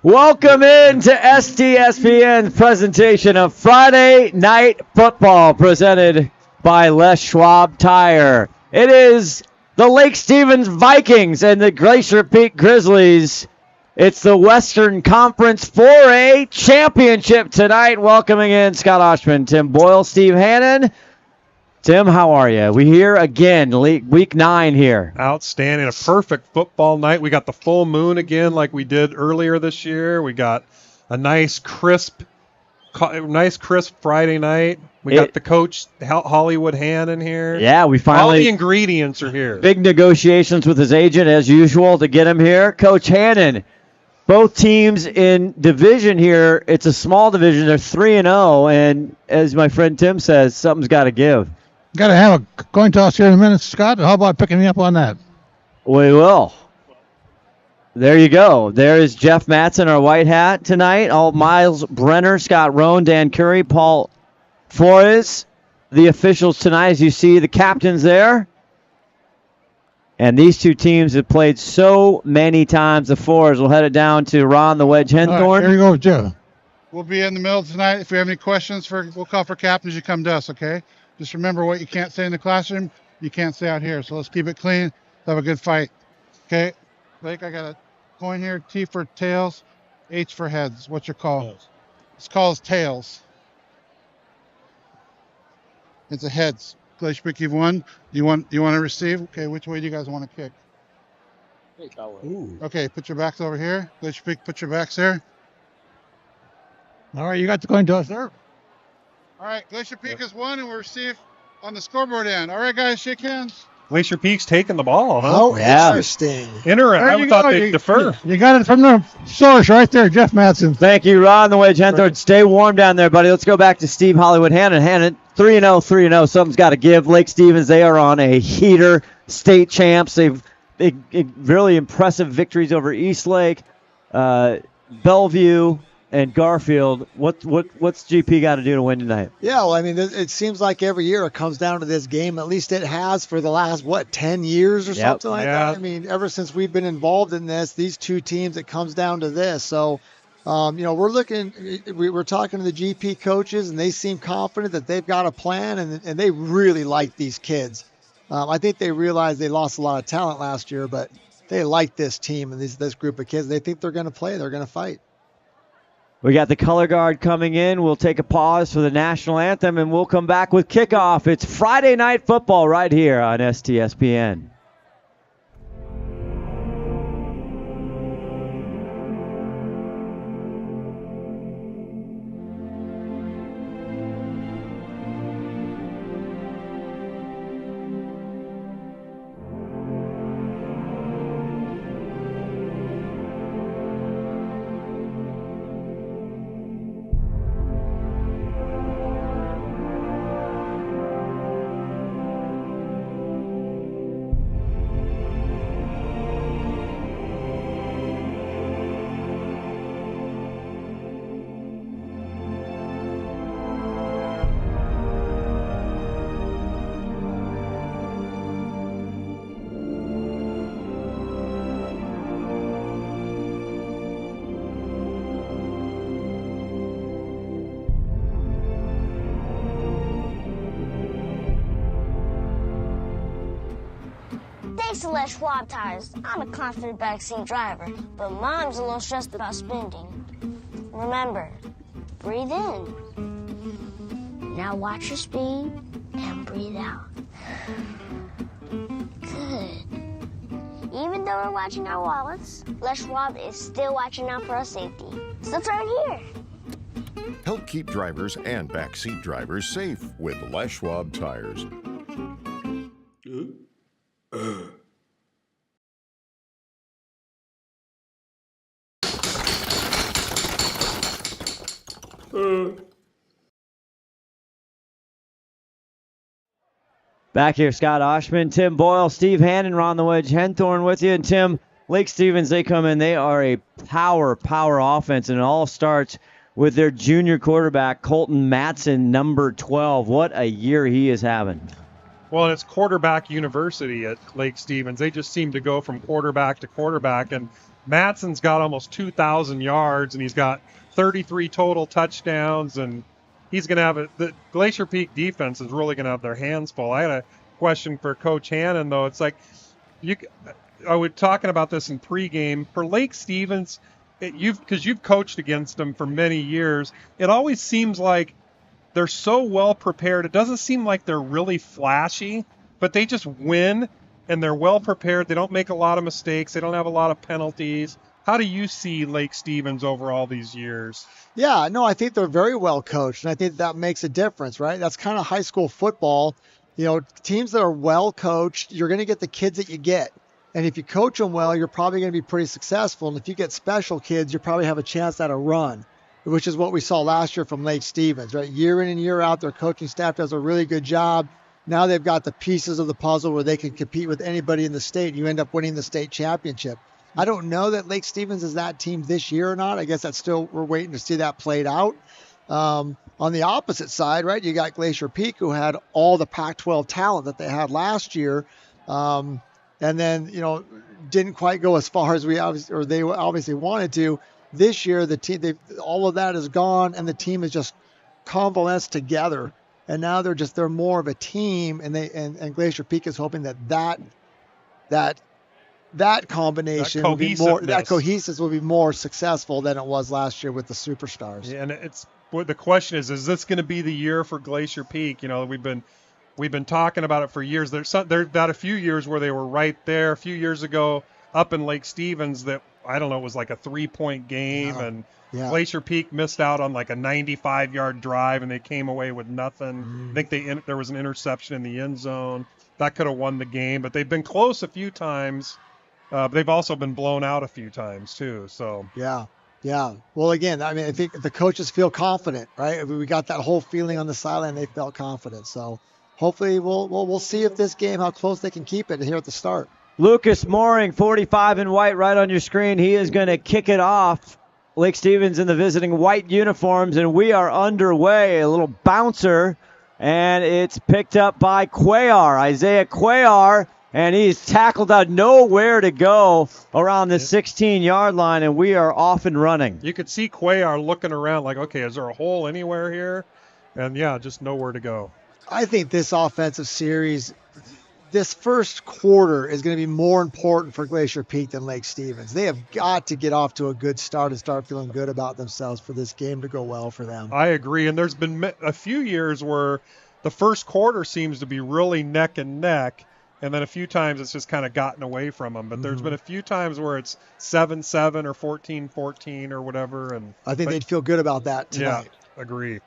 Welcome in to STSPN's presentation of Friday Night Football, presented by Les Schwab Tire. It is the Lake Stevens Vikings and the Glacier Peak Grizzlies. It's the Western Conference 4A Championship tonight. Welcoming in Scott Ohsman, Tim Boyle, Steve Hannan. Tim, how are you? We here again, week 9 here. Outstanding. A perfect football night. We got the full moon again like we did earlier this year. We got a nice crisp Friday night. We got the coach, Hollywood Hannan, here. Yeah, we finally... All the ingredients are here. Big negotiations with his agent, as usual, to get him here. Coach Hannan, both teams in division here, it's a small division. They're 3-0, and as my friend Tim says, something's got to give. Got to have a coin toss here in a minute, Scott. How about picking me up on that? We will. There you go. There is Jeff Matson, our white hat tonight. All Miles Brenner, Scott Rohn, Dan Curry, Paul Flores. The officials tonight, as you see, the captains there. And these two teams have played so many times. The Fours will head it down to Ron the Wedge Henthorn. Right, here you go, Jeff. We'll be in the middle tonight. If we have any questions, we'll call for captains. You come to us, okay? Just remember what you can't say in the classroom, you can't say out here. So let's keep it clean. Let's have a good fight. Okay? Blake, I got a coin here. T for tails, H for heads. What's your call? It's called tails. It's a heads. Glacier Peak, you've won. You want to receive? Okay, which way do you guys want to kick? Ooh. Okay, put your backs over here. Glacier Peak, put your backs there. All right, you got the coin toss there. All right, Glacier Peak has won, and we'll receive on the scoreboard end. All right, guys, shake hands. Glacier Peak's taking the ball, huh? Oh, Yeah. interesting. I thought they'd defer. You got it from the source right there, Jeff Matson. Thank you, Ron the Wedge Henthorn. Stay warm down there, buddy. Let's go back to Steve Hollywood Hannan. Hannan, 3-0. Something's got to give. Lake Stevens, they are on a heater. State champs. They've really impressive victories over Eastlake, Bellevue, and Garfield. What's GP got to do to win tonight? Yeah, well, I mean, it seems like every year it comes down to this game. At least it has for the last, 10 years or something like that? I mean, ever since we've been involved in this, these two teams, it comes down to this. So, we're talking to the GP coaches, and they seem confident that they've got a plan, and they really like these kids. I think they realize they lost a lot of talent last year, but they like this team and this group of kids. They think they're going to play. They're going to fight. We got the color guard coming in. We'll take a pause for the national anthem, and we'll come back with kickoff. It's Friday Night Football right here on STSPN. Thanks to Les Schwab Tires, I'm a confident backseat driver, but Mom's a little stressed about spending. Remember, breathe in. Now watch your speed and breathe out. Good. Even though we're watching our wallets, Les Schwab is still watching out for our safety. So turn here. Help keep drivers and backseat drivers safe with Les Schwab Tires. Back here, Scott Ohsman, Tim Boyle, Steve Hannan, Ron the Wedge Henthorn with you. And Tim, Lake Stevens, they come in. They are a power offense, and it all starts with their junior quarterback, Colton Matson, number 12. What a year he is having. Well, it's quarterback university at Lake Stevens. They just seem to go from quarterback to quarterback. And Matson's got almost 2,000 yards, and he's got 33 total touchdowns. And he's going to have the Glacier Peak defense is really going to have their hands full. I had a question for Coach Hannan, though. It's like, I was talking about this in pregame. For Lake Stevens, because you've coached against them for many years, it always seems like they're so well prepared. It doesn't seem like they're really flashy, but they just win, and they're well prepared. They don't make a lot of mistakes. They don't have a lot of penalties. How do you see Lake Stevens over all these years? Yeah, no, I think they're very well coached, and I think that makes a difference, right? That's kind of high school football. Teams that are well coached, you're going to get the kids that you get. And if you coach them well, you're probably going to be pretty successful. And if you get special kids, you probably have a chance at a run, which is what we saw last year from Lake Stevens, right? Year in and year out, their coaching staff does a really good job. Now they've got the pieces of the puzzle where they can compete with anybody in the state. You end up winning the state championship. I don't know that Lake Stevens is that team this year or not. I guess we're waiting to see that played out. On the opposite side, right, you got Glacier Peak, who had all the Pac-12 talent that they had last year. And then, didn't quite go as far as they obviously wanted to. This year, the team, all of that is gone, and the team is just convalesced together. And now they're more of a team, and Glacier Peak is hoping that combination will be more, that cohesiveness will be more successful than it was last year with the superstars. Yeah, and the question is this going to be the year for Glacier Peak? We've been talking about it for years. There's about a few years where they were right there. A few years ago up in Lake Stevens that, I don't know, it was like a 3-point game. And Glacier Peak missed out on like a 95-yard drive, and they came away with nothing. I think there was an interception in the end zone. That could have won the game. But they've been close a few times. But they've also been blown out a few times too. So Yeah. Well, again, I think the coaches feel confident, right? We got that whole feeling on the sideline. They felt confident. So hopefully we'll see if this game, how close they can keep it here at the start. Lucas Mooring, 45 in white, right on your screen. He is going to kick it off. Lake Stevens in the visiting white uniforms, and we are underway. A little bouncer, and it's picked up by Cuellar, Isaiah Cuellar, and he's tackled out, nowhere to go around the 16-yard line, and we are off and running. You could see Cuellar looking around like, okay, is there a hole anywhere here? And, just nowhere to go. I think this offensive series, this first quarter is going to be more important for Glacier Peak than Lake Stevens. They have got to get off to a good start and start feeling good about themselves for this game to go well for them. I agree, and there's been a few years where the first quarter seems to be really neck and neck, and then a few times it's just kind of gotten away from them. But there's been a few times where it's 7-7 or 14-14 or whatever. And I think they'd feel good about that tonight. Yeah, agree.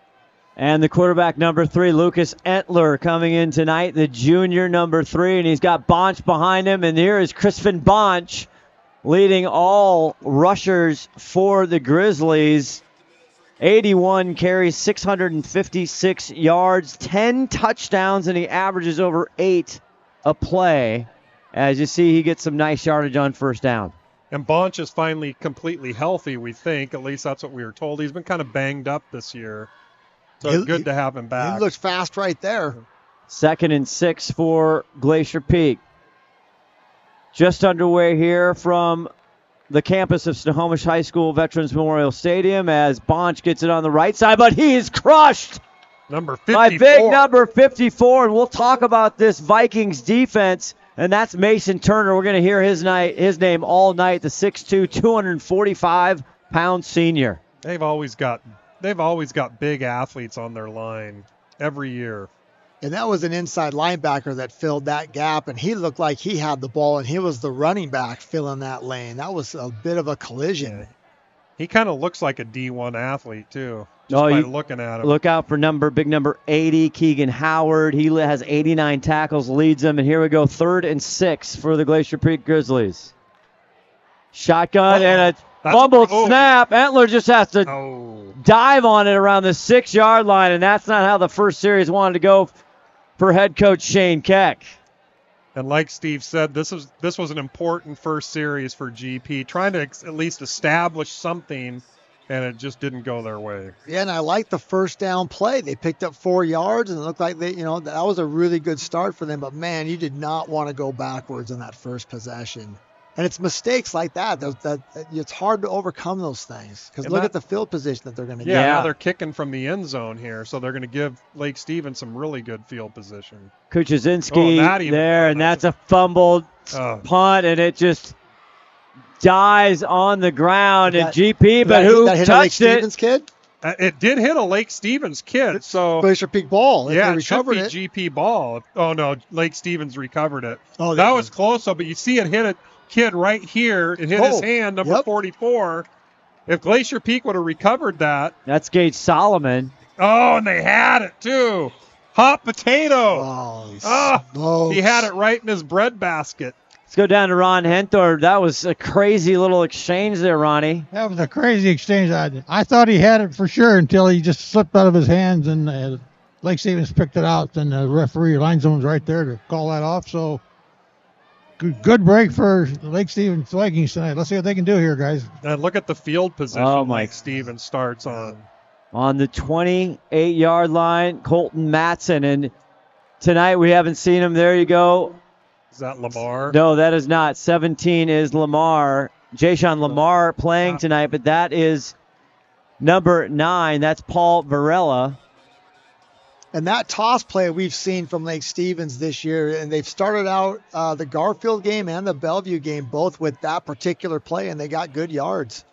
And the quarterback number 3, Lucas Entler, coming in tonight, the junior number 3, and he's got Bonch behind him. And here is Crispin Bonch leading all rushers for the Grizzlies. 81 carries, 656 yards, 10 touchdowns, and he averages over 8 a play. As you see, he gets some nice yardage on first down. And Bonch is finally completely healthy, we think. At least that's what we were told. He's been kind of banged up this year. So it's good to have him back. He looks fast right there. 2nd and 6 for Glacier Peak. Just underway here from the campus of Snohomish High School Veterans Memorial Stadium as Bonch gets it on the right side, but he is crushed number 54. by big number 54. And we'll talk about this Vikings defense, and that's Mason Turner. We're going to hear his name all night, the 6'2", 245-pound senior. They've always got big athletes on their line every year. And that was an inside linebacker that filled that gap, and he looked like he had the ball, and he was the running back filling that lane. That was a bit of a collision. Yeah. He kind of looks like a D1 athlete, too, just by looking at him. Look out for big number 80, Keegan Howard. He has 89 tackles, leads them. And here we go, 3rd and 6 for the Glacier Peak Grizzlies. Shotgun and a fumbled snap. Entler just has to dive on it around the 6-yard line, and that's not how the first series wanted to go for head coach Shane Keck. And like Steve said, this was an important first series for GP, trying to at least establish something and it just didn't go their way. Yeah, and I like the first down play. They picked up 4 yards, and it looked like that was a really good start for them. But, man, you did not want to go backwards in that first possession. And it's mistakes like that. It's hard to overcome those things because look at the field position that they're going to get. Yeah, now they're kicking from the end zone here, so they're going to give Lake Stevens some really good field position. Kuchazinski there, and that's a fumbled punt, and it just dies on the ground. And GP, but who touched it? Stevens kid? It did hit a Lake Stevens kid. So Glacier Peak ball. Yeah, they recovered it should be GP ball. Oh, no, Lake Stevens recovered it. Oh, that was close, though, but you see it hit a kid right here. It hit his hand, number 44. If Glacier Peak would have recovered that. That's Gage Solomon. Oh, and they had it, too. Hot potato. He had it right in his bread basket. Let's go down to Ron Henthorn. That was a crazy little exchange there, Ronnie. That was a crazy exchange. I thought he had it for sure until he just slipped out of his hands, and Lake Stevens picked it out, and the referee linesman was right there to call that off. So good break for Lake Stevens Vikings tonight. Let's see what they can do here, guys. And look at the field position Lake Stevens starts on. On the 28-yard line, Colton Matson. And tonight we haven't seen him. There you go. Is that Lamar? No, that is not. 17 is Lamar. Jashawn Lamar playing tonight, but that is number 9. That's Paul Varela. And that toss play we've seen from Lake Stevens this year, and they've started out the Garfield game and the Bellevue game both with that particular play, and they got good yards.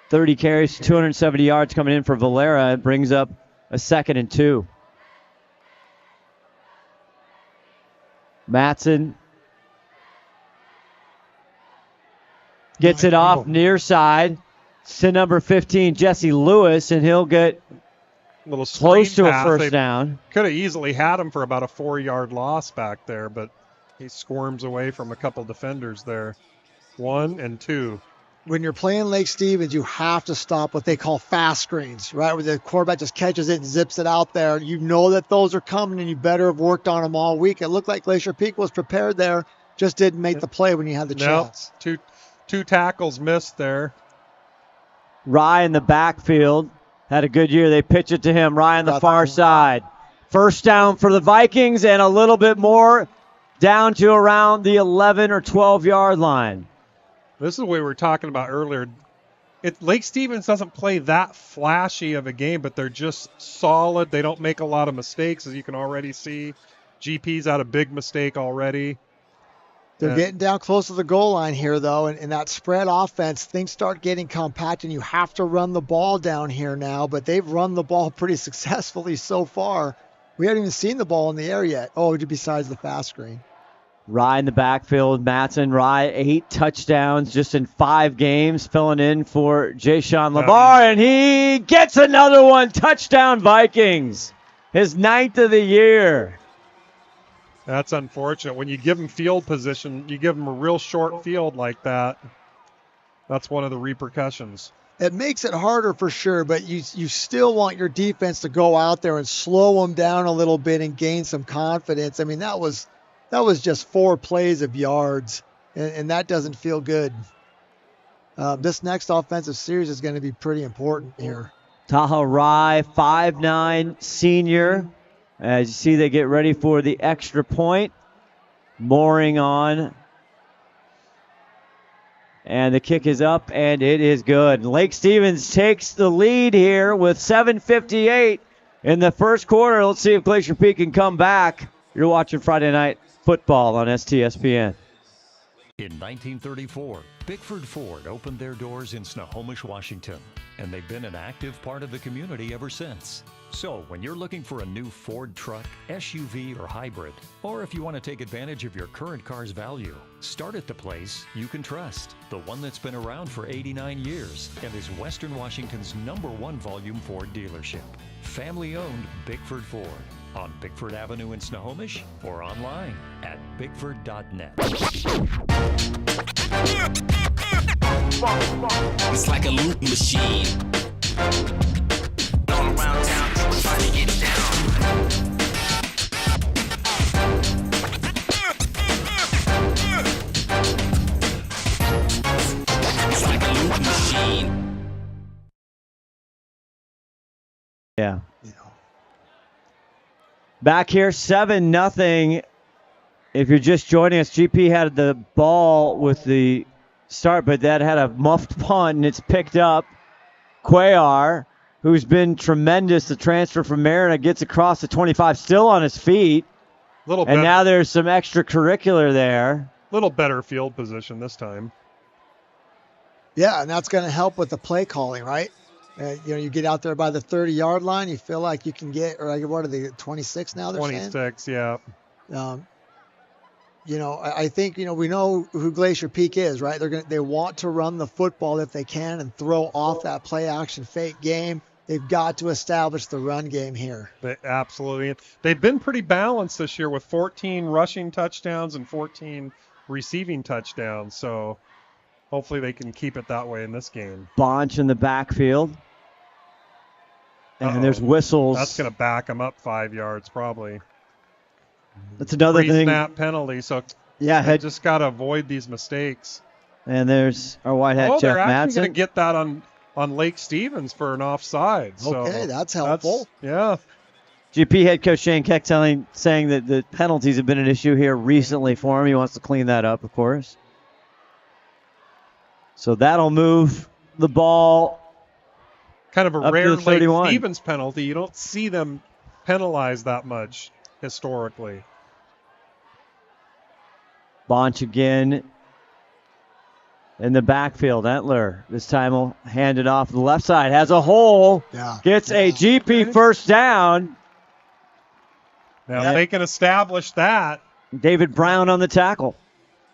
30 carries, 270 yards coming in for Valera. It brings up a 2nd and 2. Matson gets it off near side to number 15, Jesse Lewis, and he'll get little close to a first down. Could have easily had him for about a 4-yard loss back there, but he squirms away from a couple defenders there. 1 and 2. When you're playing Lake Stevens, you have to stop what they call fast screens, right? Where the quarterback just catches it and zips it out there. You know that those are coming, and you better have worked on them all week. It looked like Glacier Peak was prepared there, just didn't make the play when you had the chance. Two tackles missed there. Rye in the backfield had a good year. They pitch it to him. Rye on the far side. First down for the Vikings, and a little bit more down to around the 11 or 12-yard line. This is what we were talking about earlier. Lake Stevens doesn't play that flashy of a game, but they're just solid. They don't make a lot of mistakes, as you can already see. GP's had a big mistake already. They're getting down close to the goal line here, though, and in that spread offense, things start getting compact, and you have to run the ball down here now, but they've run the ball pretty successfully so far. We haven't even seen the ball in the air yet. Besides the fast screen. Rye in the backfield. Matson, Rye, 8 touchdowns just in 5 games, filling in for Jashawn Lamar, and he gets another one. Touchdown, Vikings. His 9th of the year. That's unfortunate. When you give him field position, you give him a real short field like that. That's one of the repercussions. It makes it harder for sure, but you still want your defense to go out there and slow them down a little bit and gain some confidence. I mean, that was just 4 plays of yards, and that doesn't feel good. This next offensive series is going to be pretty important here. Taha Rye, 5'9", senior. As you see, they get ready for the extra point. Mooring on. And the kick is up, and it is good. Lake Stevens takes the lead here with 7:58 in the first quarter. Let's see if Glacier Peak can come back. You're watching Friday Night Football on STSPN. In 1934, Bickford Ford opened their doors in Snohomish, Washington, and they've been an active part of the community ever since. So when you're looking for a new Ford truck, SUV, or hybrid, or if you want to take advantage of your current car's value, start at the place you can trust, the one that's been around for 89 years and is Western Washington's #1 volume Ford dealership. Family-owned Bickford Ford on Bickford Avenue in Snohomish or online at bickford.net. It's like a loot machine. All around town, trying to get down. It's like a loot machine. Yeah. You know. Back here, 7-0. If you're just joining us, GP had the ball with the start, but that had a muffed punt, and it's picked up. Cuellar, who's been tremendous, the transfer from Mariner, gets across the 25, still on his feet. And now there's some extracurricular there. Little better field position this time. Yeah, and that's going to help with the play calling, right? You get out there by the 30-yard line, you feel like you can get, or what are they, 26 now? They're 26, saying? Yeah. I think we know who Glacier Peak is, right? They want to run the football if they can and throw off that play action fake game. They've got to establish the run game here. Absolutely. They've been pretty balanced this year with 14 rushing touchdowns and 14 receiving touchdowns. So hopefully they can keep it that way in this game. Bonch in the backfield. And there's whistles. That's going to back them up 5 yards probably. That's another thing. Snap penalty. So just got to avoid these mistakes. And there's our white hat Jeff Madsen. They're actually going to get that on Lake Stevens for an offside. Okay, so that's helpful. GP head coach Shane Keck saying that the penalties have been an issue here recently for him. He wants to clean that up, of course. So that'll move the ball. Kind of a rare Lake Stevens penalty. You don't see them penalize that much historically. Bonch again in the backfield. Entler this time will hand it off to the left side. Has a hole. Gets a GP first down. Now they can establish that. David Brown on the tackle.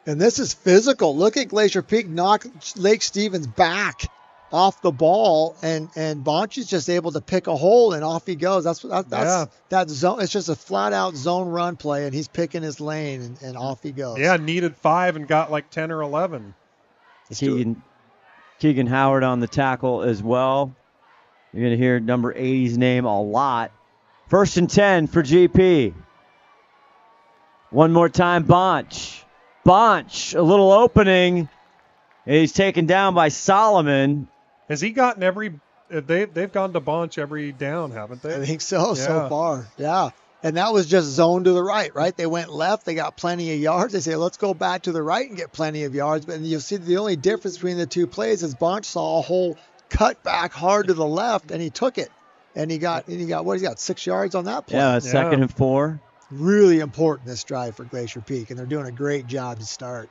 And this is physical. Look at Glacier Peak knock Lake Stevens back off the ball, and Bonch is just able to pick a hole, and off he goes. That's that zone. It's just a flat out zone run play, and he's picking his lane, and off he goes. Yeah, needed 5 and got like 10 or 11. Keegan Howard on the tackle as well. You're going to hear number 80's name a lot. 1st and 10 for GP. One more time, Bonch. Bonch, a little opening. He's taken down by Solomon. Has he gotten every... They've gone to Bonch every down, haven't they? I think so far. Yeah. And that was just zone to the right? They went left. They got plenty of yards. They say, let's go back to the right and get plenty of yards. But you'll see the only difference between the two plays is Bonch saw a hole cut back hard to the left, and he took it. And he got 6 yards on that play. Yeah, 2nd and 4. Really important, this drive for Glacier Peak, and they're doing a great job to start.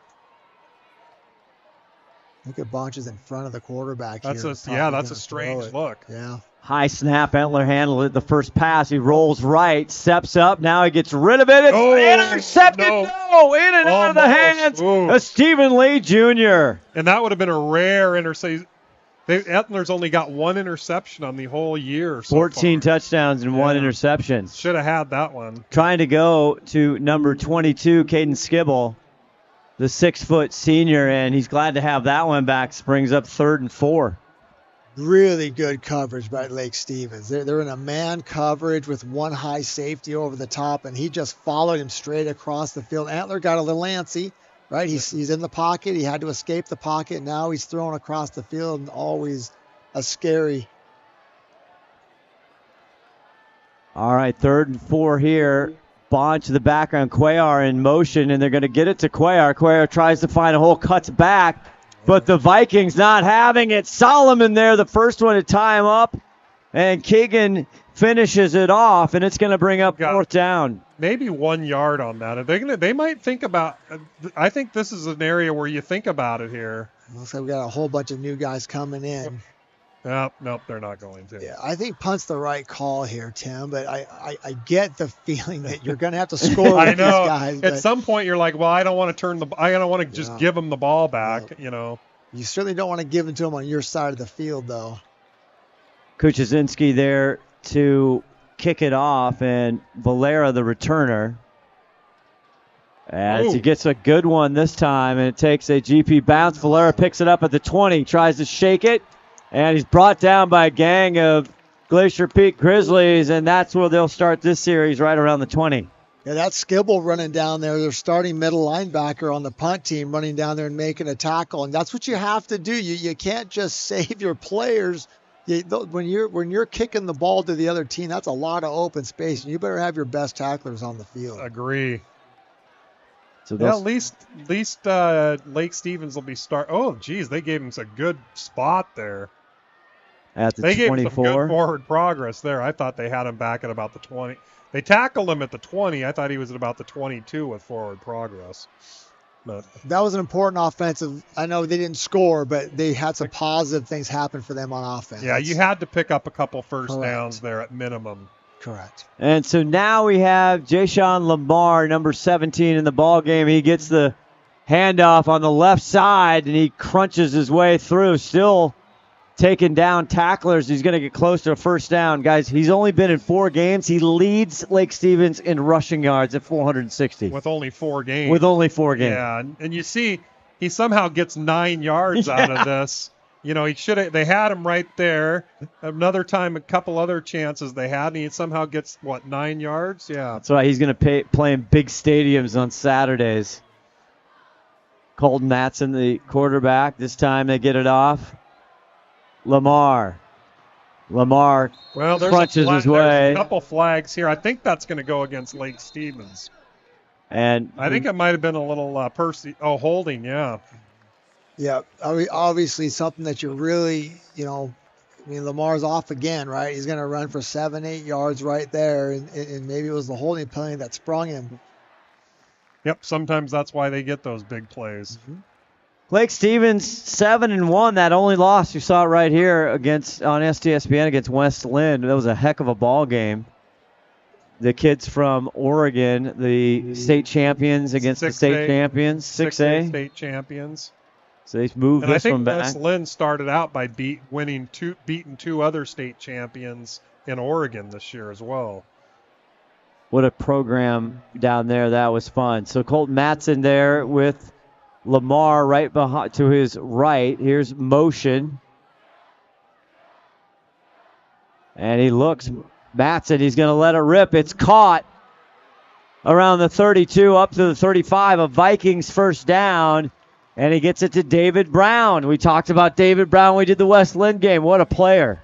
Look at Bonch is in front of the quarterback here. That's a strange look. Yeah. High snap. Entler handled it. The first pass. He rolls right, steps up. Now he gets rid of it. It's intercepted. No, in and out of the hands of Stephen Lee Jr. And that would have been a rare interception. Entler's only got 1 interception on the whole year. 14 touchdowns and 1 interception. Should have had that one. Trying to go to number 22, Caden Skibble, the 6-foot senior, and he's glad to have that one back. Brings up 3rd and 4. Really good coverage by Lake Stevens. They're in a man coverage with one high safety over the top, and he just followed him straight across the field. Entler got a little antsy. Right, he's in the pocket. He had to escape the pocket. Now he's thrown across the field, and always a scary. All right, 3rd and 4 here. Bonch to the background. Cuellar in motion, and they're going to get it to Cuellar. Cuellar tries to find a hole, cuts back, but the Vikings not having it. Solomon there, the first one to tie him up, and Keegan finishes it off, and it's going to bring up 4th down. Maybe 1 yard on that. They might think about. I think this is an area where you think about it here. Looks like we got a whole bunch of new guys coming in. Nope, they're not going to. Yeah, I think punt's the right call here, Tim. But I get the feeling that you're going to have to score with I know. these guys. At some point, you're like, well, I don't want to I don't want to just give them the ball back. You certainly don't want to give it to them on your side of the field, though. Kuchazinski there to kick it off, and Valera the returner. As he gets a good one this time, and it takes a GP bounce. Valera picks it up at the 20, tries to shake it, and he's brought down by a gang of Glacier Peak Grizzlies, and that's where they'll start this series, right around the 20. Yeah, that's Skibble running down there. They're starting middle linebacker on the punt team, running down there and making a tackle, and that's what you have to do. You can't just save your players When you're kicking the ball to the other team, that's a lot of open space, and you better have your best tacklers on the field. Agree. So yeah, at least Lake Stevens will be start. Oh, geez, they gave him a good spot there. At the they 24. gave him some good forward progress there. I thought they had him back at about the 20. They tackled him at the 20. I thought he was at about the 22 with forward progress. But that was an important offensive. I know they didn't score, but they had some positive things happen for them on offense. Yeah, you had to pick up a couple first downs there at minimum. Correct. And so now we have Jashawn Lamar, number 17 in the ball game. He gets the handoff on the left side, and he crunches his way through, still taking down tacklers. He's going to get close to a first down. Guys, he's only been in 4 games. He leads Lake Stevens in rushing yards at 460. With only 4 games. With only 4 games. Yeah, and you see he somehow gets 9 yards out of this. You know, they had him right there. Another time, a couple other chances they had, and he somehow gets, 9 yards? Yeah. That's why he's going to play in big stadiums on Saturdays. Colton Matson, the quarterback. This time they get it off. Lamar crunches his way. There's a couple flags here. I think that's going to go against Lake Stevens. And I think it might have been a little holding, yeah. Yeah, obviously something that you're really, Lamar's off again, right? He's going to run for 7-8 yards right there, and maybe it was the holding penalty that sprung him. Yep, sometimes that's why they get those big plays. Mm-hmm. Lake Stevens 7-1. That only loss you saw it right here on STSPN against West Lynn. That was a heck of a ball game. The kids from Oregon, the state champions against the state champions, 6A state champions. So they moved this one back. And I think West Lynn started out by beating 2 other state champions in Oregon this year as well. What a program down there. That was fun. So Colton Matson there with Lamar right behind to his right. Here's motion. And he looks. Matson, he's going to let it rip. It's caught around the 32 up to the 35. A Vikings first down. And he gets it to David Brown. We talked about David Brown. We did the West Lynn game. What a player.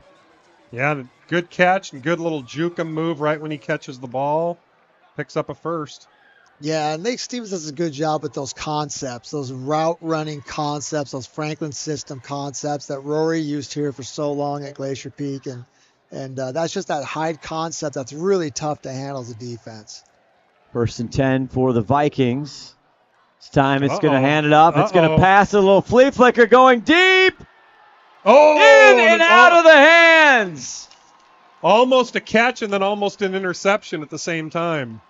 Yeah, good catch and good little juke him move right when he catches the ball. Picks up a first. Yeah, and Lake Stevens does a good job with those concepts, those route running concepts, those Franklin system concepts that Rory used here for so long at Glacier Peak. And that's just that hide concept that's really tough to handle as a defense. 1st and 10 for the Vikings. This time it's going to hand it off. It's going to pass a little flea flicker going deep. In and out of the hands. Almost a catch and then almost an interception at the same time.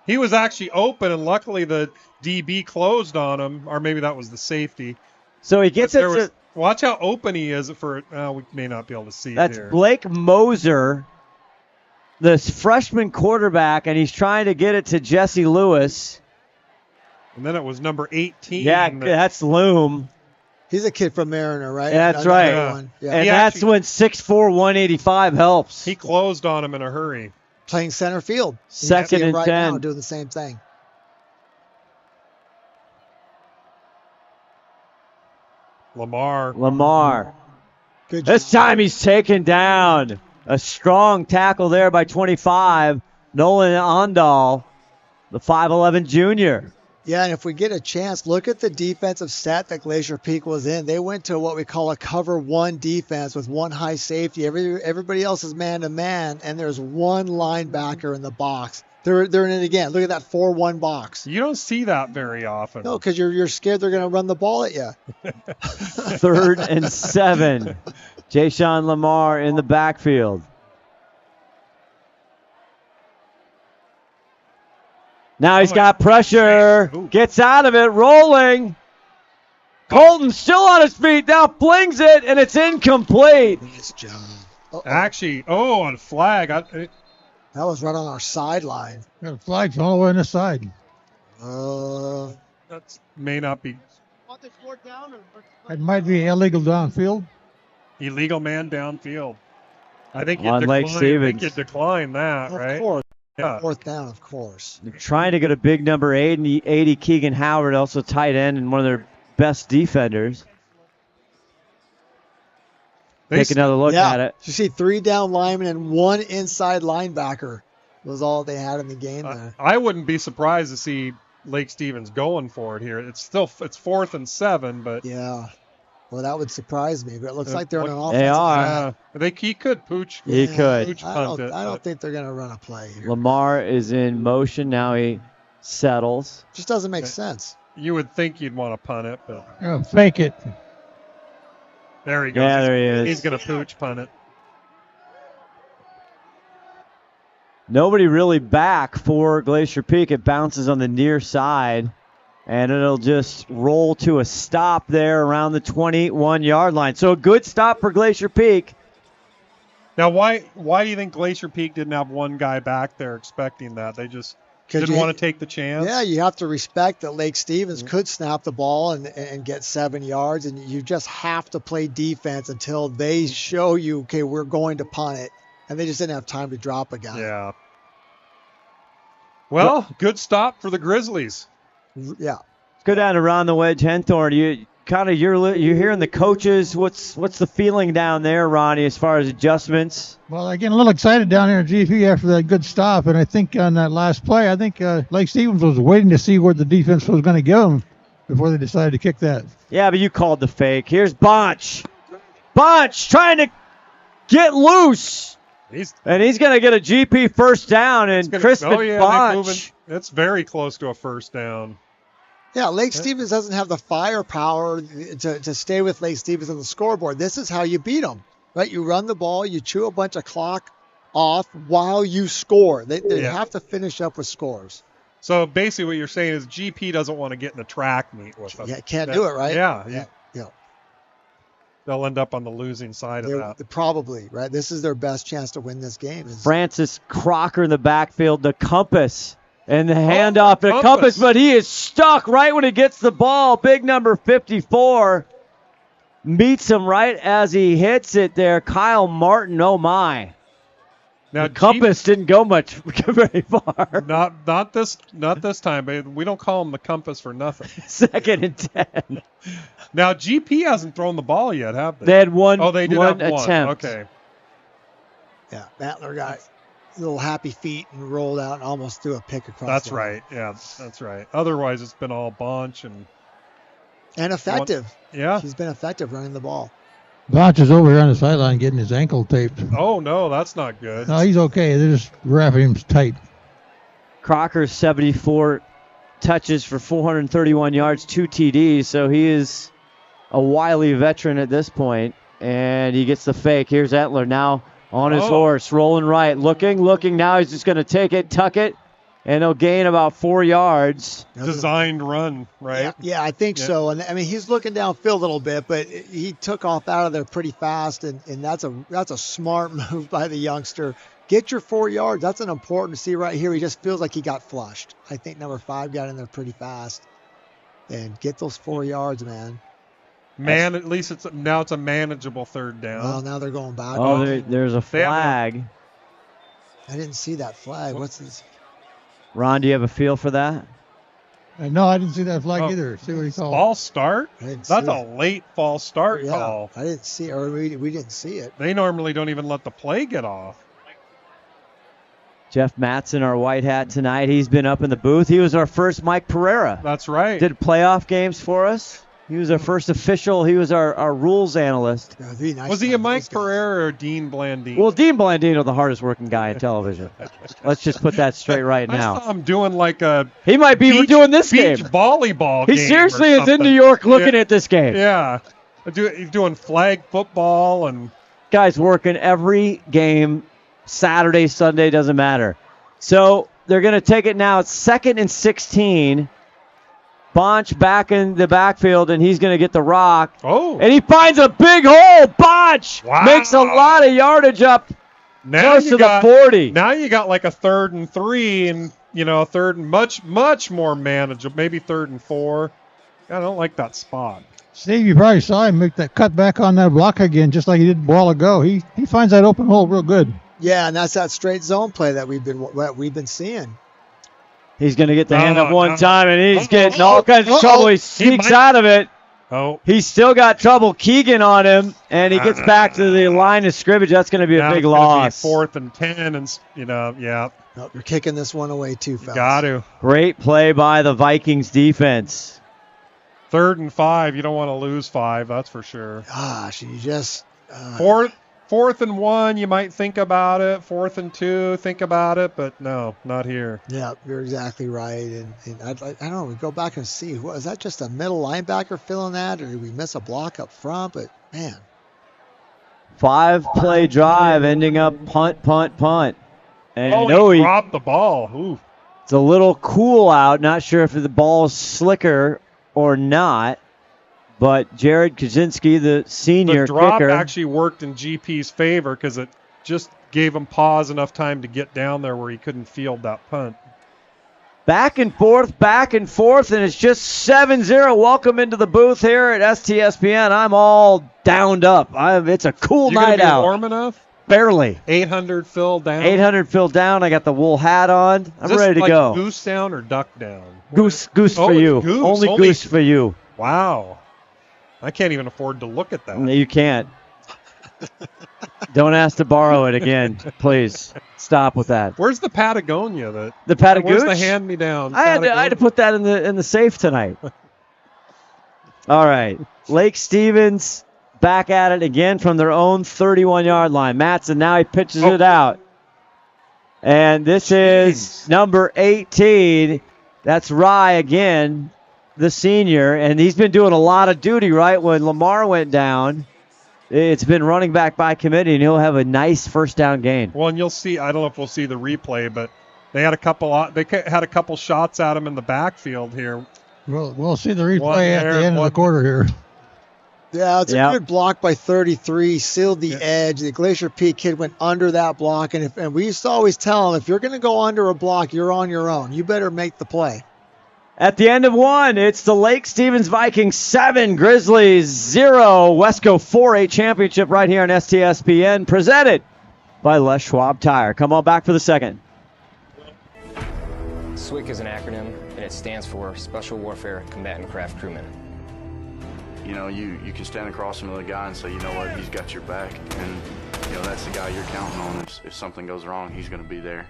He was actually open, and luckily the DB closed on him, or maybe that was the safety. So he gets it. Watch how open he is for. We may not be able to see. That's here. Blake Moser, this freshman quarterback, and he's trying to get it to Jesse Lewis. And then it was number 18. Yeah, that's Loom. He's a kid from Mariner, right? That's right. Yeah. And that's when 6'4", 185 helps. He closed on him in a hurry. Playing center field. 2nd and 10. Now doing the same thing. Lamar. Good this job. time he's taken down. A strong tackle there by 25. Nolan Ondal, the 5'11 junior. Yeah, and if we get a chance, look at the defensive set that Glacier Peak was in. They went to what we call a cover 1 defense with 1 high safety. Everybody else is man-to-man, and there's 1 linebacker in the box. They're in it again. Look at that 4-1 box. You don't see that very often. No, because you're scared they're going to run the ball at you. 3rd and 7. Jashawn Lamar in the backfield. Now he's got pressure. Gets out of it. Rolling. Colton still on his feet. Now flings it, and it's incomplete. Nice job. Actually, on flag. That was right on our sideline. Yeah, the flag's all the way on the side. That may not be. It might be illegal downfield. Illegal man downfield. I think On Lake Stevens. you decline that, right? Of course. Yeah. 4th down, of course. They're trying to get a big number 80 Keegan Howard, also tight end and one of their best defenders. take another look at it. You see 3 down linemen and 1 inside linebacker was all they had in the game there. I wouldn't be surprised to see Lake Stevens going for it here. It's 4th and 7, but yeah. Well, that would surprise me, but it looks like they're on an offensive. They are. He could pooch. He could. Pooch I don't think they're going to run a play here. Lamar is in motion. Now he settles. Just doesn't make sense. You would think you'd want to punt it, but Fake it. there he goes. Yeah, there he is. He's going to pooch punt it. Nobody really back for Glacier Peak. It bounces on the near side, and it'll just roll to a stop there around the 21-yard line. So a good stop for Glacier Peak. Now, why do you think Glacier Peak didn't have one guy back there expecting that? They just didn't want to take the chance? Yeah, you have to respect that Lake Stevens could snap the ball and get 7 yards, and you just have to play defense until they show you, okay, we're going to punt it. And they just didn't have time to drop a guy. Yeah. Well, good stop for the Grizzlies. Yeah. Let's go down around the wedge, Henthorn. You're hearing the coaches. What's the feeling down there, Ronnie, as far as adjustments? Well, I get a little excited down there at GP after that good stop, and I think on that last play, I think Lake Stevens was waiting to see where the defense was going to give them before they decided to kick that. Yeah, but you called the fake. Here's Bonch. Bonch trying to get loose. He's going to get a GP first down, and Crispin Bonch. It's very close to a first down. Yeah, Lake Stevens doesn't have the firepower to stay with Lake Stevens on the scoreboard. This is how you beat them, right? You run the ball, you chew a bunch of clock off while you score. They have to finish up with scores. So basically what you're saying is GP doesn't want to get in a track meet with them. Yeah, can't do it, right? Yeah. They'll end up on the losing side of that. Probably, right? This is their best chance to win this game. Francis Crocker in the backfield, the compass, and the handoff to Compass, but he is stuck right when he gets the ball. Big number 54 meets him right as he hits it there. Kyle Martin, oh my. Now Compass didn't go very far. Not this time, but we don't call him the Compass for nothing. 2nd and 10. Now GP hasn't thrown the ball yet, have they? They had one. Oh, they did one have attempt. Okay. Yeah, Matler got little happy feet and rolled out and almost threw a pick across. That's right. Yeah, that's right. Otherwise, it's been all bunch and effective. Yeah, he's been effective running the ball. Bonch is over here on the sideline getting his ankle taped. Oh, no, that's not good. No, he's okay. They're just wrapping him tight. Crocker's 74 touches for 431 yards, 2 TDs, so he is a wily veteran at this point, and he gets the fake. Here's Etler now on his horse, rolling right, looking. Now he's just going to take it, tuck it, and he'll gain about 4 yards. Designed run, right? Yeah, I think so. And I mean, he's looking downfield a little bit, but he took off out of there pretty fast, and that's a smart move by the youngster. Get your 4 yards. That's an important to see right here. He just feels like he got flushed. I think number 5 got in there pretty fast. And get those 4 yards, man. At least it's a manageable 3rd down. Well, now they're going back. Oh, there's a flag. I didn't see that flag. What's this? Ron, do you have a feel for that? No, I didn't see that flag either. See what he called. False start? That's a late false start call. I didn't see it, or we didn't see it. They normally don't even let the play get off. Jeff Mattson, our white hat tonight, he's been up in the booth. He was our first Mike Pereira. That's right. Did playoff games for us. He was our first official. He was our rules analyst. Yeah, was he a Mike Pereira or Dean Blandino? Well, Dean Blandino, the hardest working guy in television. Let's just put that straight right now. I saw him doing like a He might be doing this game. Volleyball He game seriously is in New York looking at this game. Yeah. He's doing flag football and guy's working every game. Saturday, Sunday, doesn't matter. So they're going to take it now. It's 2nd and 16. Bonch back in the backfield, and he's going to get the rock. Oh. And he finds a big hole. Bonch makes a lot of yardage up close to the 40. Now you got like a 3rd and 3 and, a 3rd and much more manageable, maybe 3rd and 4. I don't like that spot. Steve, you probably saw him make that cut back on that block again, just like he did a while ago. He finds that open hole real good. Yeah, and that's that straight zone play that we've been seeing. He's going to get the hand up one time, and he's getting all kinds of trouble. He sneaks out of it. Oh. He's still got trouble. Keegan on him, and he gets back to the line of scrimmage. That's going to be a big loss. 4th and 10, and, yeah. Nope, you're kicking this one away too, fellas. Got to. Great play by the Vikings defense. 3rd and 5. You don't want to lose 5, that's for sure. Gosh, you just... 4th and 1, you might think about it. 4th and 2, think about it, but no, not here. Yeah, you're exactly right. And I don't know, we go back and see. Was that just a middle linebacker filling that, or did we miss a block up front? But, man. 5-play drive ending up punt. And he dropped the ball. Ooh. It's a little cool out. Not sure if the ball's slicker or not. But Jared Kaczynski, the senior kicker. The drop kicker, actually worked in GP's favor because it just gave him pause enough time to get down there where he couldn't field that punt. Back and forth, and it's just 7-0. Welcome into the booth here at STSPN. I'm all downed up. It's a cool night out. Warm enough? Barely. 800 filled down? 800 filled down. I got the wool hat on. I'm ready to go. Goose down or duck down? Goose for you. Goose. Only goose for you. Wow. I can't even afford to look at that. No, you can't. Don't ask to borrow it again, please. Stop with that. Where's the Patagonia? The Patagonia? Where's the hand-me-down? I had to put that in the safe tonight. All right. Lake Stevens back at it again from their own 31-yard line. Mattson, now he pitches it out. And this is number 18. That's Rye again, the senior, and he's been doing a lot of duty, right? When Lamar went down, it's been running back by committee, and he'll have a nice first down gain. Well, and you'll see, I don't know if we'll see the replay, but they had a couple shots at him in the backfield here. We'll see the replay at the end of the quarter here. Yeah, it's a good block by 33, sealed the edge. The Glacier Peak kid went under that block, and we used to always tell him, if you're going to go under a block, you're on your own. You better make the play. At the end of one, it's the Lake Stevens Vikings 7, Grizzlies 0. WESCO 4A championship right here on STSPN, presented by Les Schwab Tire. Come on back for the second. SWCC is an acronym, and it stands for Special Warfare Combatant Craft Crewman. You know, you can stand across from the guy and say, you know what, he's got your back. And, you know, that's the guy you're counting on. If something goes wrong, he's going to be there.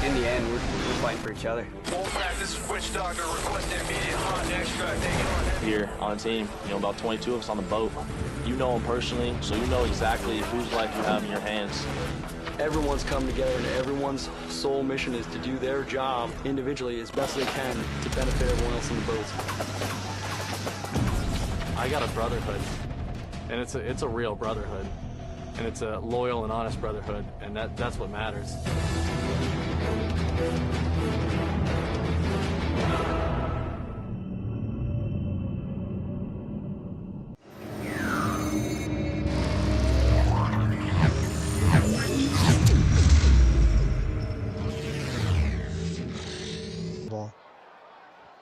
In the end, we're fighting for each other. Here on the team, you know, about 22 of us on the boat. You know them personally, so you know exactly whose life you have in your hands. Everyone's come together, and everyone's sole mission is to do their job individually as best they can to benefit everyone else in the boats. I got a brotherhood, and it's a real brotherhood, and it's a loyal and honest brotherhood, and that's what matters.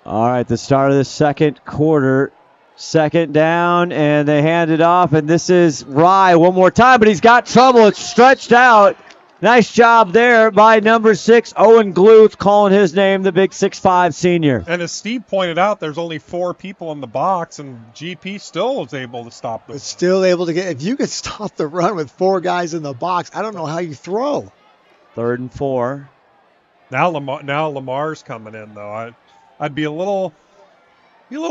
All right, the start of the second quarter. Second down, and they hand it off, and this is Rye one more time, but he's got trouble. It's stretched out. Nice job there by number 6, Owen Gluth, calling his name, the big 6'5 senior. And as Steve pointed out, there's only 4 people in the box, and GP still was able to stop the run. Still able to get, if you could stop the run with 4 guys in the box, I don't know how you throw. 3rd and 4. Now Lamar's coming in, though. I'd be a little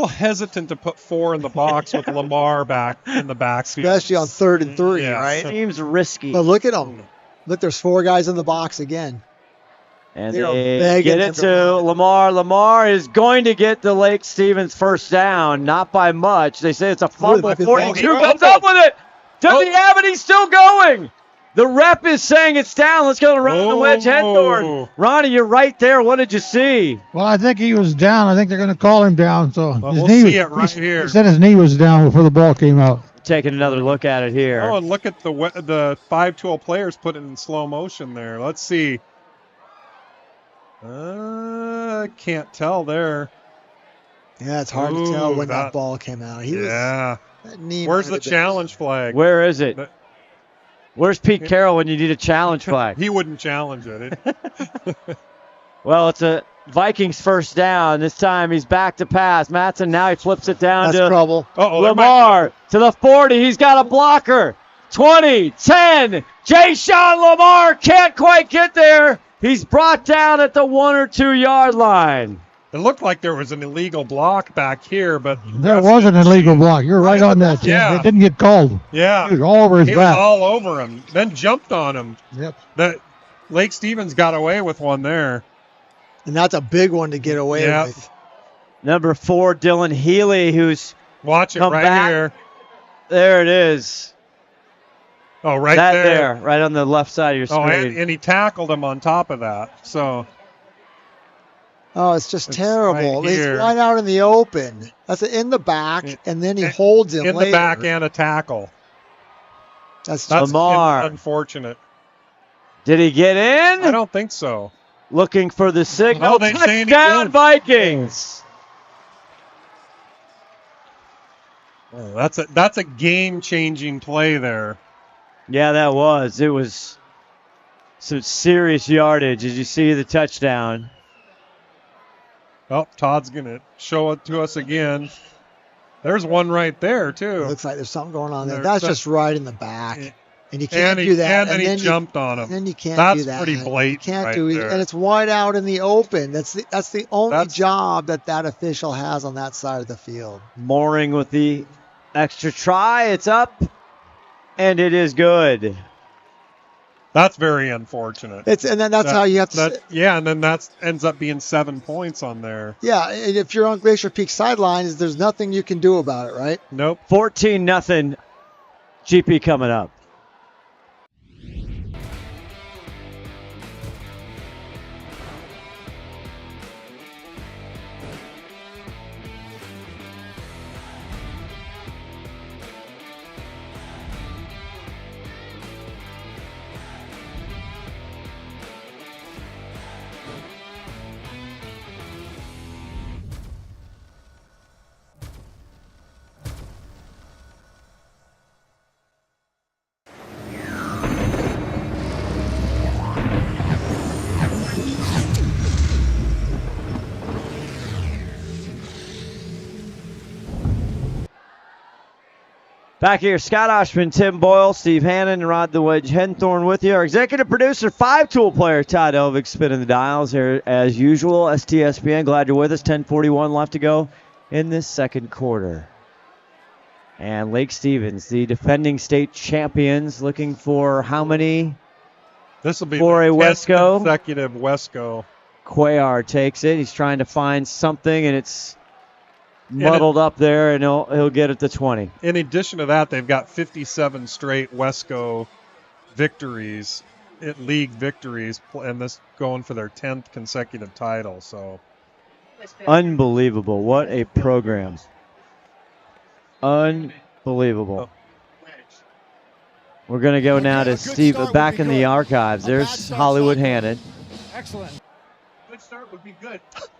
hesitant to put 4 in the box with Lamar back in the backfield. Especially on 3rd and 3, right? Seems risky. But look at them. Look, there's 4 guys in the box again. And they get it to Lamar. Lamar is going to get the Lake Stevens first down, not by much. They say it's a fumble. 42 comes up with it. To the Abbott, he's still going. The rep is saying it's down. Let's go to Ronnie the Wedge Henthorn. Ronnie, you're right there. What did you see? Well, I think he was down. I think they're going to call him down. So we'll see it right here. He said his knee was down before the ball came out. Taking another look at it here. Oh, and look at the 5-tool players put it in slow motion there. Let's see. Can't tell there. Yeah, it's hard to tell when that ball came out. Where's the challenge flag? Where is it? Where's Pete Carroll when you need a challenge flag? He wouldn't challenge it. Well, it's a Vikings first down. This time he's back to pass. Matson, now he flips it down That's to trouble. Lamar to the 40. He's got a blocker. 20, 10. Jay-Sean Lamar can't quite get there. He's brought down at the 1 or 2 yard line. It looked like there was an illegal block back here, but There was an illegal block. You're right on that, Tim. Yeah. It didn't get called. yeah, He was all over his he was back. all over him. Then jumped on him. Yep. The Lake Stevens got away with one there. And that's a big one to get away Yep. with. Number 4, Dylan Healy, who's Watch it come right back. here. There it is. Oh, right that there. right on the left side of your Oh, screen. and he tackled him on top of that. So Oh, it's just terrible. right He's here. right out in the open. That's in the back, and then he holds him in later. the back and a tackle. That's Lamar. Unfortunate. Did he get in? I don't think so. Looking for the signal. Oh, they saying he Touchdown did. Vikings. Oh, that's a game-changing play there. Yeah, that was. It was some serious yardage. As you see the touchdown. Oh, Todd's going to show it to us again. There's one right there, too. Looks like there's something going on there. There- That's that- just right in the back. And you can't And he, do that. and then he you- jumped on him. And then you can't That's do that. pretty blatant You can't right do it. there. And it's wide out in the open. That's the only That's- job that official has on that side of the field. Mooring with the extra try. It's up. And it is good. That's very unfortunate. And then that's how you have to. Yeah, and then that ends up being 7 points on there. Yeah, and if you're on Glacier Peak sidelines, there's nothing you can do about it, right? Nope. 14-0. GP coming up. Back here, Scott Ohsman, Tim Boyle, Steve Hannan, Rod the Wedge Henthorn with you. Our executive producer, 5-tool player, Todd Elvig, spinning the dials here as usual. STSPN, glad you're with us. 10:41 left to go in this second quarter. And Lake Stevens, the defending state champions, looking for how many? This will be for a the 10th WESCO. consecutive WESCO. Cuellar takes it. He's trying to find something, and it's muddled up there, and he'll get it to 20. In addition to that, they've got 57 straight WESCO victories, league victories, and this going for their 10th consecutive title. So Unbelievable. What a program. Unbelievable. We're going to go now to Steve back in the archives. There's Hollywood Hannan. Excellent. Good start would be good.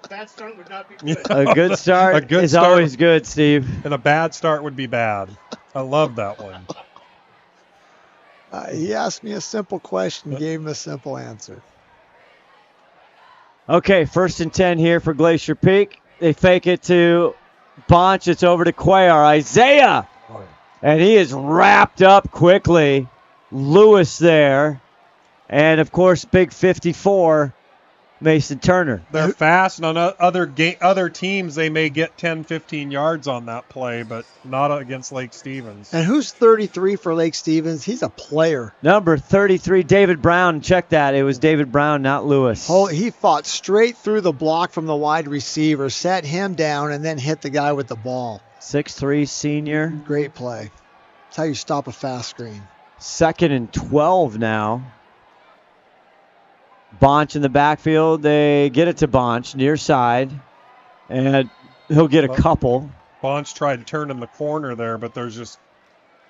Bad start would not be good. A good start is always good, Steve. And a bad start would be bad. I love that one. He asked me a simple question, gave him a simple answer. Okay, 1st and 10 here for Glacier Peak. They fake it to Bonch. It's over to Cuellar. Isaiah. And he is wrapped up quickly. Lewis there. And, of course, big 54, Mason Turner. They're fast, and on other teams, they may get 10, 15 yards on that play, but not against Lake Stevens. And who's 33 for Lake Stevens? He's a player. Number 33, David Brown. Check that. It was David Brown, not Lewis. Oh, he fought straight through the block from the wide receiver, set him down, and then hit the guy with the ball. 6'3", senior. Great play. That's how you stop a fast screen. 2nd and 12 now. Bonch in the backfield. They get it to Bonch, near side. And he'll get a couple. Bonch tried to turn in the corner there, but there's just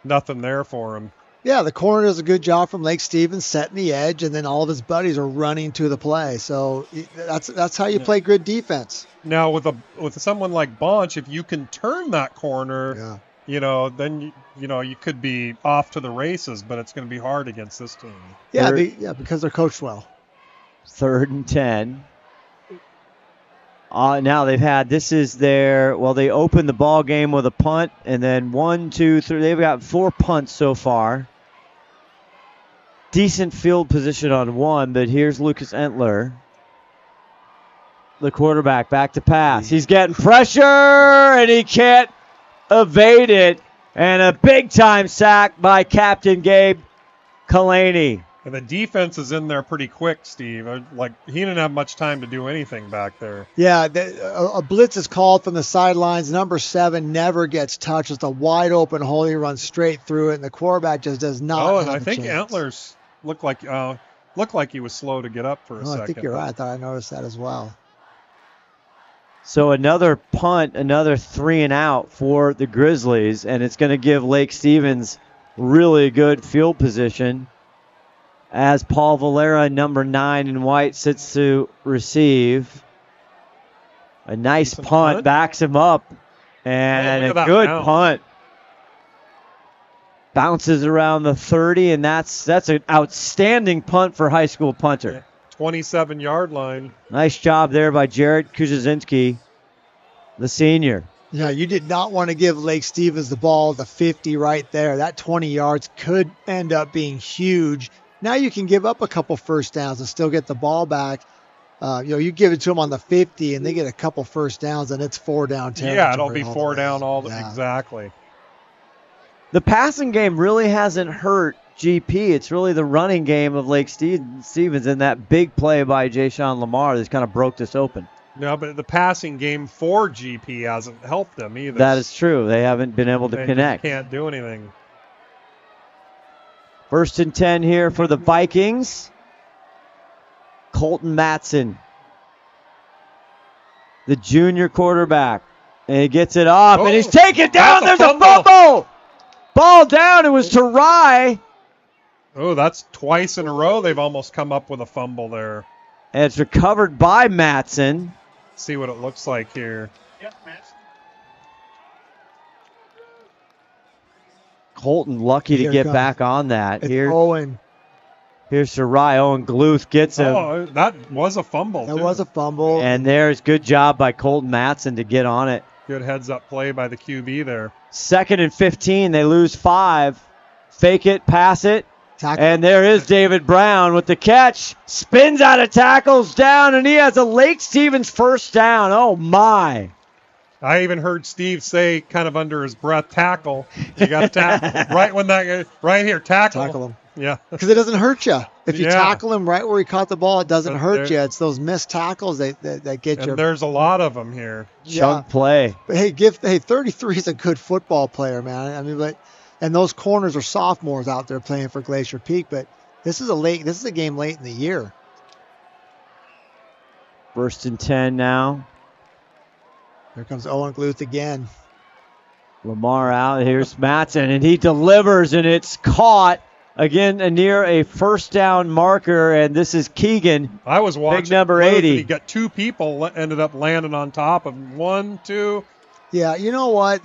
nothing there for him. Yeah, the corner does a good job from Lake Stevens setting the edge, and then all of his buddies are running to the play. So that's how you play good defense. Now with someone like Bonch, if you can turn that corner, then you could be off to the races, but it's going to be hard against this team. Yeah, because they're coached well. 3rd and 10. Now they've had, this is their, well, they opened the ball game with a punt, and then 1, 2, 3, they've got 4 punts so far. Decent field position on one, but here's Lucas Entler, the quarterback, back to pass. He's getting pressure, and he can't evade it. And a big-time sack by Captain Gabe Kalani. And the defense is in there pretty quick, Steve. Like, he didn't have much time to do anything back there. Yeah, a blitz is called from the sidelines. Number 7 never gets touched. It's a wide open hole. He runs straight through it, and the quarterback just does not. Oh, and have I a think chance. Antlers looked like he was slow to get up for a second. I think you're right. I thought I noticed that as well. So another punt, another 3 and out for the Grizzlies, and it's going to give Lake Stevens really good field position as Paul Valera, number 9 in white, sits to receive. A nice punt, backs him up, and a good punt. Bounces around the 30, and that's an outstanding punt for high school punter. 27-yard line. Nice job there by Jared Kujazinski, the senior. Yeah, you did not want to give Lake Stevens the ball, the 50 right there. That 20 yards could end up being huge. Now you can give up a couple first downs and still get the ball back. You give it to them on the 50, and they get a couple first downs, and it's 4 down territory. Yeah, it'll be 4 down exactly. The passing game really hasn't hurt GP. It's really the running game of Lake Stevens and that big play by Jay-Sean Lamar that's kind of broke this open. No, but the passing game for GP hasn't helped them either. That is true. They haven't been able to connect. They can't do anything. 1st and 10 here for the Vikings. Colton Matson, the junior quarterback. And he gets it off, and he's taken down. There's a fumble. Ball down. It was to Rye. Oh, that's twice in a row they've almost come up with a fumble there. And it's recovered by Matson. See what it looks like here. Yep, Matson. Colton lucky to get back on that. It's Owen. Here's Sarai. Owen Gluth gets him. Oh, that was a fumble. That was a fumble. And there's good job by Colton Matson to get on it. Good heads-up play by the QB there. 2nd and 15. They lose 5. Fake it, pass it. Tackle. And there is David Brown with the catch. Spins out of tackles down, and he has a Lake Stevens first down. Oh, my. I even heard Steve say, kind of under his breath, tackle. You got to tackle. Right here, tackle. Tackle him. Yeah. Because it doesn't hurt you. If you tackle him right where he caught the ball, it doesn't hurt you. It's those missed tackles that get you. And there's a lot of them here. Chunk play. But hey, 33 is a good football player, man. I mean, and those corners are sophomores out there playing for Glacier Peak, but this is a game late in the year. 1st and 10 now. Here comes Owen Gluth again. Lamar out. Here's Matson, and he delivers, and it's caught. Again, near a first down marker, and this is Keegan. I was watching. Big number 80. He got 2 people ended up landing on top of him. 1, 2. Yeah, you know what?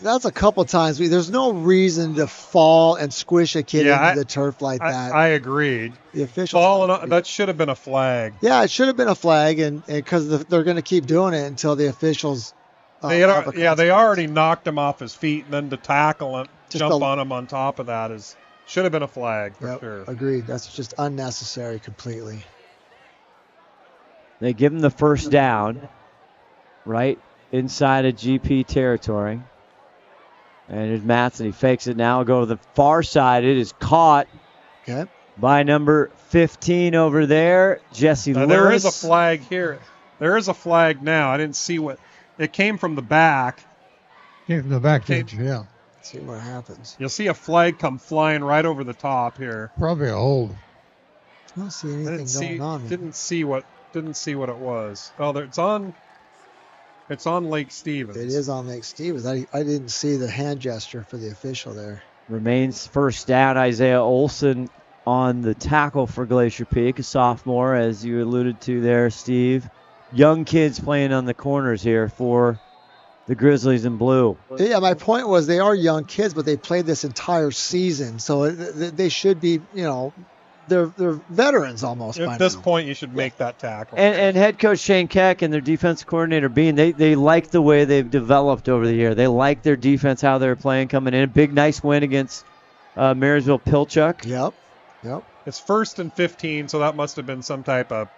That's a couple times. There's no reason to fall and squish a kid into the turf like that. I agreed. The officials. That should have been a flag. Yeah, it should have been a flag, and because they're going to keep doing it until the officials. They already knocked him off his feet, and then to tackle him, jump on him on top of that should have been a flag for sure. Agreed. That's just unnecessary completely. They give him the first down, right inside of GP territory. And there's Matson. He fakes it now. Go to the far side. It is caught by number 15 over there, Jesse Lewis. There is a flag here. There is a flag now. I didn't see what. It came from the back. Came from the back, yeah. Let's see what happens. You'll see a flag come flying right over the top here. Probably a hold. I don't see anything going on. Didn't see what it was. Oh, it's on Lake Stevens. It is on Lake Stevens. I didn't see the hand gesture for the official there. Remains first down. Isaiah Olson on the tackle for Glacier Peak, a sophomore, as you alluded to there, Steve. Young kids playing on the corners here for the Grizzlies in blue. Yeah, my point was they are young kids, but they played this entire season, so they should be, they're veterans almost. At by this now. point, you should make that tackle. And head coach Shane Keck and their defense coordinator Bean, they like the way they've developed over the year. They like their defense, how they're playing coming in. A big, nice win against Marysville Pilchuck. Yep. It's 1st and 15, so that must have been some type of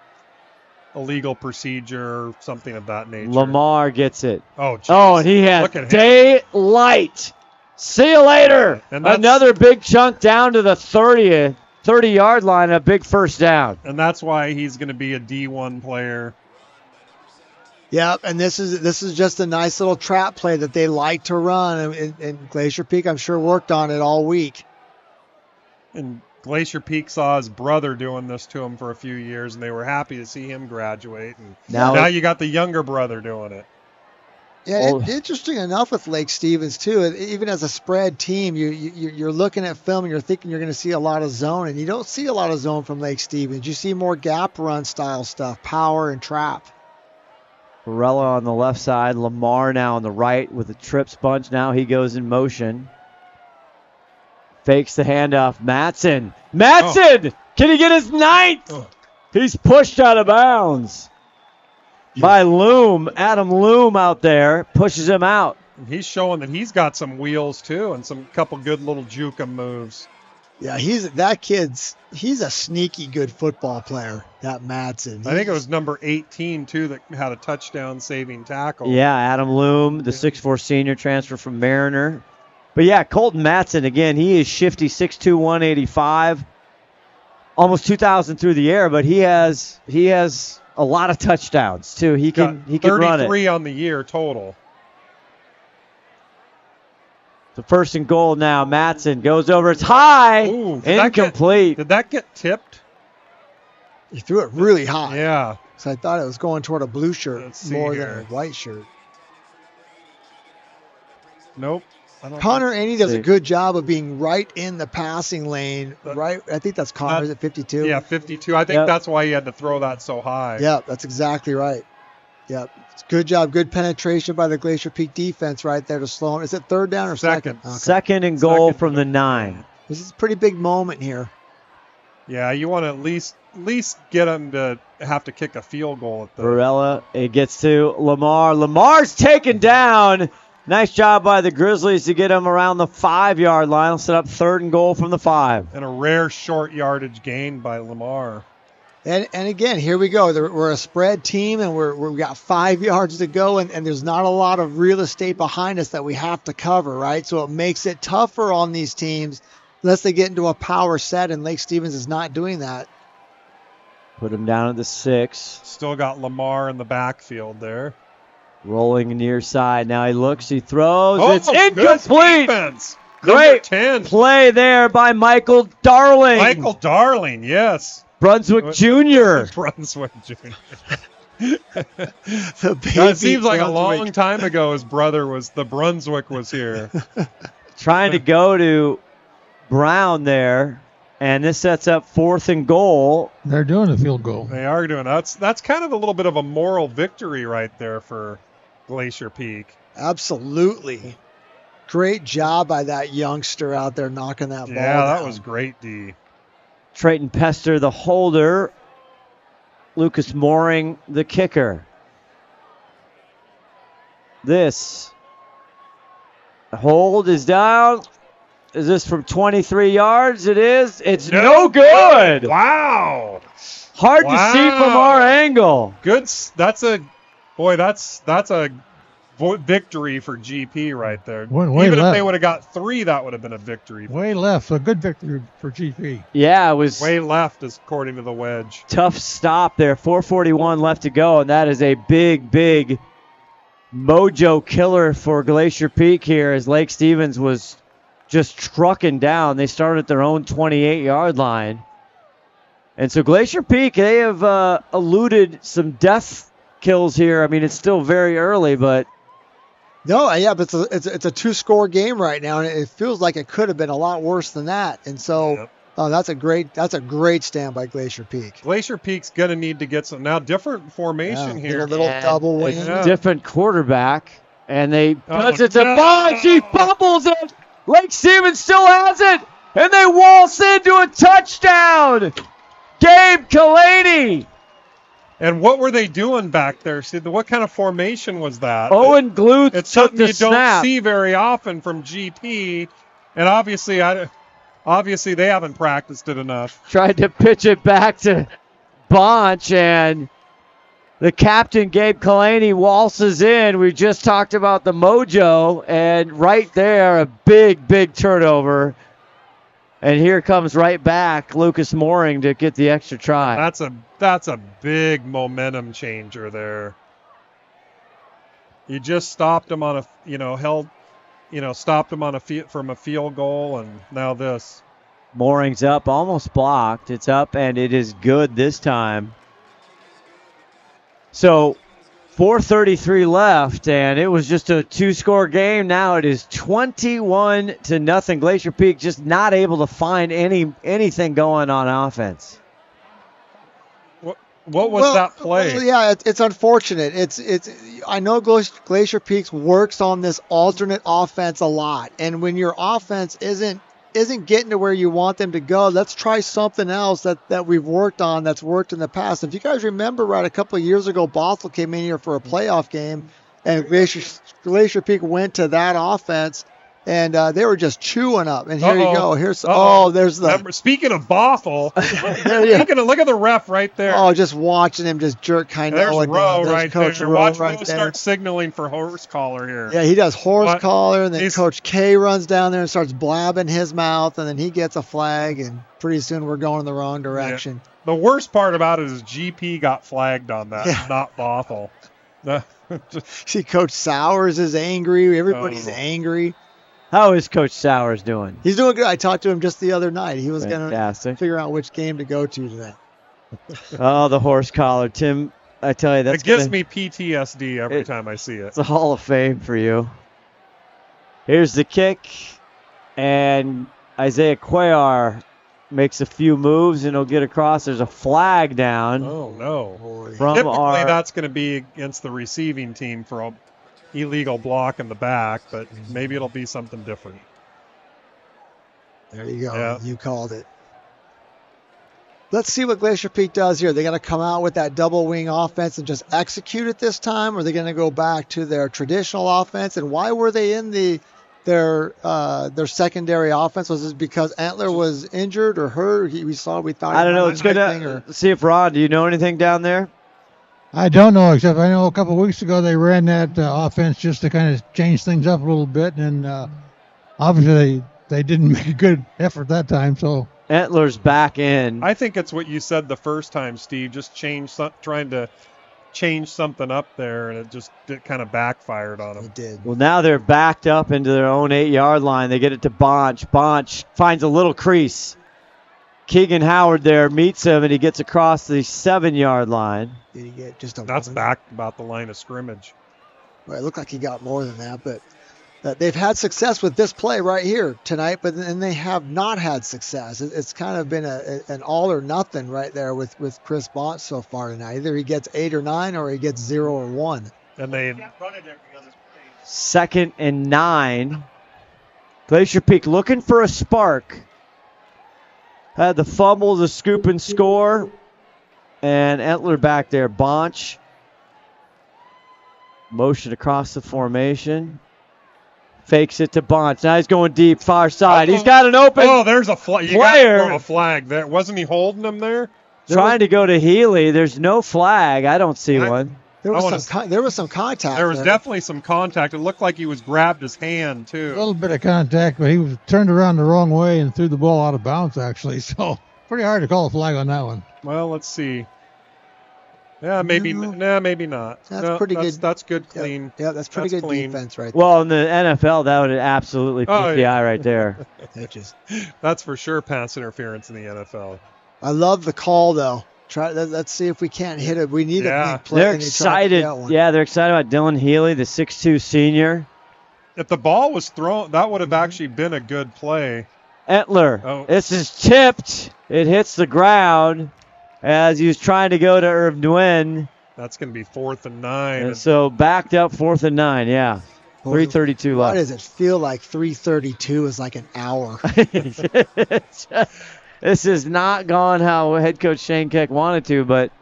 illegal procedure or something of that nature. Lamar gets it. Oh, geez. And he has Look at him. daylight. See you later. And that's- Another big chunk down to the 30-yard line, a big first down. And that's why he's going to be a D1 player. Yep, and this is just a nice little trap play that they like to run, and Glacier Peak, I'm sure, worked on it all week. And Glacier Peak saw his brother doing this to him for a few years, and they were happy to see him graduate. And now you got the younger brother doing it. Yeah, interesting enough with Lake Stevens too. Even as a spread team, you're looking at film and you're thinking you're going to see a lot of zone, and you don't see a lot of zone from Lake Stevens. You see more gap run style stuff, power and trap. Varela on the left side, Lamar now on the right with the trips bunch. Now he goes in motion. Fakes the handoff. Matson! Can he get his 9th? He's pushed out of bounds by Loom. Adam Loom out there pushes him out. And he's showing that he's got some wheels too, and some couple good little juke moves. Yeah, he's a sneaky good football player, that Matson. I think it was number 18 too that had a touchdown saving tackle. Yeah, Adam Loom, the 6'4 senior transfer from Mariner. But yeah, Colton Matson, again, he is shifty, 6'2", 185. Almost 2,000 through the air, but he has a lot of touchdowns too. He can run it. 33 on the year total. The 1st and goal now. Matson goes over. It's high. Ooh, incomplete. Did that get tipped? He threw it really high. Yeah. So I thought it was going toward a blue shirt more than a white shirt. Nope. Connor Aney does a good job of being right in the passing lane. Right, I think that's Connor. Is it 52? Yeah, 52. I think that's why he had to throw that so high. Yeah, that's exactly right. Yeah, good job. Good penetration by the Glacier Peak defense right there to slow him. Is it 3rd down or second? Okay. 2nd and goal from the 9. This is a pretty big moment here. Yeah, you want to at least get him to have to kick a field goal at the. Varela, it gets to Lamar. Lamar's taken down. Nice job by the Grizzlies to get him around the 5-yard line. He'll set up 3rd and goal from the 5. And a rare short yardage gain by Lamar. And again, here we go. We're a spread team, and we got 5 yards to go, and there's not a lot of real estate behind us that we have to cover, right? So it makes it tougher on these teams unless they get into a power set, and Lake Stevens is not doing that. Put him down at the 6. Still got Lamar in the backfield there. Rolling near side. Now he looks, he throws. It's incomplete. Great play there by Michael Darling. Michael Darling, yes. Brunswick Jr. Brunswick Jr. It seems like a long time ago the Brunswick was here. Trying to go to Brown there. And this sets up 4th and goal. They're doing a field goal. They are doing that. That's kind of a little bit of a moral victory right there for Glacier Peak. Absolutely. Great job by that youngster out there knocking that ball down. Yeah, that was great, D. Trayton Pester, the holder. Lucas Mooring, the kicker. This hold is down. Is this from 23 yards? It is. It's no good. Wow. Hard to see from our angle. Good. That's a victory for GP right there. Even if they would have got 3, that would have been a victory. Way left. A good victory for GP. Yeah, it was. Way left, according to the Wedge. Tough stop there. 4:41 left to go, and that is a big, big mojo killer for Glacier Peak here as Lake Stevens was just trucking down. They started at their own 28-yard line. And so Glacier Peak, they have eluded some death kills here. I mean, it's still very early, but... No, yeah, but it's a 2-score game right now, and it feels like it could have been a lot worse than that. And so that's a great stand by Glacier Peak. Glacier Peak's going to need to get some different formation here. A little double wing. Different quarterback. And it's a bunch. He fumbles it. Lake Stevens still has it. and they waltz into a touchdown. Gabe Kalani. And what were they doing back there? See, what kind of formation was that? Owen Gluth It's took something the you snap. don't see very often from GP, and obviously they haven't practiced it enough. Tried to pitch it back to Bonch, and the captain, Gabe Kalani, waltzes in. We just talked about the mojo, and right there, a big, big turnover. And here comes right back Lucas Mooring to get the extra try. That's a big momentum changer there. You just stopped him on stopped him on from a field goal, and now this. Mooring's up, almost blocked. It's up, and it is good this time. So 4:33 left, and it was just a two-score game. Now it is 21-0. Glacier Peak just not able to find anything going on offense. What was that play? Well, yeah, it's unfortunate. It's. I know Glacier Peak works on this alternate offense a lot, and when your offense isn't getting to where you want them to go, let's try something else that we've worked on that's worked in the past. If you guys remember, right, a couple of years ago, Bothell came in here for a playoff game, and Glacier Peak went to that offense, and they were just chewing up. And here you go. There's the. Speaking of Bothell, look at the ref right there. Oh, just watching him just jerk kind of. There's Rowe right Coach there. Rowe Watch right Rowe there. start signaling for horse collar here. Yeah, he does horse collar, and then Coach K runs down there and starts blabbing his mouth, and then he gets a flag, and pretty soon we're going in the wrong direction. Yeah. The worst part about it is GP got flagged on that, not Bothell. See, Coach Sowers is angry. Everybody's angry. How is Coach Sowers doing? He's doing good. I talked to him just the other night. He was going to figure out which game to go to today. Oh, the horse collar. Tim, I tell you, it gives me PTSD every time I see it. It's a Hall of Fame for you. Here's the kick, and Isaiah Cuellar makes a few moves, and he'll get across. There's a flag down. Oh, no. Typically, that's going to be against the receiving team for a illegal block in the back, but maybe it'll be something different. There you go. Yeah. You called it. Let's see what Glacier Peak does here. They're going to come out with that double wing offense and just execute it this time, or are they going to go back to their traditional offense? And why were they in their secondary offense? Was it because Antler was injured or hurt? We thought. I don't know. It's good to see if Ron, do you know anything down there? I don't know, except I know a couple of weeks ago they ran that offense just to kind of change things up a little bit, and obviously they didn't make a good effort that time. So Antler's back in. I think it's what you said the first time, Steve. Just trying to change something up there, and it kind of backfired on them. It did. Well, now they're backed up into their own 8-yard line. They get it to Bonch. Bonch finds a little crease. Keegan Howard there meets him, and he gets across the 7-yard line. Did he get just a That's back about the line of scrimmage. Well, it looked like he got more than that, but they've had success with this play right here tonight, but then they have not had success. It's kind of been an all or nothing right there with Chris Bonch so far tonight. Either he gets 8 or 9, or he gets 0 or 1. And they 2nd and 9. Glacier Peak looking for a spark. Had the fumble, the scoop and score. And Entler back there. Bonch. Motion across the formation. Fakes it to Bonch. Now he's going deep, far side. He's got an open there's a player. You got to throw a flag there. Wasn't he holding him there? Trying to go to Healy. There's no flag. I don't see one. There was some contact. There was definitely some contact. It looked like he was grabbed his hand, too. A little bit of contact, but he was turned around the wrong way and threw the ball out of bounds, actually. So pretty hard to call a flag on that one. Well, let's see. Yeah, maybe not. That's pretty good. That's good, clean. Yeah, that's pretty good clean. defense right there. Well, in the NFL, that would absolutely put the eye right there. That's for sure pass interference in the NFL. I love the call, though. Let's see if we can't hit it. We need a big play. They're excited. Yeah, they're excited about Dylan Healy, the 6'2 senior. If the ball was thrown, that would have actually been a good play. Entler. This is tipped. It hits the ground as he was trying to go to Irv Nguyen. That's going to be 4th and 9. And so backed up 4th and 9, yeah. 3:32 Why left. does it feel like 3:32 is like an hour? This is not gone how head coach Shane Keck wanted to, but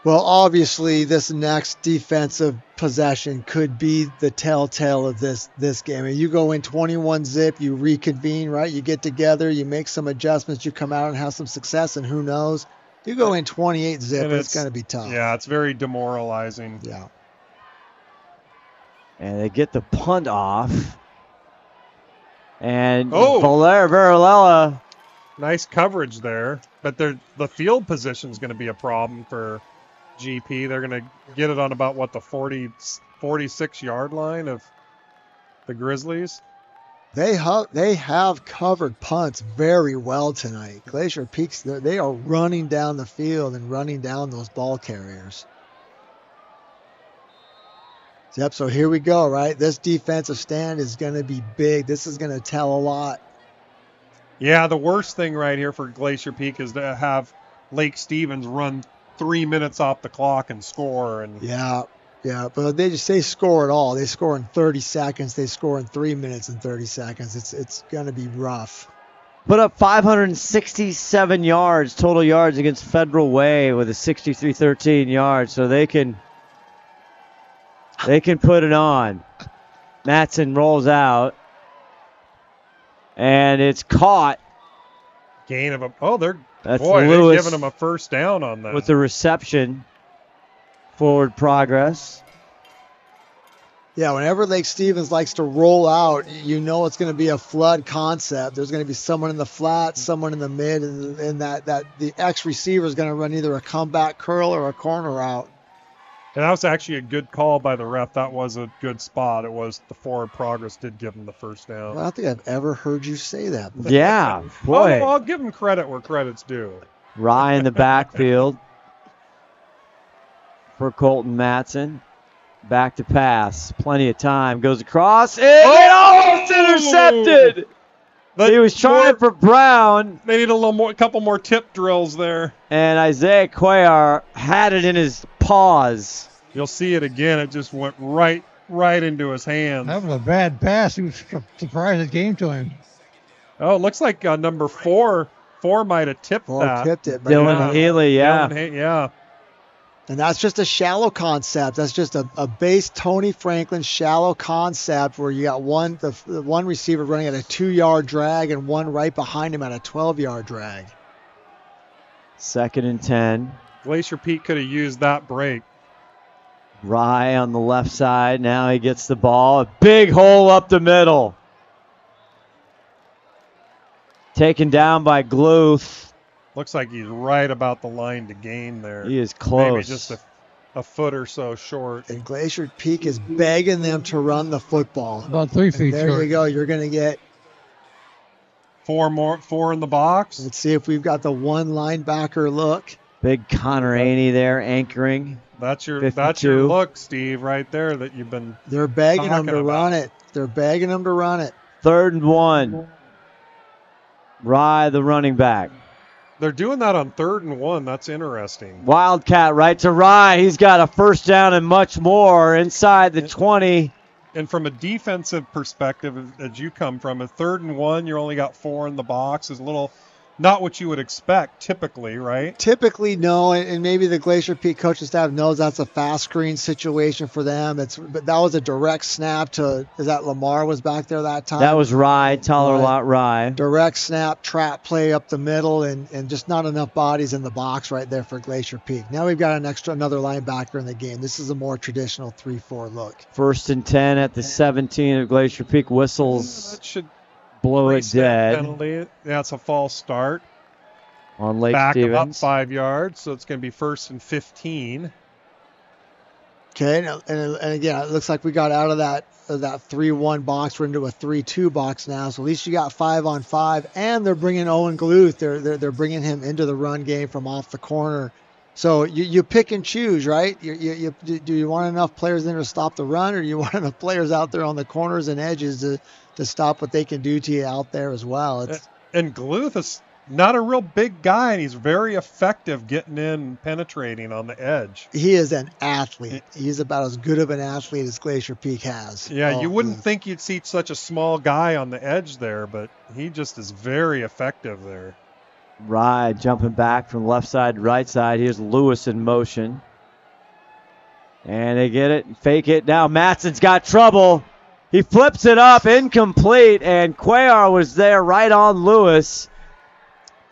Well, obviously, this next defensive possession could be the telltale of this game. And you go in 21 zip, you reconvene, right? You get together, you make some adjustments, you come out and have some success, and who knows? You go in 28 zip, And it's going to be tough. Yeah, it's very demoralizing. Yeah. and they get the punt off. And Oh. Varela. Nice coverage there, but the field position is going to be a problem for GP. They're going to get it on about, what, the 46-yard line of the Grizzlies? They have covered punts very well tonight. Glacier Peaks, they are running down the field and running down those ball carriers. Yep, so here we go, right? This defensive stand is going to be big. This is going to tell a lot. Yeah, the worst thing right here for Glacier Peak is to have Lake Stevens run 3 minutes off the clock and score. And Yeah, but they score it all. They score in 30 seconds. They score in 3 minutes and 30 seconds. It's going to be rough. Put up 567 yards, total yards against Federal Way with a 63-13 yards, so they can put it on. Matson rolls out, and it's caught. Gain of That's they're Lewis giving him a first down on that. with the reception. Forward progress. Yeah, whenever Lake Stevens likes to roll out, you know it's going to be a flood concept. There's going to be someone in the flat, someone in the mid, and that the X receiver is going to run either a comeback curl or a corner route. And that was actually a good call by the ref. That was a good spot. It was the forward progress did give him the first down. Well, I don't think I've ever heard you say that. Yeah, boy. I'll give him credit where credit's due. Rye in the backfield for Colton Matson. Back to pass. Plenty of time. Goes across. And almost intercepted. He was trying for Brown. They need a couple more tip drills there. And Isaiah Cuellar had it in his paws. You'll see it again. It just went right into his hands. That was a bad pass. He was surprised it came to him. Oh, it looks like number 4 might have tipped that. Tipped it. Dylan Healy, yeah. Yeah. And that's just a shallow concept. That's just a base Tony Franklin shallow concept where you got the one receiver running at a 2-yard drag and one right behind him at a 12-yard drag. 2nd and 10. Glacier Peak could have used that break. Rye on the left side. Now he gets the ball. A big hole up the middle. Taken down by Gluth. Looks like he's right about the line to gain there. He is close. Maybe just a foot or so short. And Glacier Peak is begging them to run the football. About 3 feet there short. You go. You're going to get 4 in the box. Let's see if we've got the one linebacker look. Big Connor Aney there anchoring. That's your 52. look, Steve, right there that you've been They're begging them to about. run it. They're begging them to run it. 3rd and 1. Rye, the running back. They're doing that on 3rd and 1. That's interesting. Wildcat right to Rye. He's got a first down and much more inside the 20. And from a defensive perspective, as you come from, a 3rd and 1, you only got 4 in the box. Is a little not what you would expect typically, right? Typically, no, and maybe the Glacier Peak coaching staff knows that's a fast screen situation for them. But that was a direct snap to, is that Lamar was back there that time? That was Rye, Tyler Lott Rye. Direct snap, trap play up the middle, and just not enough bodies in the box right there for Glacier Peak. Now we've got another linebacker in the game. This is a more traditional 3-4 look. 1st and 10 at the 17 of Glacier Peak. Whistles. That should blow it dead. Penalty. Yeah, it's a false start. On Lake Back Stevens. up 5 yards, so it's going to be 1st and 15. Okay, and again, it looks like we got out of that 3-1 box. We're into a 3-2 box now, so at least you got 5-on-5, and they're bringing Owen Gluth. They're bringing him into the run game from off the corner. So you pick and choose, right? Do you want enough players in to stop the run, or do you want enough players out there on the corners and edges to stop what they can do to you out there as well? And Gluth not a real big guy, and he's very effective getting in, penetrating on the edge. He is an athlete. He's about as good of an athlete as Glacier Peak has. Yeah, you wouldn't think you'd see such a small guy on the edge there, but he just is very effective there. Right, jumping back from left side to right side. Here's Lewis in motion. And they get it, fake it. Now Matson's got trouble. He flips it up, incomplete, and Cuellar was there right on Lewis.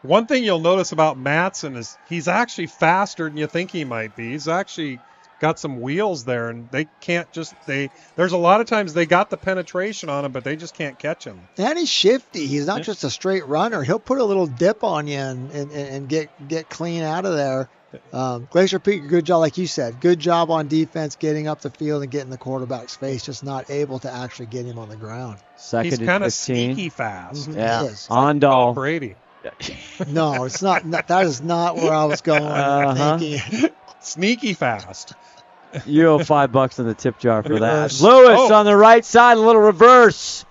One thing you'll notice about Matson is he's actually faster than you think he might be. He's actually got some wheels there, and they can't just there's a lot of times they got the penetration on him, but they just can't catch him. And he's shifty. He's not just a straight runner. He'll put a little dip on you and get clean out of there. Glacier Peak, good job, like you said. Good job on defense, getting up the field and getting the quarterback's face, just not able to actually get him on the ground. Second he's kind of sneaky fast. Yeah, on Brady. No, it's not. That is not where I was going. Thinking. Sneaky fast. You owe $5 in the tip jar for that. Lewis on the right side, a little reverse.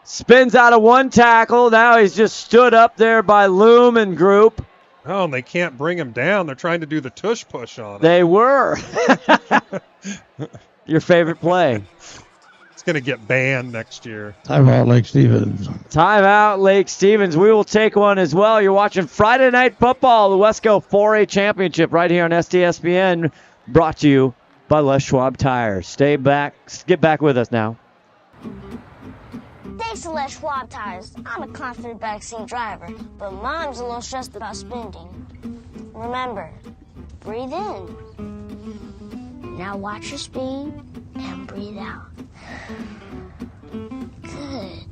Spins out of one tackle. Now he's just stood up there by Loom and group. Oh, and they can't bring him down. They're trying to do the tush push on him. They were. Your favorite play. It's going to get banned next year. Timeout, Lake Stevens. Timeout, Lake Stevens. We will take one as well. You're watching Friday Night Football, the WESCO 4A Championship right here on STSPN, brought to you by Les Schwab Tires. Stay back. Get back with us now. Thanks to Les Schwab Tires, I'm a confident backseat driver, but Mom's a little stressed about spending. Remember, breathe in. Now watch your speed and breathe out. Good.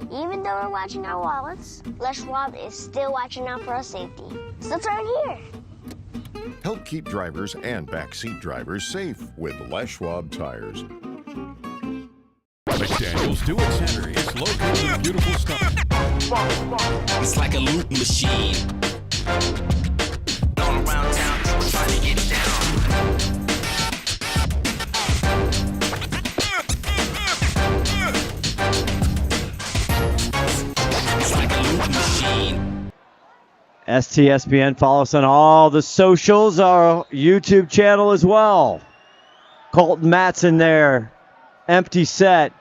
Even though we're watching our wallets, Les Schwab is still watching out for our safety. So turn here. Help keep drivers and backseat drivers safe with Les Schwab Tires. McDaniel's Stewart Center is located in beautiful stuff. It's like a loot machine. All around town, trying to get down. It's like a loot machine. STSPN, follow us on all the socials, our YouTube channel as well. Colton Matson there, empty set.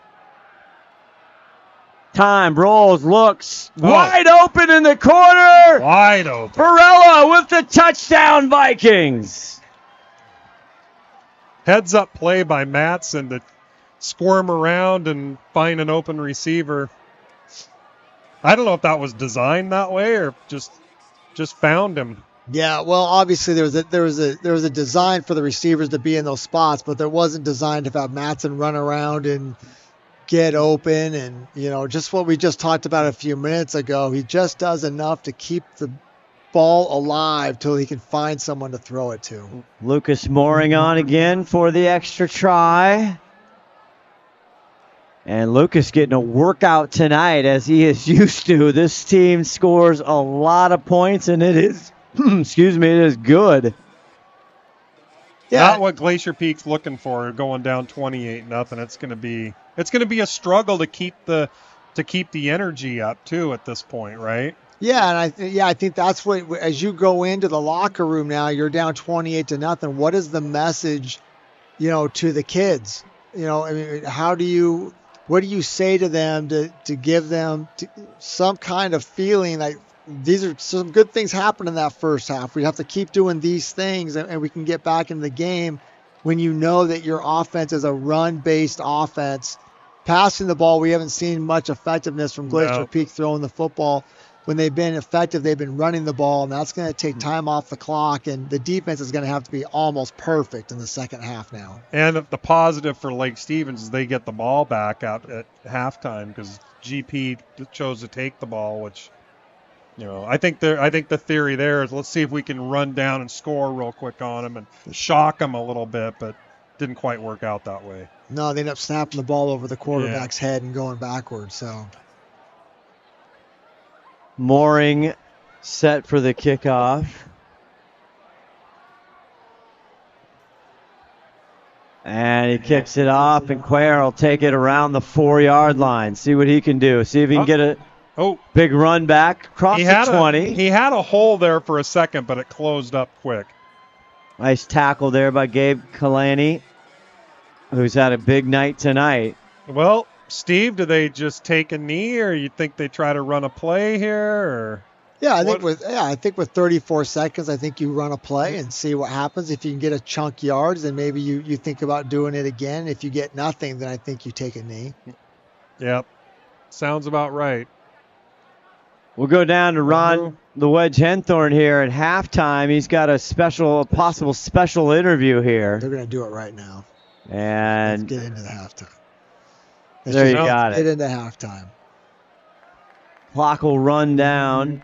Time, rolls, looks, wide open in the corner. Wide open. Barella with the touchdown, Vikings. Heads up play by Matson to squirm around and find an open receiver. I don't know if that was designed that way or just found him. Yeah, well, obviously there was a design for the receivers to be in those spots, but there wasn't designed to have Matson run around and get open, and just what we just talked about a few minutes ago. He just does enough to keep the ball alive till he can find someone to throw it to. Lucas Mooring on again for the extra try. And Lucas getting a workout tonight as he is used to. This team scores a lot of points, and it is, it is good. Yeah. Not what Glacier Peak's looking for, going down 28-0. It's going to be a struggle to keep the energy up too at this point, right? Yeah, and I think that's what, as you go into the locker room now, you're down 28-0. What is the message, to the kids? What do you say to them to give them some kind of feeling like these are some good things happen in that first half. We have to keep doing these things and we can get back in the game when you know that your offense is a run-based offense. Passing the ball, we haven't seen much effectiveness from Glacier Peak throwing the football. When they've been effective, they've been running the ball, and that's going to take time off the clock, and the defense is going to have to be almost perfect in the second half now. And the positive for Lake Stevens is they get the ball back out at halftime because GP chose to take the ball, which, I think the theory there is let's see if we can run down and score real quick on them and shock them a little bit, but didn't quite work out that way. No, they ended up snapping the ball over the quarterback's head and going backwards, so... Mooring set for the kickoff. And he kicks it off, and Cuellar will take it around the 4-yard line. See what he can do. See if he can get it. Oh, big run back across the 20. He had a hole there for a second, but it closed up quick. Nice tackle there by Gabe Kalani, who's had a big night tonight. Well, Steve, do they just take a knee, or you think they try to run a play here? Or Yeah, I think with 34 seconds, I think you run a play and see what happens. If you can get a chunk yards, then maybe you think about doing it again. If you get nothing, then I think you take a knee. Yep, sounds about right. We'll go down to Ron the Wedge Henthorn here at halftime. He's got a possible special interview here. They're going to do it right now. And let's get into the halftime. There you got it. Get into halftime. Clock will run down.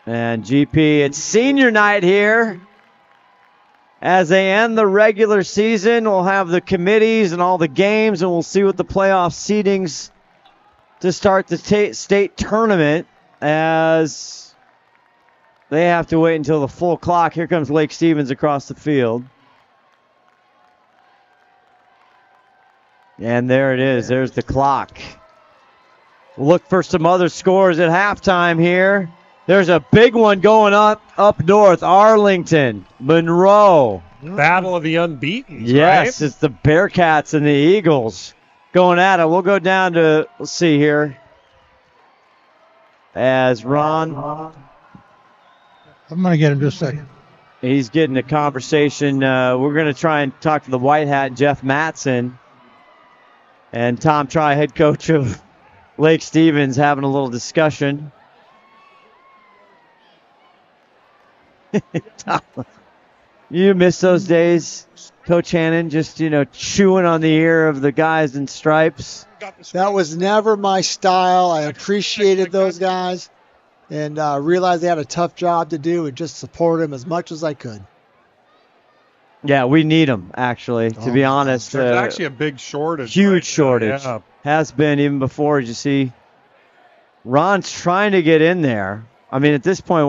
And GP, it's senior night here. As they end the regular season, we'll have the committees and all the games, and we'll see what the playoff seedings to start the state tournament, as they have to wait until the full clock. Here comes Lake Stevens across the field. And there it is. There's the clock. We'll look for some other scores at halftime here. There's a big one going up north. Arlington, Monroe. Battle of the unbeaten. Yes, right? It's the Bearcats and the Eagles going at it. We'll go down to, let's see here. As Ron. I'm going to get him just a second. He's getting a conversation. We're going to try and talk to the White Hat, Jeff Mattson. And Tom Try, head coach of Lake Stevens, having a little discussion. You miss those days, Coach Hannan, just, chewing on the ear of the guys in stripes? That was never my style. I appreciated those guys and realized they had a tough job to do and just support them as much as I could. Yeah, we need them, actually, to be honest. There's actually a big shortage. Huge shortage. Yeah. Has been even before. As you see, Ron's trying to get in there. I mean, at this point,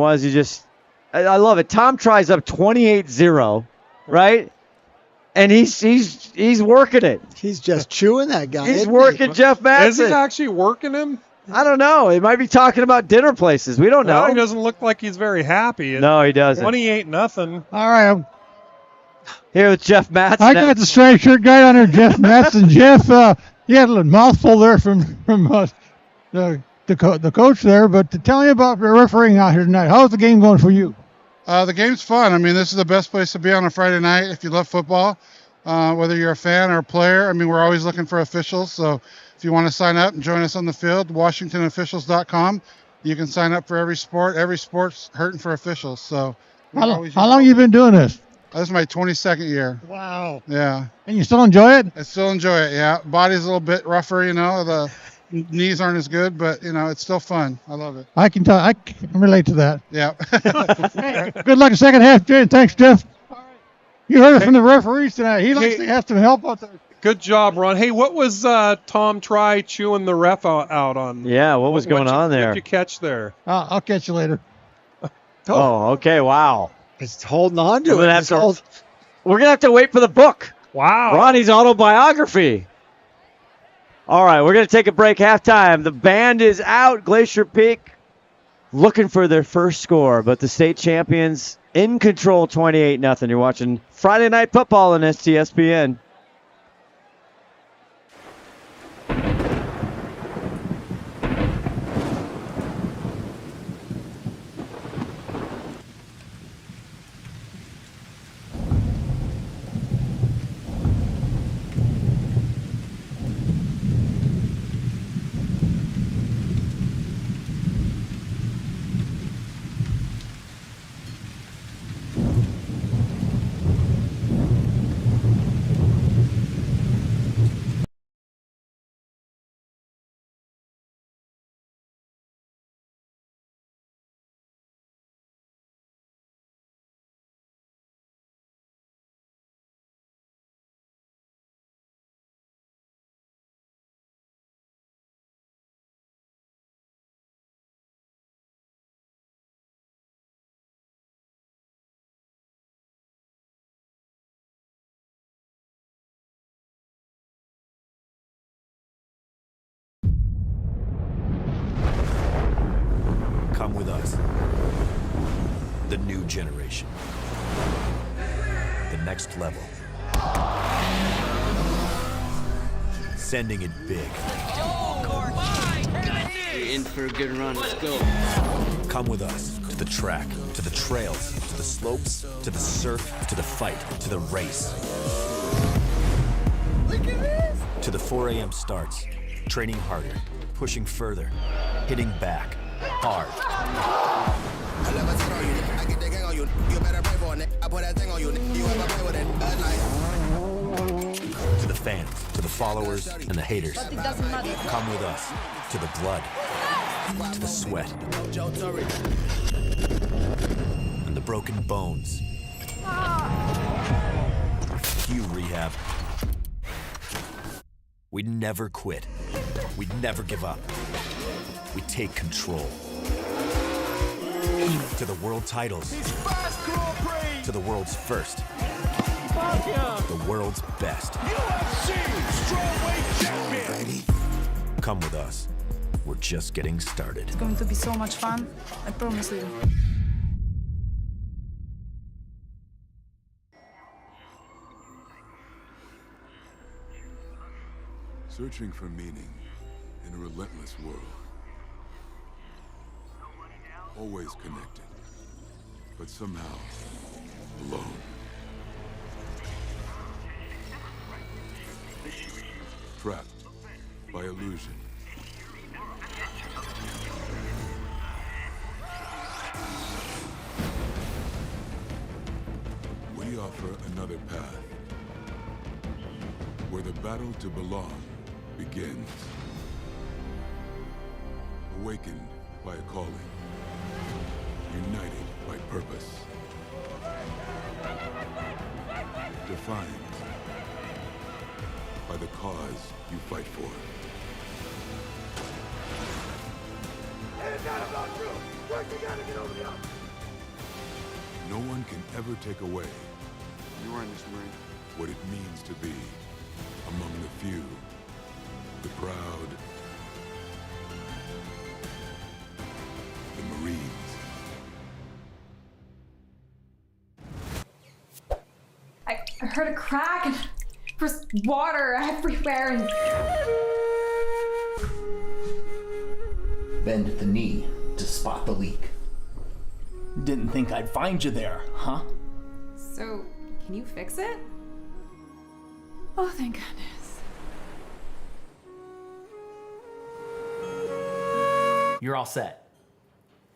I love it. Tom tries up 28-0, right? And he's working it. He's just chewing that guy. He's working Jeff Mattson. Is he actually working him? I don't know. He might be talking about dinner places. We don't know. He doesn't look like he's very happy. No, he doesn't. 28-0. All right. Here with Jeff Mattson. I got the striped shirt guy on there, Jeff Mattson. Jeff, you had a little mouthful there from the coach there, but tell me about the refereeing out here tonight. How's the game going for you? The game's fun. I mean, this is the best place to be on a Friday night if you love football, whether you're a fan or a player. I mean, we're always looking for officials, so if you want to sign up and join us on the field, WashingtonOfficials.com. You can sign up for every sport. Every sport's hurting for officials. So how long you been doing this? This is my 22nd year. Wow. Yeah. And you still enjoy it? I still enjoy it, yeah. Body's a little bit rougher, the knees aren't as good, but, it's still fun. I love it. I can relate to that. Yeah. Hey, good luck in second half, Jay. Thanks, Jeff. You heard it from the referees tonight. He likes to have some help out there. Good job, Ron. Hey, what was Tom Try chewing the ref out on? Yeah, what was going on there? What did you catch there? I'll catch you later. Oh, okay, wow. It's holding on to it. We're going to have to wait for the book. Wow. Ronnie's autobiography. All right, we're going to take a break. Halftime. The band is out. Glacier Peak looking for their first score, but the state champions in control 28-0. You're watching Friday Night Football on STSPN. generation. The next level. Sending it big. You're in for a good run. Let's go. Come with us to the track, to the trails, to the slopes, to the surf, to the fight, to the race. Look at this. To the 4 a.m. starts, training harder, pushing further, hitting back, hard. To the fans, to the followers, and the haters. Come with us to the blood, to the sweat, and the broken bones. Cue rehab. We'd never quit. We'd never give up. We take control. To the world titles. To the world's first. The world's best. Come with us. We're just getting started. It's going to be so much fun. I promise you. Searching for meaning in a relentless world. Always connected, but somehow alone. Trapped by illusion. We offer another path where the battle to belong begins. Awakened by a calling. United by purpose. Defined by the cause you fight for. No one can ever take away what it means to be among the few, the proud, the Marines. I heard a crack and there was water everywhere and... Bend the knee to spot the leak. Didn't think I'd find you there, huh? So, can you fix it? Oh, thank goodness. You're all set.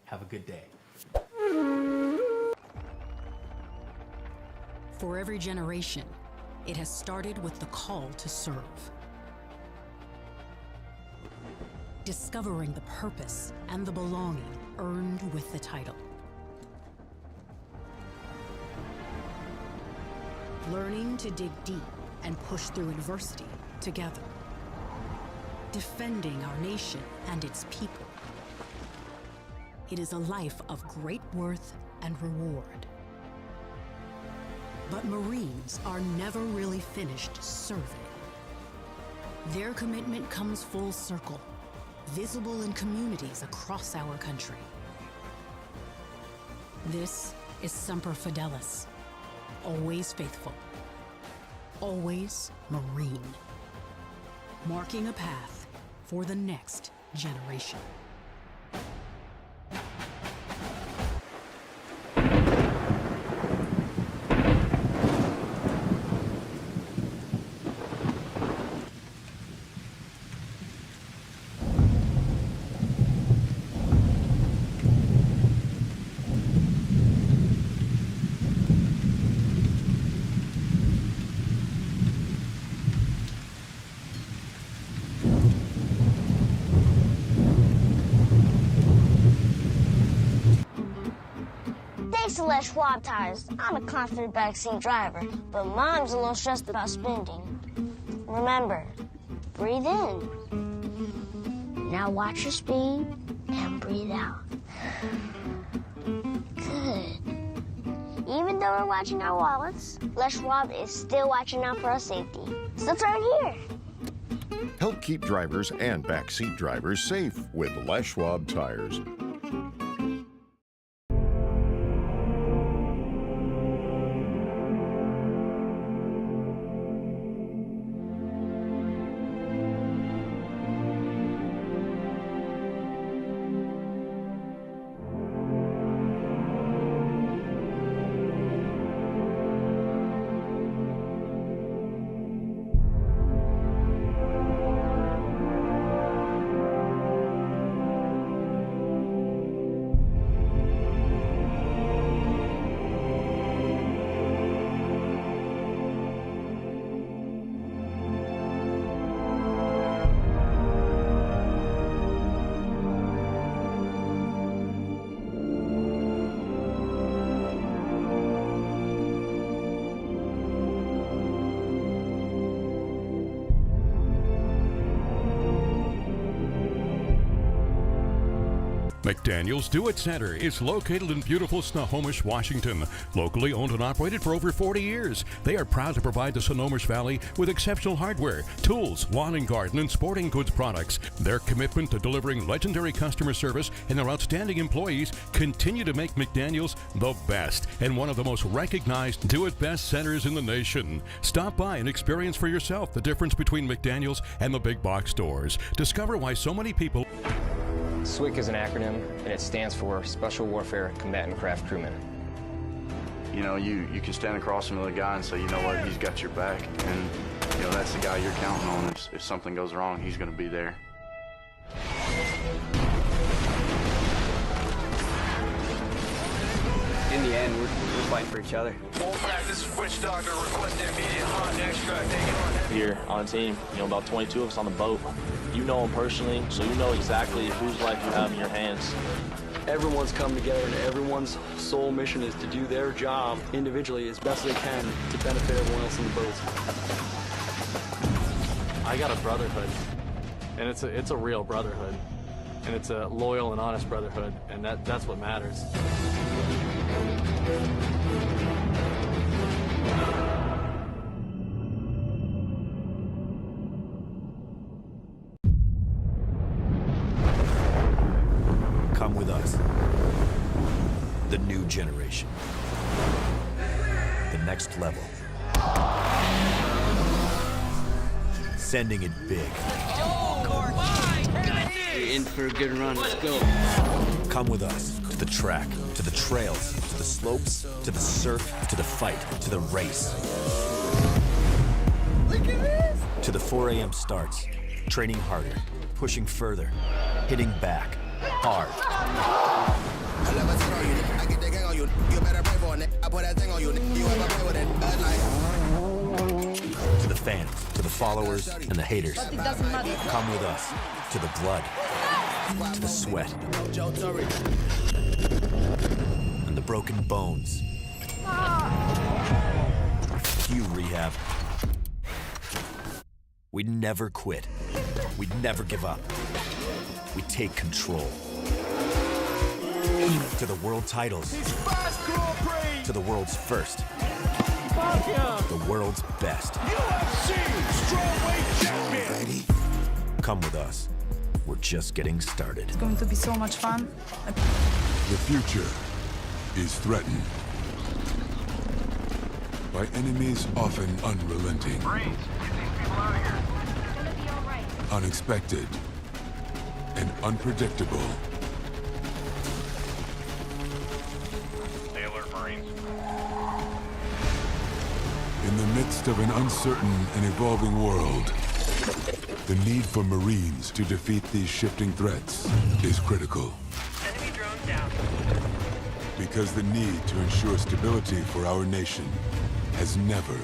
Have a good day. For every generation, it has started with the call to serve. Discovering the purpose and the belonging earned with the title. Learning to dig deep and push through adversity together. Defending our nation and its people. It is a life of great worth and reward. But Marines are never really finished serving. Their commitment comes full circle, visible in communities across our country. This is Semper Fidelis, always faithful, always Marine, marking a path for the next generation. Thanks to Les Schwab tires, I'm a confident backseat driver, but Mom's a little stressed about spending. Remember, breathe in. Now watch your speed and breathe out. Good. Even though we're watching our wallets, Les Schwab is still watching out for our safety. So let's right here. Help keep drivers and backseat drivers safe with Les Schwab tires. McDaniel's Do It Center is located in beautiful Snohomish, Washington. Locally owned and operated for over 40 years, they are proud to provide the Snohomish Valley with exceptional hardware, tools, lawn and garden, and sporting goods products. Their commitment to delivering legendary customer service and their outstanding employees continue to make McDaniel's the best and one of the most recognized Do It Best centers in the nation. Stop by and experience for yourself the difference between McDaniel's and the big box stores. Discover why so many people... SWCC is an acronym, and it stands for Special Warfare Combatant Craft Crewman. You know, you can stand across from the guy and say, you know what, he's got your back, and you know that's the guy you're counting on. If something goes wrong, he's going to be there. In the end, we're fighting for each other. Here on the team, about 22 of us on the boat. You know them personally, so you know exactly whose life you have in your hands. Everyone's come together, and everyone's sole mission is to do their job individually as best they can to benefit everyone else in the boat. I got a brotherhood, and it's a real brotherhood, and it's a loyal and honest brotherhood, and that's what matters. Come with us. The new generation. The next level. Sending it big. You're in for a good run. Let's go. Come with us to the track, to the trails, to the slopes, to the surf, to the fight, to the race. Look at this! To the 4 a.m. starts. Training harder, pushing further, hitting back, hard. To the fans, to the followers, and the haters. Come with us to the blood, to the sweat, and the broken bones. Cue rehab. We never quit. We never give up. We take control. To the world titles. To the world's first. The world's best. Come with us. We're just getting started. It's going to be so much fun. The future is threatened by enemies often unrelenting, unexpected, and unpredictable. Stay alert, Marines. In the midst of an uncertain and evolving world, the need for Marines to defeat these shifting threats is critical. Enemy drones down. Because the need to ensure stability for our nation has never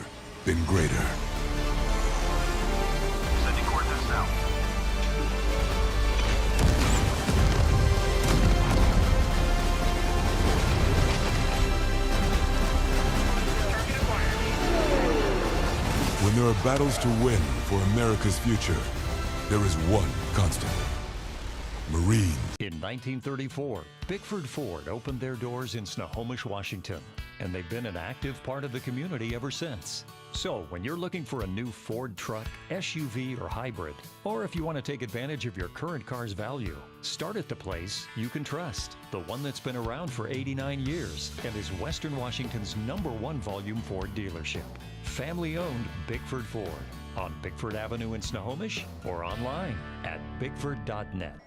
been greater. Sending coordinates now. When there are battles to win for America's future, there is one constant: Marines. In 1934, Bickford Ford opened their doors in Snohomish, Washington, and they've been an active part of the community ever since. So when you're looking for a new Ford truck, SUV, or hybrid, or if you want to take advantage of your current car's value, start at the place you can trust, the one that's been around for 89 years and is Western Washington's #1 volume Ford dealership. Family-owned Bickford Ford on Bickford Avenue in Snohomish or online at bickford.net.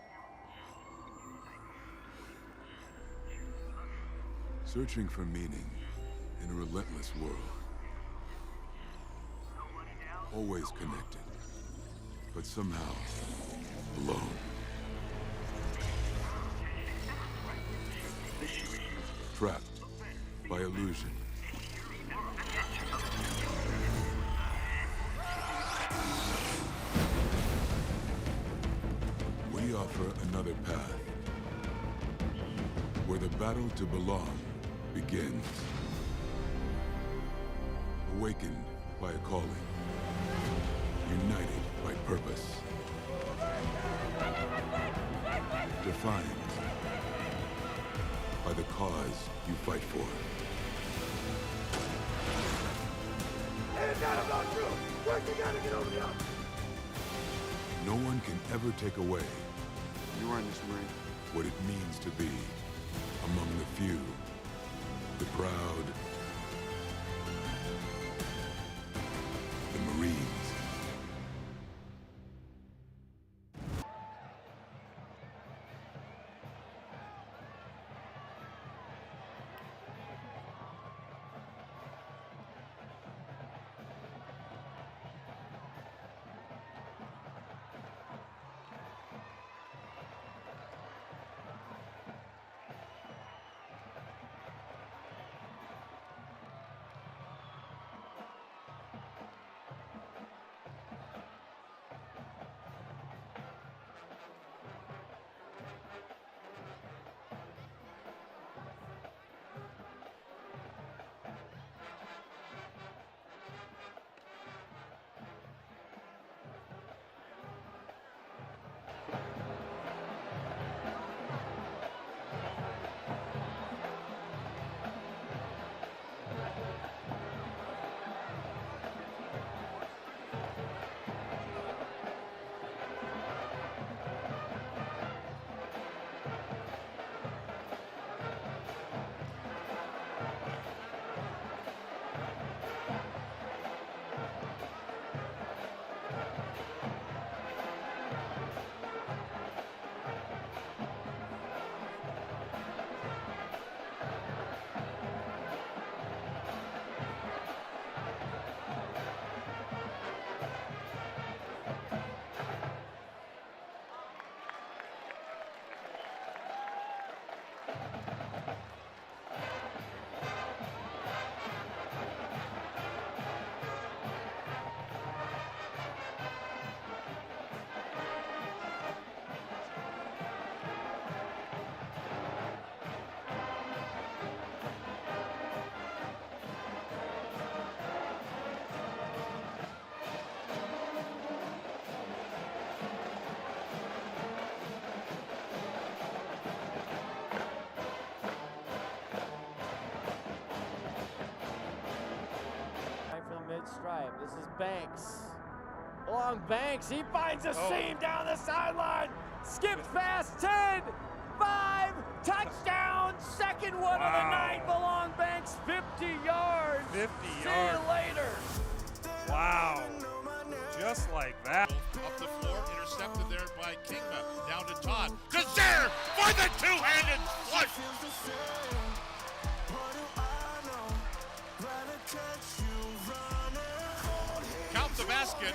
Searching for meaning in a relentless world. Always connected, but somehow alone. Trapped by illusion. We offer another path, where the battle to belong begins. Awakened by a calling. United by purpose. Defined by the cause you fight for. No one can ever take away You earned this, Marine. what it means to be among the few, the proud, the Marines. Mid-stripe. This is Banks. Along Banks, he finds a seam down the sideline. Skips past 10, 5, touchdown, second one of the night. Along Banks, 50 yards. 50 See yards. you later. Wow. Just like that. Up the floor, intercepted there by Kingma. Down to Todd. To Zaire for the two-handed flush. Count the basket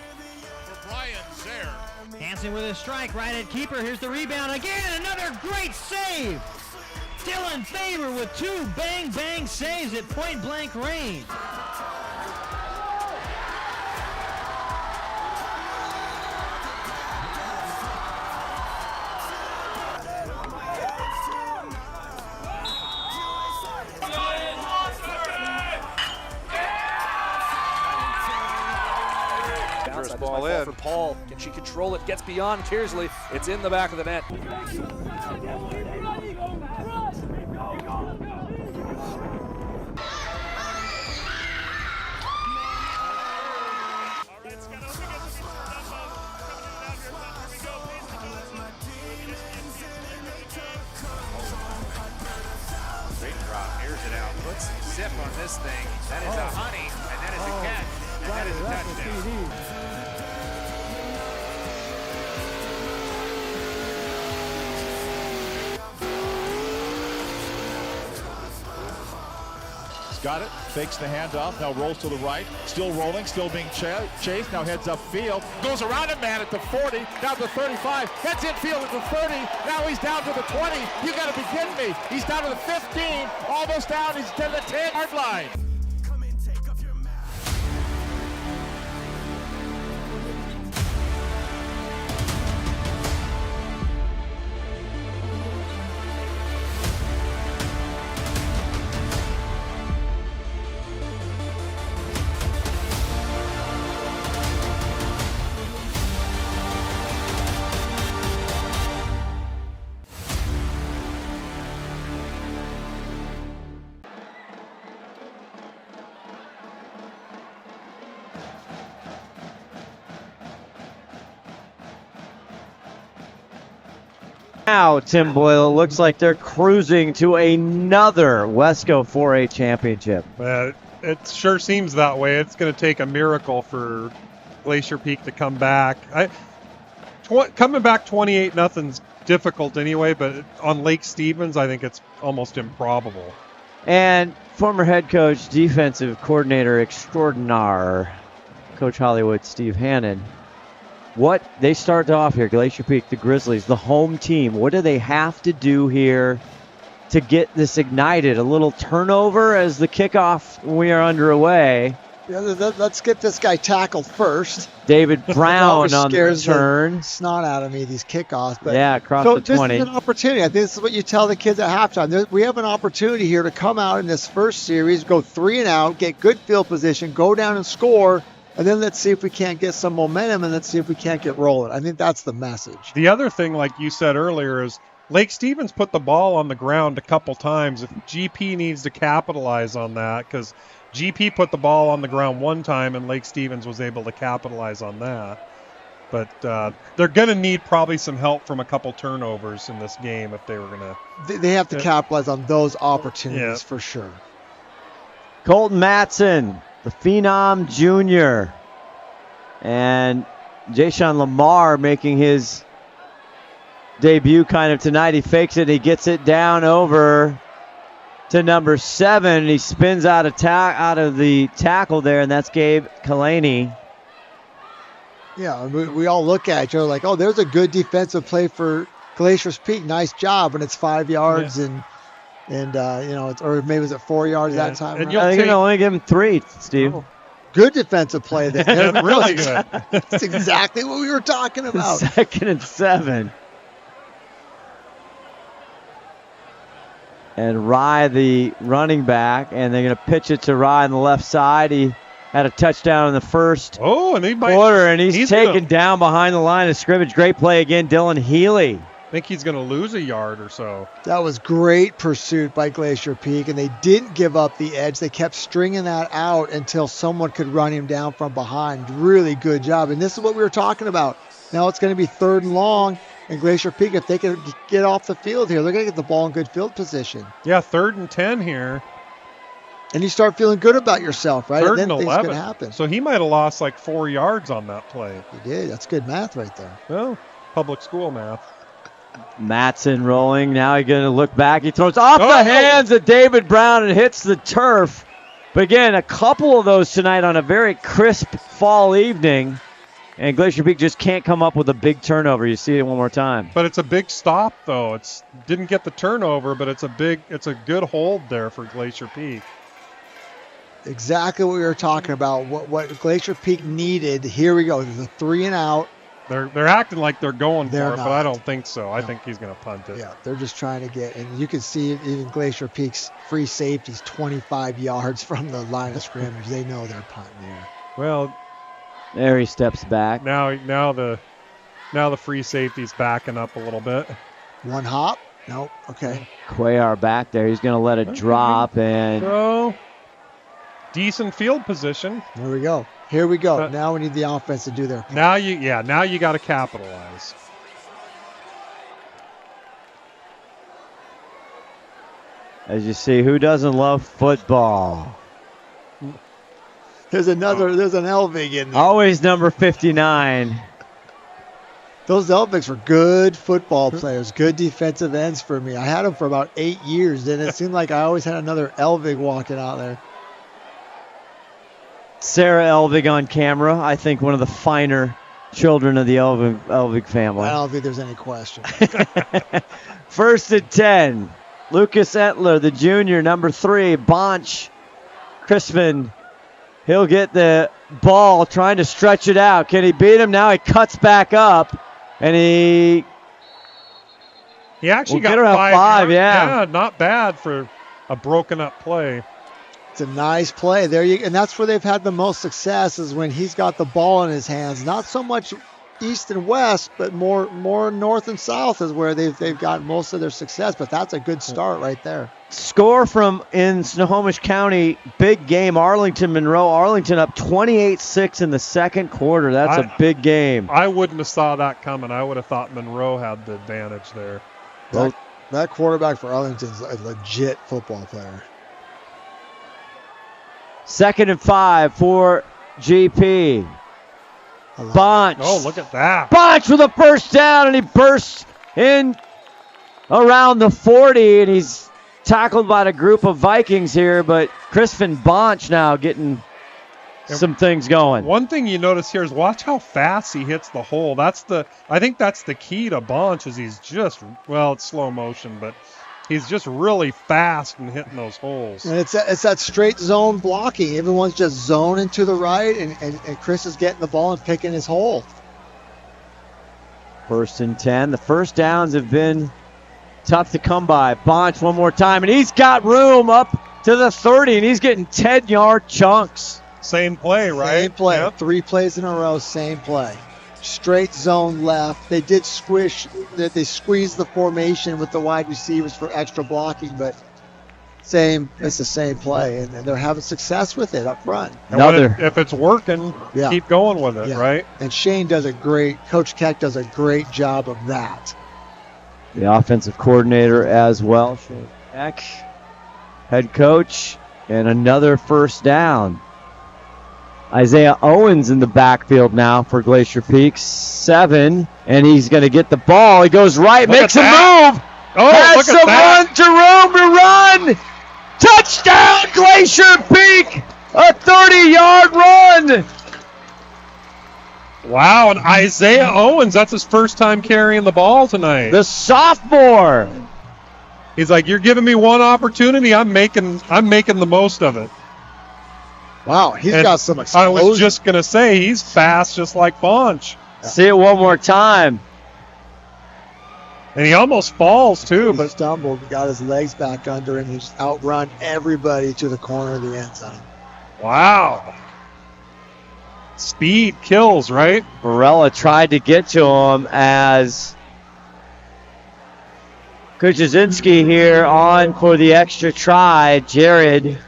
for Brian Zaire. Hansen with a strike right at keeper. Here's the rebound again. Another great save. Dylan Faber with two bang saves at point blank range. Ball in for Paul. Can she control it? Gets beyond Kearsley. It's in the back of the net. Great drop. Here's it out. Put some zip on this thing. That is a honey, and that is a catch, and that is a touchdown. Got it, fakes the handoff, now rolls to the right, still rolling, still being chased, now heads upfield, goes around a man at the 40, down to the 35, heads infield at the 30, now he's down to the 20, you gotta be kidding me, he's down to the 15, almost down, he's to the 10-yard line. Now, Tim Boyle, it looks like they're cruising to another WESCO 4A championship. It sure seems that way. It's going to take a miracle for Glacier Peak to come back. Coming back 28-0's difficult anyway, but on Lake Stevens, I think it's almost improbable. And former head coach, defensive coordinator extraordinaire, Coach Hollywood, Steve Hannan. What they start off here, Glacier Peak, the Grizzlies, the home team. What do they have to do here to get this ignited? A little turnover as the kickoff, we are underway. Yeah, let's get this guy tackled first. David Brown on the return. Snot out of me, these kickoffs. But yeah, across the 20. This is an opportunity. I think this is what you tell the kids at halftime. We have an opportunity here to come out in this first series, go 3 and out, get good field position, go down and score, and then let's see if we can't get some momentum, and let's see if we can't get rolling. I think that's the message. The other thing, like you said earlier, is Lake Stevens put the ball on the ground a couple times. If GP needs to capitalize on that, because GP put the ball on the ground one time, and Lake Stevens was able to capitalize on that. But they're going to need probably some help from a couple turnovers in this game if they were going to. They have to capitalize on those opportunities for sure. Colton Matson, the Phenom Jr., and Jayshawn Lamar making his debut kind of tonight. He fakes it. He gets it down over to number 7. He spins out of the tackle there, and that's Gabe Kalani. Yeah, we all look at each other like, oh, there's a good defensive play for Glacier Peak. Nice job, and it's 5 yards, and or maybe was it 4 yards that time? And I think you only give him 3, Steve. Oh, good defensive play there. Really good. That's exactly what we were talking about. 2nd and 7. And Rye, the running back, and they're going to pitch it to Rye on the left side. He had a touchdown in the first quarter, and he's taken down behind the line of scrimmage. Great play again, Dylan Healy. I think he's going to lose a yard or so. That was great pursuit by Glacier Peak, and they didn't give up the edge. They kept stringing that out until someone could run him down from behind. Really good job, and this is what we were talking about. Now it's going to be 3rd and long. And Glacier Peak, if they can get off the field here, they're going to get the ball in good field position. Yeah, 3rd and 10 here. And you start feeling good about yourself, right? 3rd and then and 11. things can happen. So he might have lost like 4 yards on that play. He did. That's good math right there. Well, public school math. Matson rolling. Now he's going to look back. He throws off the hands of David Brown and hits the turf. But again, a couple of those tonight on a very crisp fall evening. And Glacier Peak just can't come up with a big turnover. You see it one more time. But it's a big stop, though. It's didn't get the turnover, but it's a good hold there for Glacier Peak. Exactly what we were talking about. What Glacier Peak needed. Here we go. There's a 3 and out. They're acting like they're going for it, not. but I don't think so. I think he's going to punt it. Yeah, they're just trying to get, and you can see even Glacier Peak's free safety's 25 yards from the line of scrimmage. They know they're punting there. Well, there he steps back. Now the free safety's backing up a little bit. One hop. Nope. Okay. Cuellar back there. He's going to let it drop and throw. Decent field position. There we go. Here we go. Now we need the offense to do their part. Now you got to capitalize. As you see, who doesn't love football? There's an Elvig in there. Always number 59. Those Elvigs were good football players, good defensive ends for me. I had them for about 8 years, and it seemed like I always had another Elvig walking out there. Sarah Elvig on camera. I think one of the finer children of the Elvig family. I don't think there's any question. 1st and 10. Lucas Etler, the junior, number 3. Bonch, Crispin. He'll get the ball, trying to stretch it out. Can he beat him? Now he cuts back up, and he actually got around 5. Yeah, not bad for a broken up play. It's a nice play there, and that's where they've had the most success is when he's got the ball in his hands. Not so much east and west, but more north and south is where they've got most of their success. But that's a good start right there. Score from in Snohomish County, big game, Arlington Monroe. Arlington up 28-6 in the second quarter. That's a big game. I wouldn't have saw that coming. I would have thought Monroe had the advantage there. That quarterback for Arlington's a legit football player. 2nd and 5 for GP. Bunch. Oh, look at that. Bunch with a first down, and he bursts in around the 40, and he's tackled by a group of Vikings here, but Crispin Bunch now getting some things going. One thing you notice here is watch how fast he hits the hole. I think that's the key to Bunch is he's just, well, it's slow motion, but he's just really fast in hitting those holes. And it's that straight zone blocking. Everyone's just zoning to the right, and Chris is getting the ball and picking his hole. 1st and 10. The first downs have been tough to come by. Bunch one more time, and he's got room up to the 30, and he's getting 10-yard chunks. Same play, right? Same play. Yep. 3 plays in a row, same play. Straight zone left. They did they squeezed the formation with the wide receivers for extra blocking, but it's the same play, and they're having success with it up front. If it's working, keep going with it, right? And Coach Keck does a great job of that. The offensive coordinator as well, Shane Keck, head coach, and another first down. Isaiah Owens in the backfield now for Glacier Peak. 7, and he's going to get the ball. He goes right, makes a move. Has some room to run. Touchdown, Glacier Peak. A 30-yard run. Wow, and Isaiah Owens, that's his first time carrying the ball tonight. The sophomore. He's like, you're giving me one opportunity, I'm making the most of it. Wow, he's got some explosion. I was just going to say, he's fast just like Bunch. See it one more time. And he almost falls, too. He stumbled, got his legs back under, and he's outrun everybody to the corner of the end zone. Wow. Speed kills, right? Barella tried to get to him as Kujazinski here on for the extra try. Jared.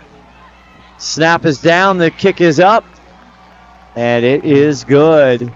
Snap is down, the kick is up, and it is good.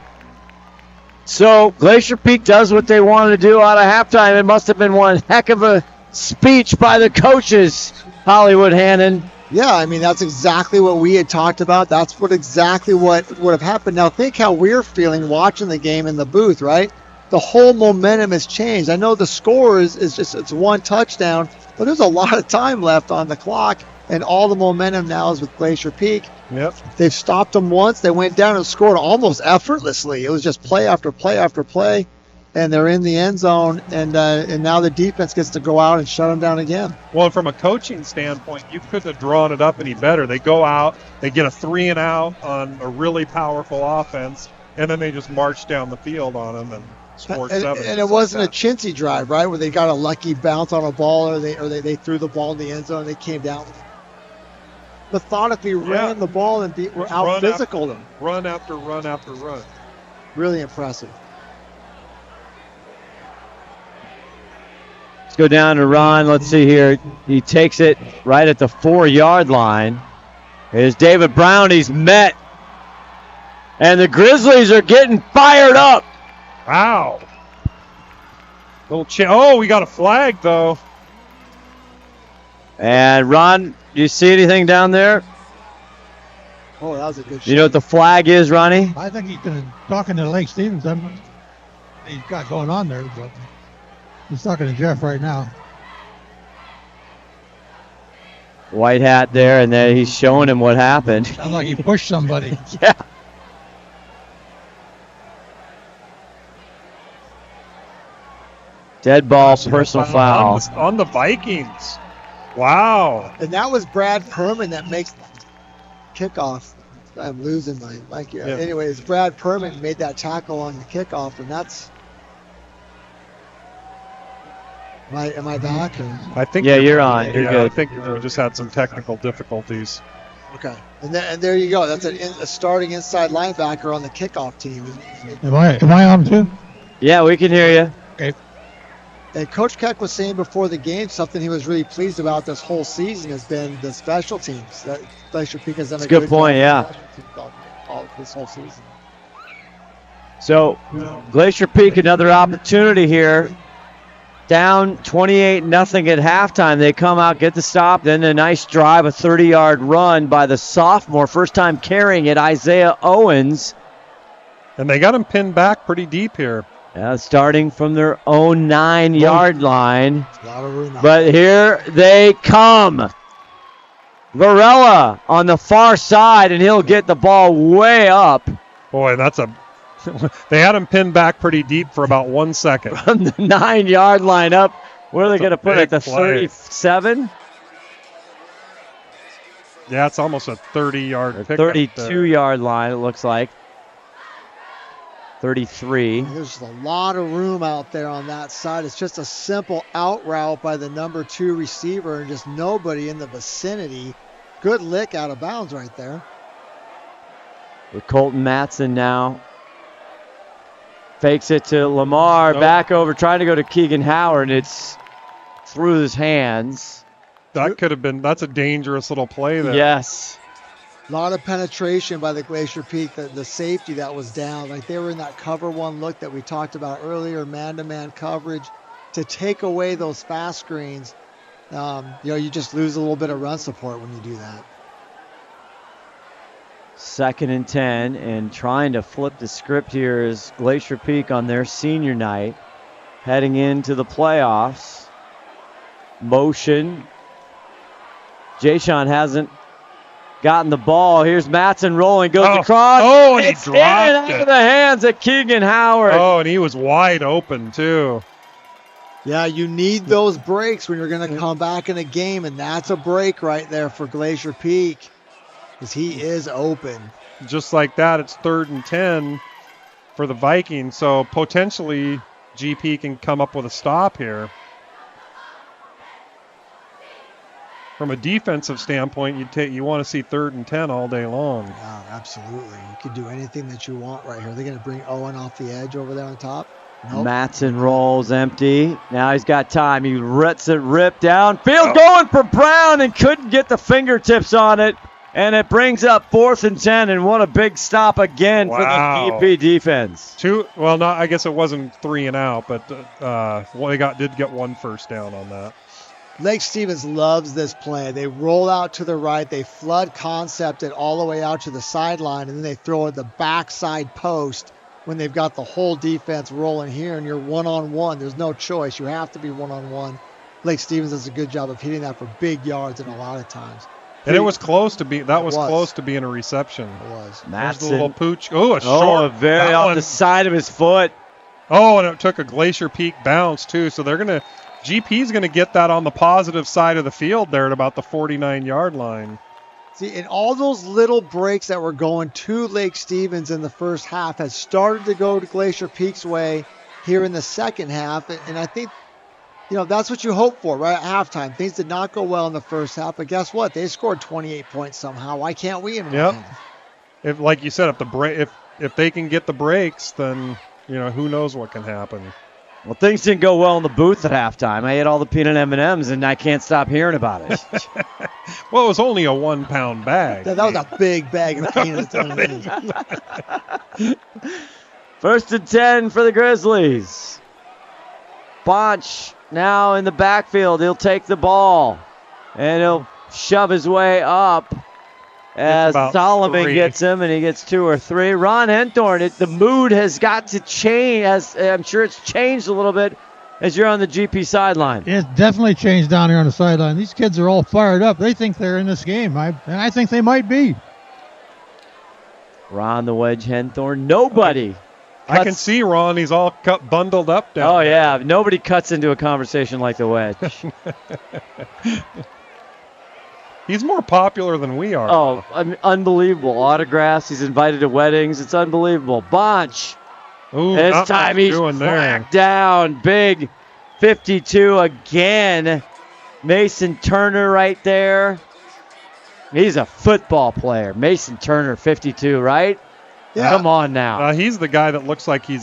So Glacier Peak does what they wanted to do out of halftime. It must have been one heck of a speech by the coaches, Hollywood Hannan. Yeah, I mean, that's exactly what we had talked about. That's exactly what would have happened. Now think how we're feeling watching the game in the booth, right? The whole momentum has changed. I know the score is just it's 1 touchdown, but there's a lot of time left on the clock. And all the momentum now is with Glacier Peak. Yep. They've stopped them once. They went down and scored almost effortlessly. It was just play after play after play, and they're in the end zone. And now the defense gets to go out and shut them down again. Well, from a coaching standpoint, you couldn't have drawn it up any better. They go out, they get a 3-and-out on a really powerful offense, and then they just march down the field on them and scored 7. And it wasn't a chintzy drive, right, where they got a lucky bounce on a ball or they threw the ball in the end zone and they came down. Methodically ran the ball and out physical them. Run after run after run. Really impressive. Let's go down to Ron. Let's see here. He takes it right at the 4-yard line. Here's David Brown. He's met. And the Grizzlies are getting fired up. Wow. We got a flag, though. And Ron, do you see anything down there? Oh, that was a good shot. You know what the flag is, Ronnie? I think he's been talking to Lake Stevens. He's got going on there, but he's talking to Jeff right now. White hat there, and then he's showing him what happened. Sounds like he pushed somebody. Yeah. Dead ball, personal foul. On the Vikings. Wow. And that was Brad Perman that makes the kickoff. I'm losing my mic here. Yeah. Anyways, Brad Perman made that tackle on the kickoff, and that's. Am I back? Or? I think. Yeah, you're on. You're good. I think we just had some technical difficulties. Okay. And there you go. That's a starting inside linebacker on the kickoff team. Am I on too? Yeah, we can hear you. Okay. And Coach Keck was saying before the game something he was really pleased about this whole season has been the special teams. That Glacier Peak has done a good point, yeah. All this whole season. So Glacier Peak, another opportunity here Down 28-0 at halftime. They come out, get the stop, then a nice drive, a 30-yard run by the sophomore. First time carrying it, Isaiah Owens. And they got him pinned back pretty deep here. Yeah, starting from their own 9-yard line. A lot of room out. But here they come. Varela on the far side, and he'll get the ball way up. Boy, that's a... They had him pinned back pretty deep for about 1 second. From the 9-yard line up. Where are they going to put it? The play. 37? Yeah, it's almost a 30-yard pickup. 32-yard line, it looks like. 33. There's a lot of room out there on that side. It's just a simple out route by the number 2 receiver and just nobody in the vicinity. Good lick out of bounds right there. With Colton Matson now. Fakes it to Lamar, back over, trying to go to Keegan Howard. It's through his hands. That could have been, that's a dangerous little play there. Yes. A lot of penetration by the Glacier Peak, the safety that was down. Like they were in that cover one look that we talked about earlier, man-to-man coverage. To take away those fast screens, you just lose a little bit of run support when you do that. 2nd and 10, and trying to flip the script here is Glacier Peak on their senior night, heading into the playoffs. Motion. Jayshon hasn't gotten the ball. Here's Matson rolling, goes across. Oh, and it's he dropped in and out it. of the hands of Keegan Howard. Oh, and he was wide open, too. Yeah, you need those breaks when you're going to come back in a game, and that's a break right there for Glacier Peak. Because he is open. Just like that, it's 3rd and 10 for the Vikings. So potentially GP can come up with a stop here. From a defensive standpoint, you want to see 3rd and 10 all day long. Yeah, absolutely. You can do anything that you want right here. They're going to bring Owen off the edge over there on top. Nope. Matson rolls empty. Now he's got time. He lets it rip downfield, going for Brown, and couldn't get the fingertips on it. And it brings up 4th and 10, and what a big stop again for the GP defense. I guess it wasn't 3 and out, but they did get 1 first down on that. Lake Stevens loves this play. They roll out to the right. They flood concept it all the way out to the sideline, and then they throw it the backside post when they've got the whole defense rolling here, and you're one-on-one. There's no choice. You have to be one-on-one. Lake Stevens does a good job of hitting that for big yards and a lot of times. And it was close to being a reception. It was. There's the little pooch. Oh, a short. Very off the side of his foot. Oh, and it took a Glacier Peak bounce, too. So GP's going to get that on the positive side of the field there at about the 49-yard line. See, and all those little breaks that were going to Lake Stevens in the first half has started to go to Glacier Peak's way here in the second half. And I think, that's what you hope for, right? At halftime. Things did not go well in the first half, but guess what? They scored 28 points somehow. Why can't we in one? If, like you said, if they can get the breaks, then, who knows what can happen. Well, things didn't go well in the booth at halftime. I ate all the peanut M&Ms, and I can't stop hearing about it. Well, it was only a 1-pound bag. That was a big bag of peanuts. 1st and 10 for the Grizzlies. Bonch now in the backfield. He'll take the ball, and he'll shove his way up as Solomon gets him, and he gets 2 or 3. Ron Henthorn, the mood has got to change. I'm sure it's changed a little bit as you're on the GP sideline. It's definitely changed down here on the sideline. These kids are all fired up. They think they're in this game, and I think they might be. Ron the Wedge Henthorn. Nobody. I can see Ron. He's all bundled up down there. Yeah. Nobody cuts into a conversation like the Wedge. He's more popular than we are. Oh, unbelievable. Autographs. He's invited to weddings. It's unbelievable. Bonch. Ooh, this time he's cracked down. Big 52 again. Mason Turner right there. He's a football player. Mason Turner, 52, right? Yeah. Come on now. He's the guy that looks like he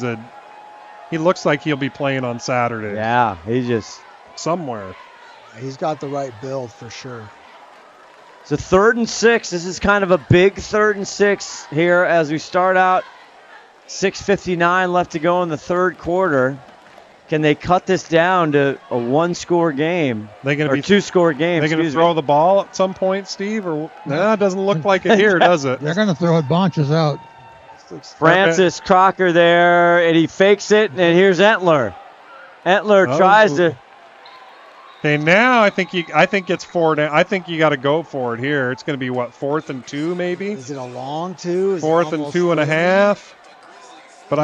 looks like he'll be playing on Saturday. Yeah, he's just somewhere. He's got the right build for sure. So 3rd and 6. This is kind of a big 3rd and 6 here as we start out. 6:59 left to go in the third quarter. Can they cut this down to a one-score game or two-score game? They're going to throw the ball at some point, Steve? Or it doesn't look like it here, does it? They're going to throw it. Bonches out. Francis Crocker there, and he fakes it, and here's Entler. Entler tries to. Okay, now I think it's 4 down. I think you got to go for it here. It's going to be what, 4th and 2 maybe? Is it a long 2? 4th and 2.5. But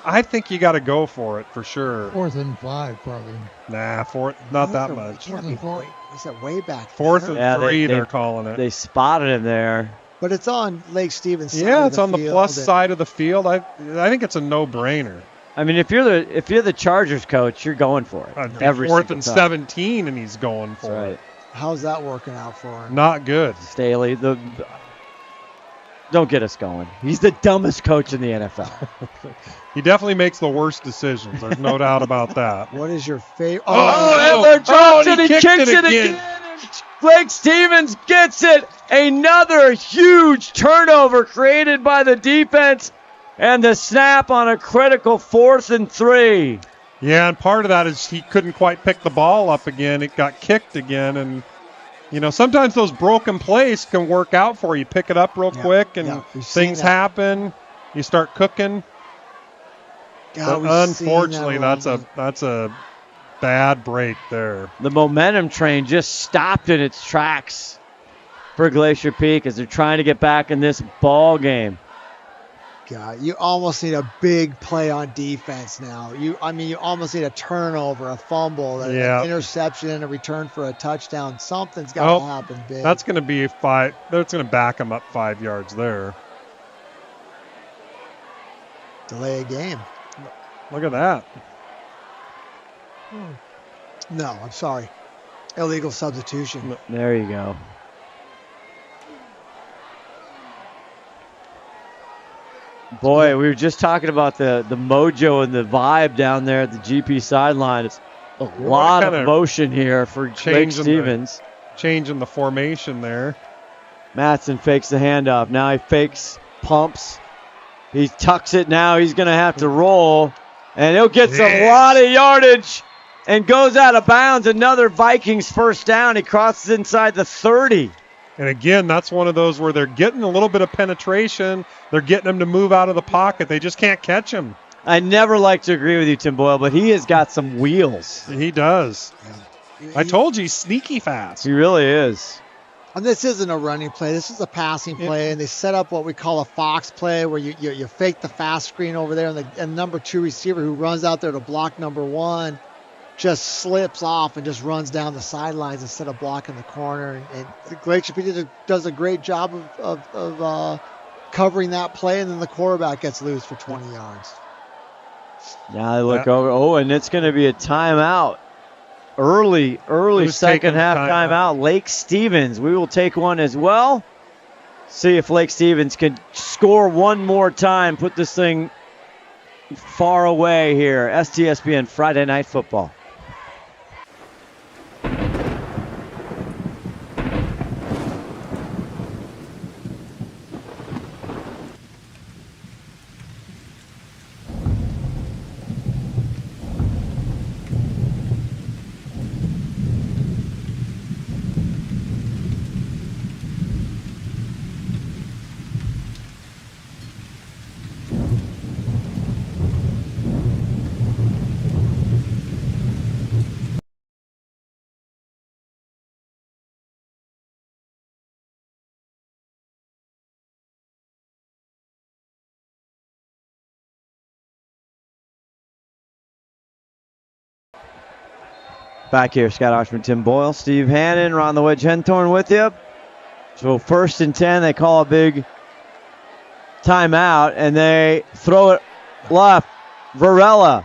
I think you got to go for it for sure. 4th and 5 probably. Nah, 4th, not that much. Is that way back? 4th and 3 they're calling it. They spotted him there. But it's on Lake Stevens' side. Yeah, it's on the plus side of the field. I think it's a no-brainer. I mean, if you're the Chargers coach, you're going for it. Every 4th and time. 17, and he's going for it. How's that working out for him? Not good. Staley, don't get us going. He's the dumbest coach in the NFL. He definitely makes the worst decisions. There's no doubt about that. What is your favorite? Entler drops it. He kicks it again. Blake Stevens gets it. Another huge turnover created by the defense, and the snap on a critical 4th and 3. Yeah, and part of that is he couldn't quite pick the ball up again. It got kicked again, and sometimes those broken plays can work out for you. Pick it up real quick, and things happen. You start cooking. But unfortunately, that's a bad break there. The momentum train just stopped in its tracks for Glacier Peak as they're trying to get back in this ball game. God, you almost need a big play on defense now. You almost need a turnover, a fumble, an interception, a return for a touchdown. Something's got to happen big. That's going to be 5. That's going to back them up 5 yards there. Delay a game. Look at that. No, I'm sorry. Illegal substitution. There you go. Boy, we were just talking about the mojo and the vibe down there at the GP sideline. It's a lot of motion here for Blake Stevens. Changing the formation there. Matson fakes the handoff. Now he pumps. He tucks it now. He's going to have to roll. And he'll get a lot of yardage and goes out of bounds. Another Vikings first down. He crosses inside the 30. And again, that's one of those where they're getting a little bit of penetration. They're getting him to move out of the pocket. They just can't catch him. I never like to agree with you, Tim Boyle, but he has got some wheels. He does. I told you, he's sneaky fast. He really is. And this isn't a running play. This is a passing play, and they set up what we call a fox play where you fake the fast screen over there, and number 2 receiver who runs out there to block number 1 just slips off and just runs down the sidelines instead of blocking the corner. And Glacier Peak does a great job of covering that play, and then the quarterback gets loose for 20 yards. Now they look over. Oh, and it's going to be a timeout. Early second half timeout. Lake Stevens. We will take one as well. See if Lake Stevens can score one more time. Put this thing far away here. STSPN Friday Night Football. Back here, Scott Ohsman, Tim Boyle, Steve Hannan, Ron the Wedge Henthorn with you. So 1st and 10, they call a big timeout, and they throw it left. Varela.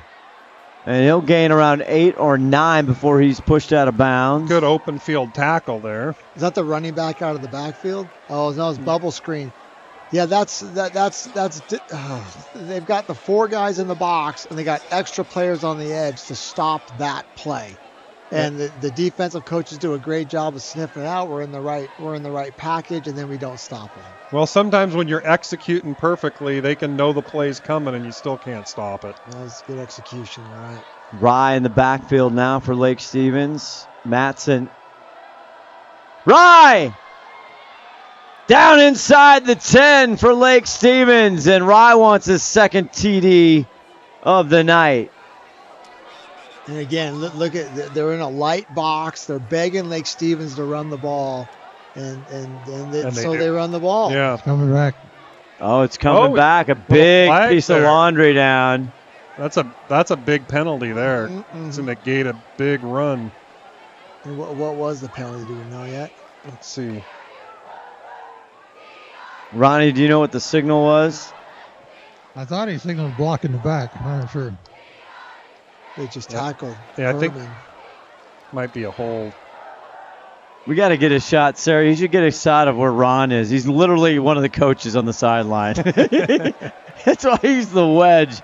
And he'll gain around 8 or 9 before he's pushed out of bounds. Good open field tackle there. Is that the running back out of the backfield? Oh, no, it's bubble screen. Yeah, that's they've got the 4 guys in the box, and they got extra players on the edge to stop that play. And the defensive coaches do a great job of sniffing it out. We're in the right package, and then we don't stop it. Well, sometimes when you're executing perfectly, they can know the play's coming, and you still can't stop it. That's good execution, right? Rye in the backfield now for Lake Stevens. Matson. Rye! Down inside the 10 for Lake Stevens, and Rye wants his second TD of the night. And again, look at, they're in a light box. They're begging Lake Stevens to run the ball, and they run the ball. Yeah, coming back. Oh, it's coming back. A big piece of laundry down. That's a big penalty there. It's to negate a big run. And what was the penalty? Do we know yet? Let's see. Ronnie, do you know what the signal was? I thought he signaled block in the back. I'm not sure. They just tackled. Yeah, I think might be a hold. We got to get a shot, Sarah. You should get a shot of where Ron is. He's literally one of the coaches on the sideline. That's why he's the wedge.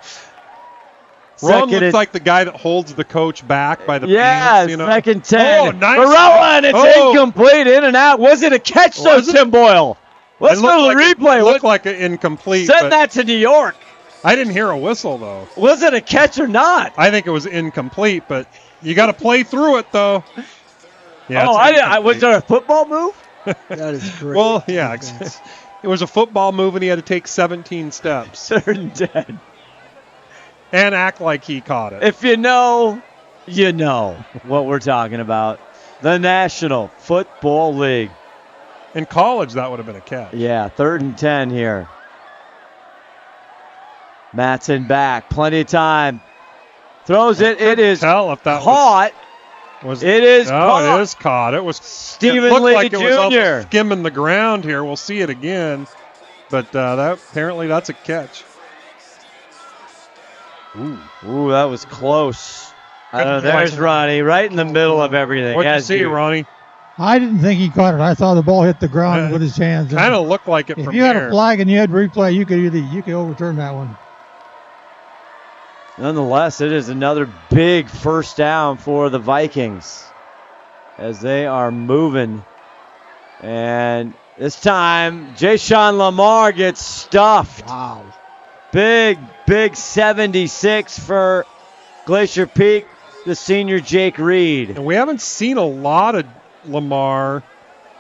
Ron looks like the guy that holds the coach back by the pants, you know? Second 10. Oh, nice. Varela, and it's incomplete, in and out. Was it a catch, though, Tim Boyle? Let's go to the replay. It looked like an incomplete. Send that to New York. I didn't hear a whistle, though. Was it a catch or not? I think it was incomplete, but you got to play through it, though. Yeah, was there a football move? That is great. Well, yeah. It was a football move, and he had to take 17 steps. 3rd and 10. And act like he caught it. If you know, you know what we're talking about. The National Football League. In college, that would have been a catch. Yeah, 3rd and 10 here. Matson back. Plenty of time. Throws it. It is caught. It is caught. It is caught. It was Stephen Lee like Jr. It was skimming the ground here. We'll see it again. But apparently that's a catch. Ooh, that was close. There's Ronnie right in the middle of everything. What did you see, Ronnie? I didn't think he caught it. I saw the ball hit the ground with his hands. Kind of looked like it if from you had here. a flag and you had replay, you could overturn that one. Nonetheless, it is another big first down for the Vikings as they are moving. And this time, Jashawn Lamar gets stuffed. Wow. Big 76 for Glacier Peak, the senior Jake Reed. And we haven't seen a lot of Lamar.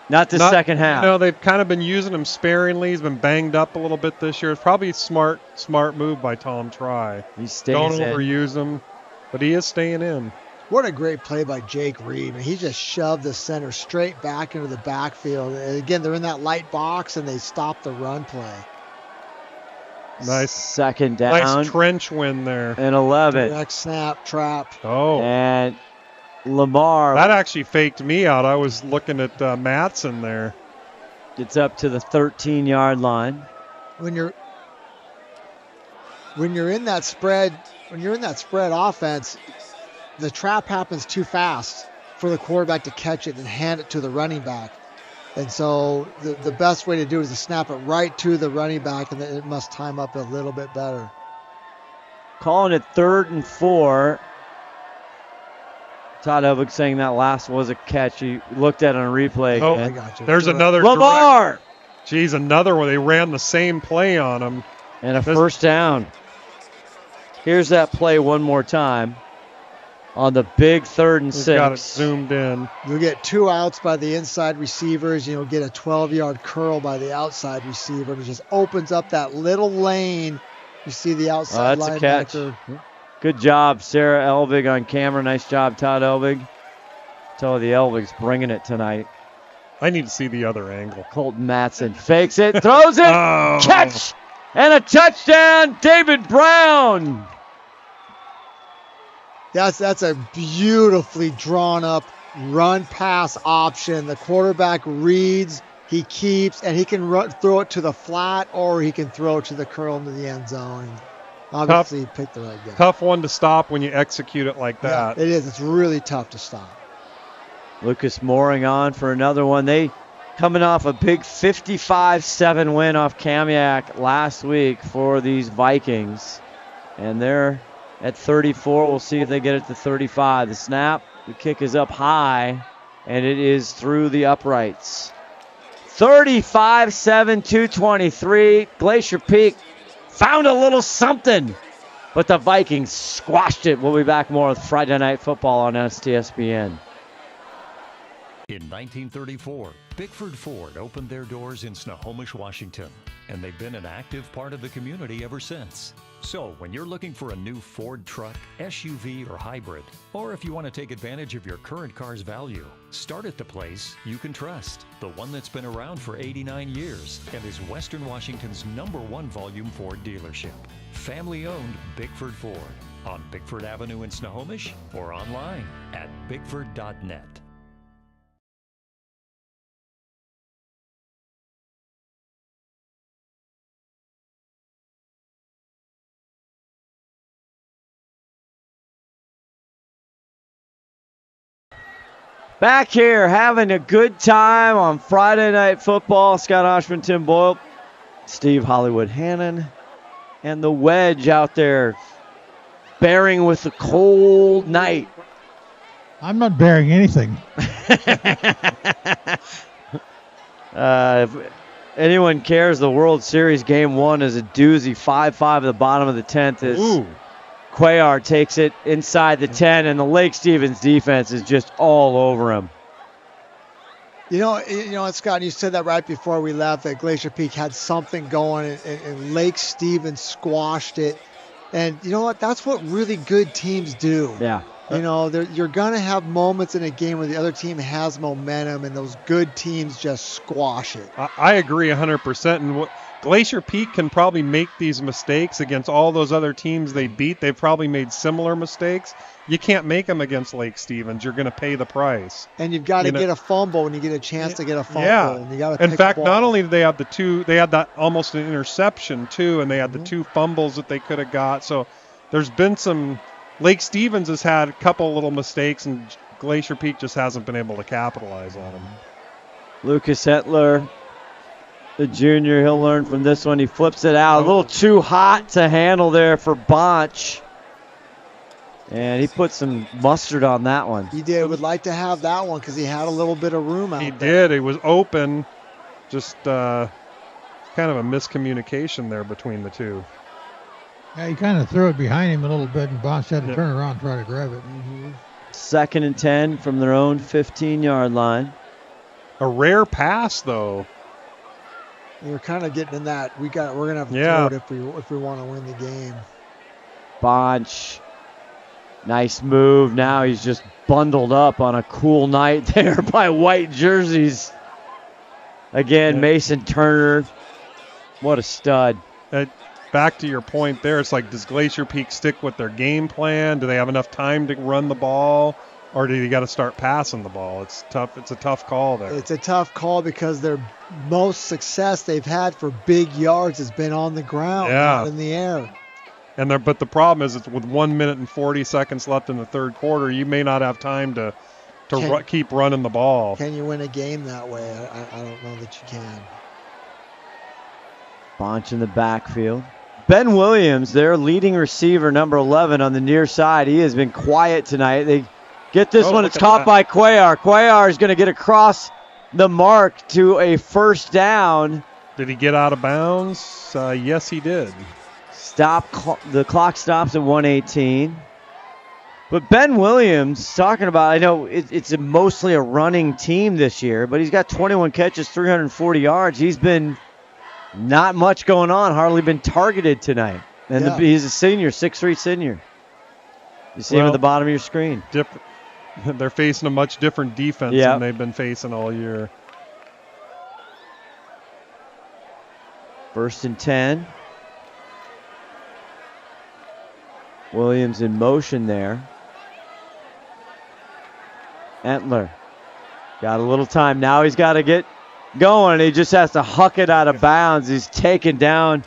Not the second half. No, they've kind of been using him sparingly. He's been banged up a little bit this year. It's probably a smart move by Tom Try. He stays Don't in. overuse him, but he is staying in. What a great play by Jake Reed. He just shoved the center straight back into the backfield. And again, they're in that light box, and they stopped the run play. Nice. Second down. Nice trench win there. And 11. Direct snap, trap. Oh. And Lamar. That actually faked me out. I was looking at Matson there. Gets up to the 13-yard line. When you're in that spread offense, the trap happens too fast for the quarterback to catch it and hand it to the running back. And so the best way to do it is to snap it right to the running back, and then it must time up a little bit better. Calling it 3rd and 4. Todd Elvig saying that last was a catch. He looked at it on a replay. Oh, I got you. There's another. Lamar! Geez, another one. They ran the same play on him. And a first down. Here's that play one more time. On the big 3rd and 6. Got it zoomed in. You'll get 2 outs by the inside receivers. You'll get a 12-yard curl by the outside receiver. It just opens up that little lane. You see the outside linebacker. That's a catch. Good job, Sarah Elvig on camera. Nice job, Todd Elvig. Tell her the Elvig's bringing it tonight. I need to see the other angle. Colton Matson fakes it, throws it, catch, and a touchdown, David Brown. That's a beautifully drawn up run pass option. The quarterback reads, he keeps, and he can throw it to the flat, or he can throw it to the curl into the end zone. Obviously, he picked the right guy. Tough one to stop when you execute it like that. Yeah, it is. It's really tough to stop. Lucas Mooring on for another one. They coming off a big 55-7 win off Kamiak last week for these Vikings. And they're at 34. We'll see if they get it to 35. The snap, the kick is up high, and it is through the uprights. 35-7, 2:23. Glacier Peak found a little something But the Vikings squashed it. We'll be back more with Friday Night Football on STSPN. In 1934, Bickford Ford opened their doors in Snohomish, Washington, and they've been an active part of the community ever since. So when you're looking for a new Ford truck, SUV, or hybrid, or if you want to take advantage of your current car's value, start at the place you can trust, the one that's been around for 89 years and is Western Washington's #1 volume Ford dealership. Family-owned Bickford Ford on Bickford Avenue in Snohomish or online at bickford.net. Back here having a good time on Friday Night Football. Scott Ohsman, Tim Boyle, Steve Hollywood Hannan, and the Wedge out there bearing with the cold night. I'm not bearing anything. If anyone cares, the World Series Game 1 is a doozy. 5-5 at the bottom of the 10th is Cuellar takes it inside the 10, and the Lake Stevens defense is just all over him. You know, Scott, you said that right before we left, that Glacier Peak had something going, and Lake Stevens squashed it. And you know what? That's what really good teams do. Yeah. You know, you're going to have moments in a game where the other team has momentum, and those good teams just squash it. I agree 100%. And Glacier Peak can probably make these mistakes against all those other teams they beat. They've probably made similar mistakes. You can't make them against Lake Stevens. You're going to pay the price. And you've got to get a fumble when you get a chance to get a fumble. Yeah. And you got to in fact, not only did they have they had that almost an interception too, and they had the 2 fumbles that they could have got. So there's been some. Lake Stevens has had a couple little mistakes, and Glacier Peak just hasn't been able to capitalize on them. Lucas Hetler, the junior, he'll learn from this one. He flips it out. A little too hot to handle there for Bonch. And he put some mustard on that one. He did. Would like to have that one because he had a little bit of room out there. He did. It was open. Just kind of a miscommunication there between the two. Yeah, he kind of threw it behind him a little bit, and Bonch had to turn around and try to grab it. 2nd and 10 from their own 15-yard line. A rare pass, though. We're kind of getting in that. We're gonna have to throw it if we want to win the game. Bonch, nice move. Now he's just bundled up on a cool night there by white jerseys. Again, Mason Turner, what a stud. Back to your point there, it's like, does Glacier Peak stick with their game plan? Do they have enough time to run the ball? Or do you got to start passing the ball? It's tough. It's a tough call there. It's a tough call because their most success they've had for big yards has been on the ground, not in the air. But the problem is, it's with 1 minute and 40 seconds left in the third quarter, you may not have time to keep running the ball. Can you win a game that way? I don't know that you can. Bonch in the backfield. Ben Williams, their leading receiver, number 11 on the near side. He has been quiet tonight. They get this one. It's caught by Cuellar. Cuellar is going to get across the mark to a first down. Did he get out of bounds? Yes, he did. The clock stops at 1:18. But Ben Williams, talking about, I know it's mostly a running team this year, but he's got 21 catches, 340 yards. He's been not much going on, hardly been targeted tonight. And he's a senior, 6'3" senior. You see him at the bottom of your screen. They're facing a much different defense than they've been facing all year. 1st and 10. Williams in motion there. Entler got a little time. Now he's got to get going. He just has to huck it out of bounds. He's taken down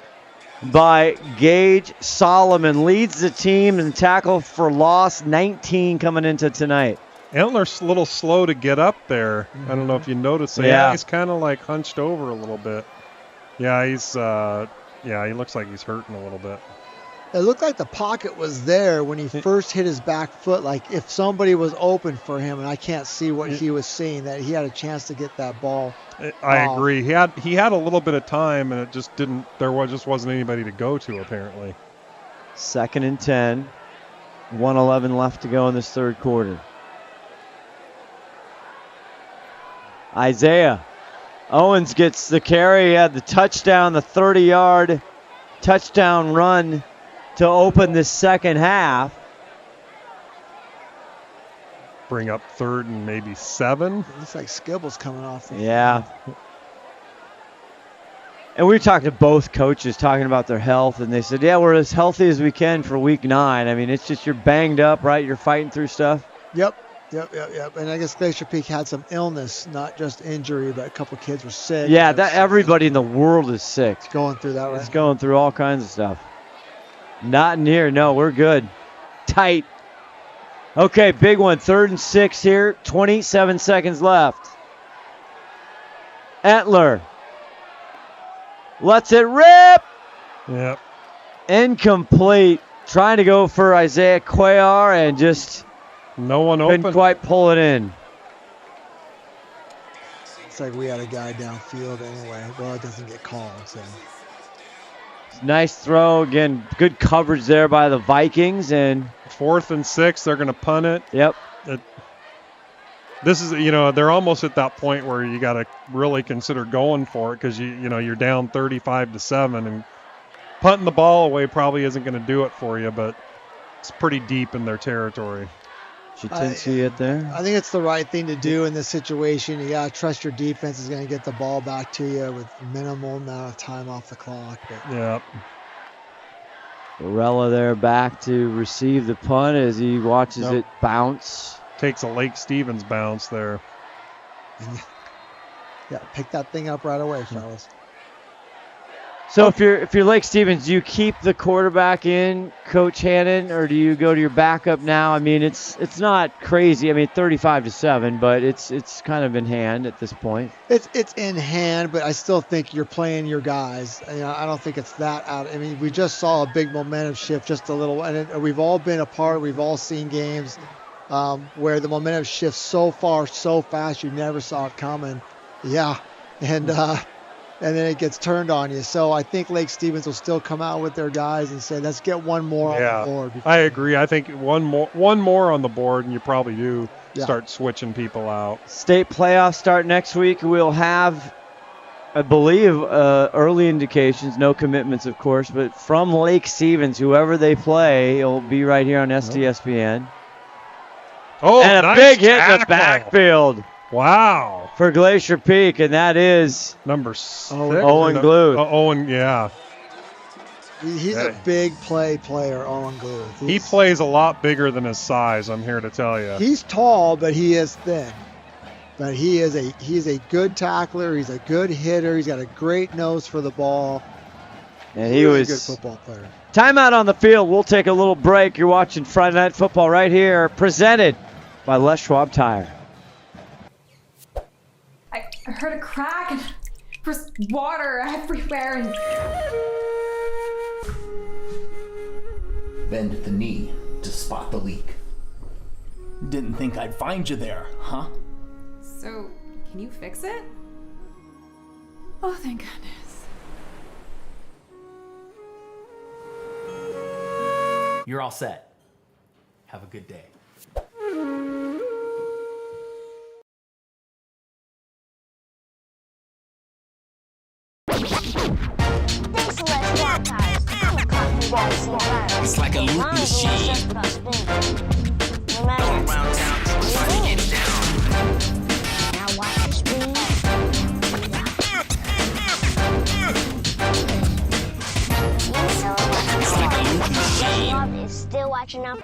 by Gage Solomon. Leads the team in tackle for loss, 19 coming into tonight. Entler's a little slow to get up there. I don't know if you noticed that. Yeah, he's kind of like hunched over a little bit. Yeah, he looks like he's hurting a little bit. It looked like the pocket was there when he first hit his back foot, like if somebody was open for him, and I can't see what he was seeing, that he had a chance to get that ball. I agree. He had a little bit of time, and it just didn't. Just wasn't anybody to go to apparently. 2nd and 10. 1:11 left to go in this third quarter. Isaiah Owens gets the carry. He had the touchdown, the 30-yard touchdown run to open the second half. Bring up 3rd and maybe 7. Looks like Skibble's coming off. Yeah. And we were talking to both coaches talking about their health, and they said, yeah, we're as healthy as we can for week 9. I mean, it's just you're banged up, right? You're fighting through stuff. Yep. And I guess Glacier Peak had some illness, not just injury, but a couple of kids were sick. Yeah, that everybody in the world is sick. It's going through that, right? It's going through all kinds of stuff. Not in here. No, we're good. Tight. Okay, big one. 3rd and 6 here. 27 seconds left. Entler lets it rip. Yep. Incomplete. Trying to go for Isaiah Cuellar and just no one couldn't open. quite pull it in. It's like we had a guy downfield anyway. Well, it doesn't get called, so. Nice throw. Again, good coverage there by the Vikings. And 4th and 6, they're going to punt it. Yep. This is, they're almost at that point where you got to really consider going for it because, you're down 35-7. And punting the ball away probably isn't going to do it for you, but it's pretty deep in their territory. I think it's the right thing to do in this situation. You got to trust your defense is going to get the ball back to you with minimal amount of time off the clock. But. Yeah. Varela there back to receive the punt as he watches it bounce. Takes a Lake Stevens bounce there. Yeah, pick that thing up right away, fellas. So if you're Lake Stevens, do you keep the quarterback in, Coach Hannan, or do you go to your backup now? I mean, it's not crazy. I mean, 35-7, but it's kind of in hand at this point. It's in hand, but I still think you're playing your guys. I don't think it's that out. I mean, we just saw a big momentum shift, just a little, and we've all been a part. We've all seen games where the momentum shifts so far, so fast, you never saw it coming. Yeah, and then it gets turned on you. So I think Lake Stevens will still come out with their guys and say, let's get one more on the board. I agree. I think one more on the board, and you probably do start switching people out. State playoffs start next week. We'll have, I believe, early indications, no commitments, of course, but from Lake Stevens, whoever they play, it'll be right here on STSPN. Oh, and a nice big hit tackle. in the backfield. Wow. For Glacier Peak, and that is number 6. Owen Gluth. Owen, yeah. He's a big player, Owen Gluth. He plays a lot bigger than his size, I'm here to tell you. He's tall, but he is thin. But he's a good tackler. He's a good hitter. He's got a great nose for the ball. And he was a good football player. Timeout on the field. We'll take a little break. You're watching Friday Night Football right here, presented by Les Schwab Tire. I heard a crack and there's water everywhere and... Bend the knee to spot the leak. Didn't think I'd find you there, huh? So, can you fix it? Oh, thank goodness. You're all set. Have a good day. It's like a loot machine. Around town, trying to get down. Now watch your screen. It's like a loot machine. Is still watching up.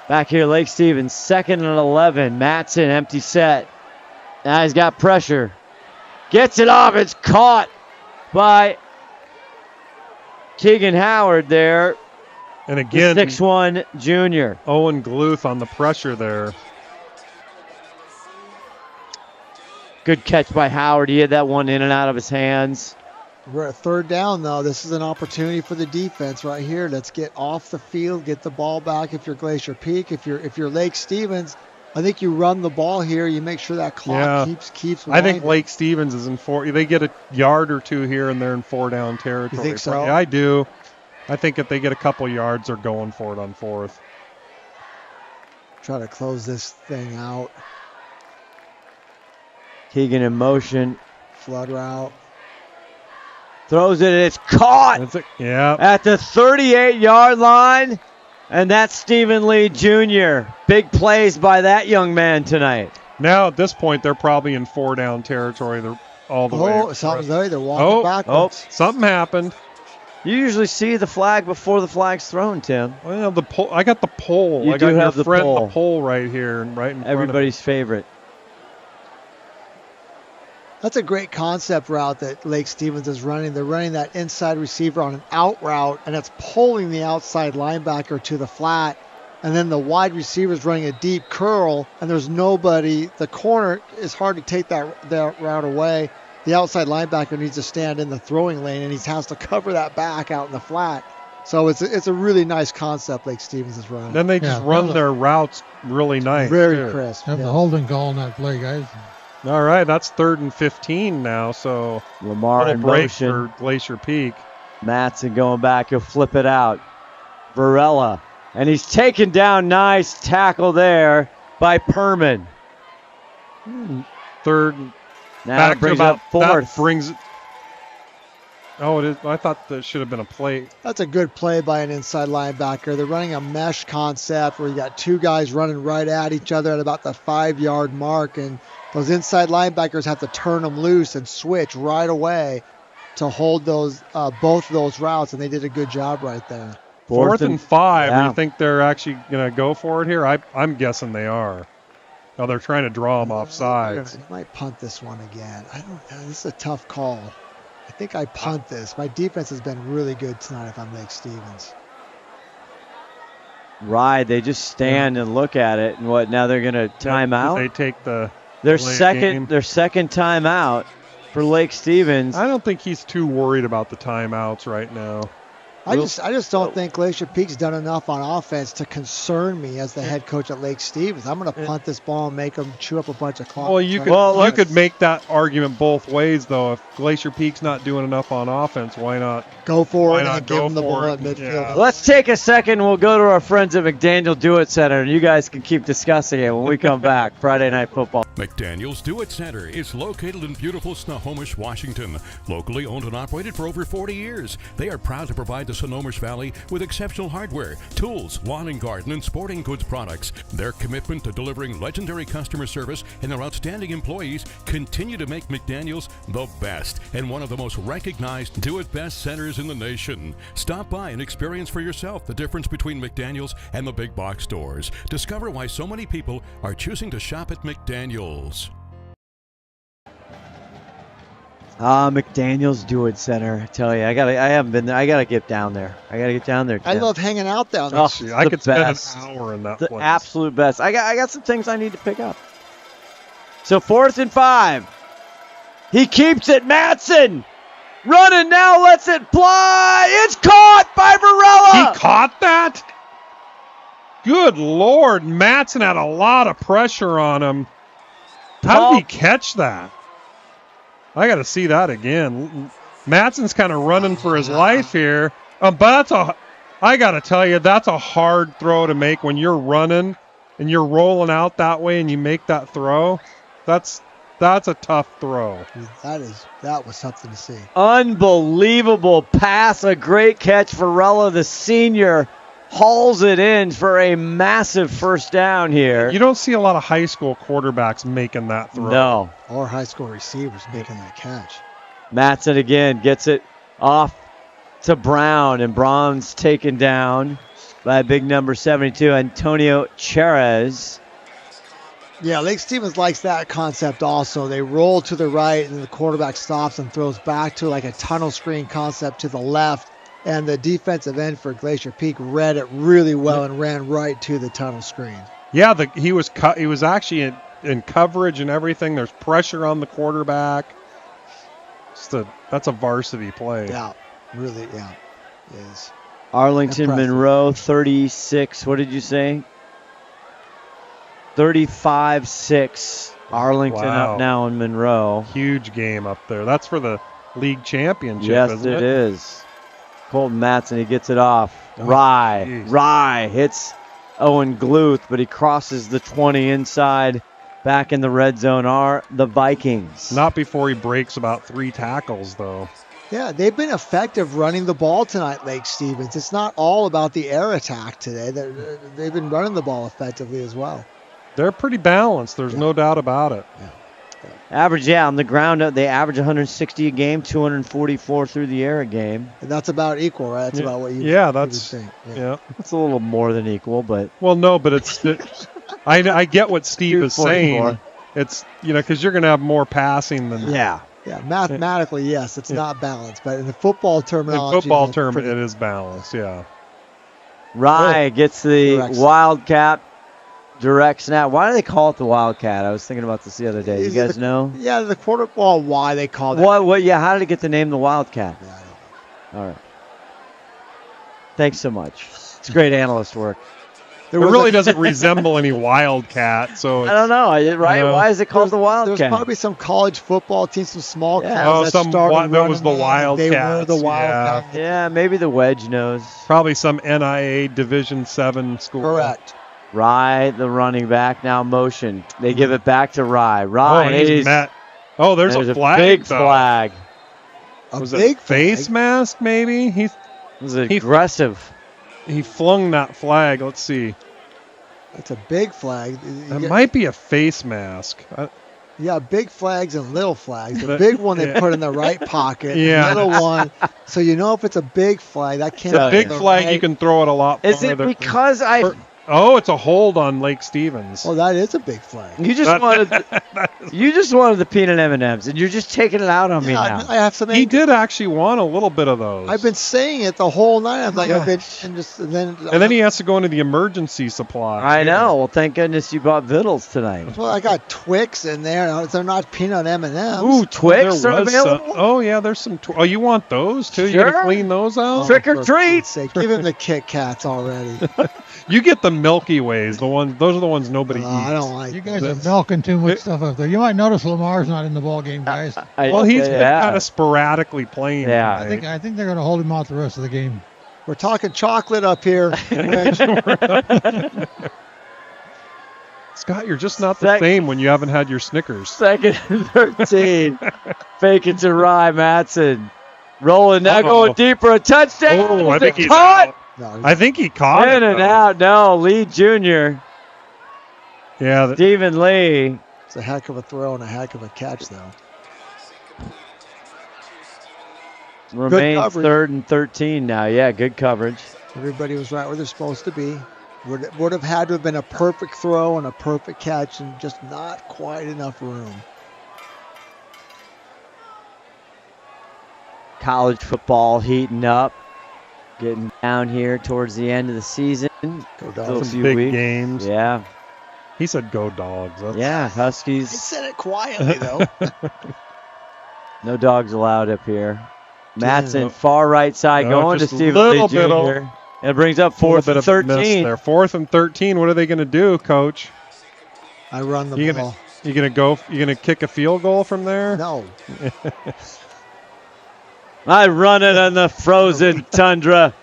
Back here, Lake Stevens, 2nd and 11. Matson, empty set. Now he's got pressure. Gets it off. It's caught by Keegan Howard there. And again, 6'1" junior. Owen Gluth on the pressure there. Good catch by Howard. He had that one in and out of his hands. We're at 3rd down, though. This is an opportunity for the defense right here. Let's get off the field, get the ball back. If you're Glacier Peak, if you're Lake Stevens, I think you run the ball here. You make sure that clock keeps winding. I think Lake Stevens is in 4. They get a yard or two here, and they're in 4 down territory. You think so? Yeah, I do. I think if they get a couple yards, they're going for it on 4th. Try to close this thing out. Keegan in motion. Flood route. Throws it, and it's caught at the 38-yard line. And that's Stephen Lee Jr. Big plays by that young man tonight. Now, at this point, they're probably in 4-down territory. They're all the way. Oh, something's there. They're walking backwards. Something happened. You usually see the flag before the flag's thrown, Tim. Well, the pole. I got the pole. You I got do have your the friend, pole. the pole right here, right in front Everybody's favorite. That's a great concept route that Lake Stevens is running. They're running that inside receiver on an out route, and it's pulling the outside linebacker to the flat. And then the wide receiver is running a deep curl, and there's nobody. The corner is hard to take that route away. The outside linebacker needs to stand in the throwing lane, and he has to cover that back out in the flat. So it's a really nice concept Lake Stevens is running. Then they just run their routes really nice. Very crisp. Have the holding call on that play, guys. All right, that's 3rd and 15 now. So Lamar in break motion for Glacier Peak. Matson going back. He'll flip it out. Varela. And he's taken down. Nice tackle there by Perman. 3rd. Now it brings up 4th. That brings. Oh, it is. I thought that should have been a play. That's a good play by an inside linebacker. They're running a mesh concept where you got two guys running right at each other at about the 5-yard mark, and those inside linebackers have to turn them loose and switch right away to hold those both of those routes, and they did a good job right there. 4th and 5. Yeah. You think they're actually going to go for it here? I'm guessing they are. No, they're trying to draw them off sides. I might punt this one again. I don't know. This is a tough call. I think I punt this. My defense has been really good tonight if I'm Lake Stevens. Right, they just stand and look at it, and what? Now they're going to time out. They take their second timeout for Lake Stevens. I don't think he's too worried about the timeouts right now. I just don't think Glacier Peak's done enough on offense to concern me as the head coach at Lake Stevens. I'm going to punt this ball and make them chew up a bunch of clock. Well, you could make that argument both ways, though. If Glacier Peak's not doing enough on offense, why not go for it and give them the ball at midfield? Yeah. Let's take a second. We'll go to our friends at McDaniel Do-It Center, and you guys can keep discussing it when we come back. Friday Night Football. McDaniel's Do-It Center is located in beautiful Snohomish, Washington. Locally owned and operated for over 40 years. They are proud to provide the Snohomish Valley with exceptional hardware, tools, lawn and garden, and sporting goods products. Their commitment to delivering legendary customer service and their outstanding employees continue to make McDaniel's the best and one of the most recognized do-it-best centers in the nation. Stop by and experience for yourself the difference between McDaniel's and the big box stores. Discover why so many people are choosing to shop at McDaniel's. McDaniel's Do-It Center. I tell you, I haven't been there. I gotta get down there. Tim. I love hanging out down there. Oh, I could best. spend an hour in that the place. Absolute best. I got some things I need to pick up. So 4th and 5. He keeps it. Matson running now. Lets it fly. It's caught by Varela. He caught that? Good Lord. Matson had a lot of pressure on him. How did he catch that? I got to see that again. Matson's kind of running for his life here. But I got to tell you, that's a hard throw to make when you're running and you're rolling out that way and you make that throw. That's a tough throw. That was something to see. Unbelievable pass. A great catch. Varela, the senior, hauls it in for a massive first down here. You don't see a lot of high school quarterbacks making that throw. No. Or high school receivers making that catch. Matson again gets it off to Brown, and Brown's taken down by big number 72, Antonio Cherez. Yeah, Lake Stevens likes that concept also. They roll to the right, and the quarterback stops and throws back to like a tunnel screen concept to the left. And the defensive end for Glacier Peak read it really well and ran right to the tunnel screen. Yeah, he was actually in coverage and everything. There's pressure on the quarterback. That's a varsity play. Yeah, really, it is. Arlington Impressive. Monroe, 36. What did you say? 35-6. Arlington up now in Monroe. Huge game up there. That's for the league championship, yes, isn't it? Yes, it is. Colton Matson, he gets it off. Rye hits Owen Gluth, but he crosses the 20 inside. Back in the red zone are the Vikings. Not before he breaks about 3 tackles, though. Yeah, they've been effective running the ball tonight, Lake Stevens. It's not all about the air attack today. They've been running the ball effectively as well. They're pretty balanced. There's no doubt about it. Yeah. Average, on the ground, they average 160 a game, 244 through the air a game. And that's about equal, right? That's about what you that's think. Yeah. It's a little more than equal, but... Well, no, but it's... I get what Steve is saying. It's, because you're going to have more passing than... Yeah, mathematically, yes, it's not balanced. But in the football terminology... it is balanced, yeah. Rye gets the Wildcat direct snap. Why do they call it the Wildcat? I was thinking about this the other day. You guys know? Yeah, the quarter... Well, why they call it... How did it get the name the Wildcat? Yeah, I don't know. All right. Thanks so much. It's great analyst work. It really doesn't resemble any Wildcat, so I don't know, right? Why is it called the Wildcat? There's probably some college football teams, some small Yeah. towns that started that was the running Wildcats. They were the Wildcats. Yeah, maybe the Wedge knows. Probably some NIA Division 7 school. Correct. Rye, the running back, now motion. They give it back to Rye. He's met. Oh, there's a flag. Big flag. Was it face mask, maybe? He was aggressive. He flung that flag. Let's see. It's a big flag. It might be a face mask. Yeah, big flags and little flags. The big one they put in the right pocket. Yeah. The little one. So you know if it's a big flag, that can't It's a be big flag. You can throw it a lot farther. Is it because it's a hold on Lake Stevens. Well, that is a big flag. You just wanted the peanut M&Ms, and you're just taking it out on me now. I have some. He did actually want a little bit of those. I've been saying it the whole night. I'm like, and then he has to go into the emergency supply. I know. Well, thank goodness you bought Vittles tonight. Well, I got Twix in there. They're not peanut M&Ms. Ooh, Twix are available? There's some. You want those too? Sure. You gonna clean those out? Trick or treat. Give him the Kit Kats already. You get the Milky Ways. Those are the ones nobody eats. I don't like. You guys are milking too much stuff up there. You might notice Lamar's not in the ball game, guys. He's been kind of sporadically playing. Yeah, I think they're going to hold him out the rest of the game. We're talking chocolate up here. Scott, you're just not the same when you haven't had your Snickers. 2nd and 13. Fake it to Rye. Matson rolling now, going deep for a touchdown. Oh, I think he's caught. out. I think he caught in it. And out. No, Lee Jr. Yeah. Stephen Lee. It's a heck of a throw and a heck of a catch, though. Remains 3rd and 13 now. Yeah, good coverage. Everybody was right where they're supposed to be. Would have had to have been a perfect throw and a perfect catch and just not quite enough room. College football heating up. Getting down here towards the end of the season. Go Dogs. Some big games. Yeah. He said go Dogs. Yeah, Huskies. He said it quietly, though. No dogs allowed up here. Matson, far right side, going to Stephen Lee Jr. It brings up 4th and 13. There. 4th and 13. What are they going to do, Coach? I run the ball. You going to kick a field goal from there? No. I run it on the frozen tundra.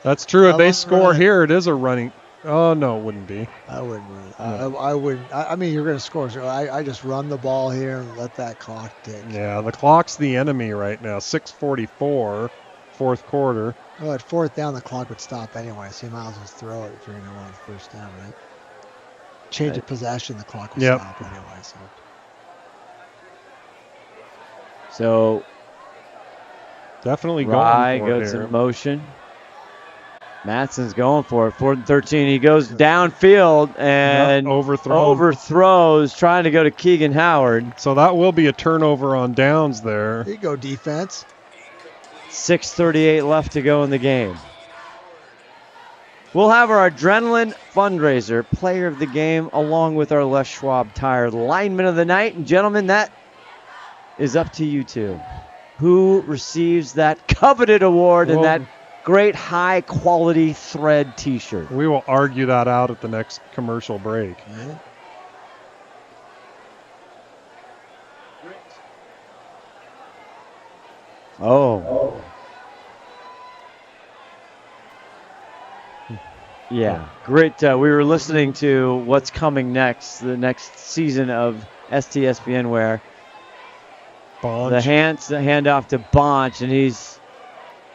That's true. If they score here, it is a running. Oh, no, it wouldn't be. I wouldn't run. I wouldn't. I mean, you're going to score. So I just run the ball here and let that clock tick. Yeah, the clock's the enemy right now. 6:44, 4th quarter. Well, at 4th down, the clock would stop anyway, so you might as well throw it if you're going to run the first down, right? Change of possession, the clock will stop anyway. So definitely Rye going for goes it here. in motion. Matson's going for it. 4th and 13. He goes downfield and overthrows, trying to go to Keegan Howard. So that will be a turnover on downs there. There you go, defense. 6:38 left to go in the game. We'll have our Adrenaline fundraiser, player of the game, along with our Les Schwab Tire lineman of the night. And gentlemen, that is up to you two. Who receives that coveted award and that great high-quality thread T-shirt? We will argue that out at the next commercial break. Right. Yeah, great. We were listening to what's coming next, the next season of STSPN, where the handoff to Bonch, and he's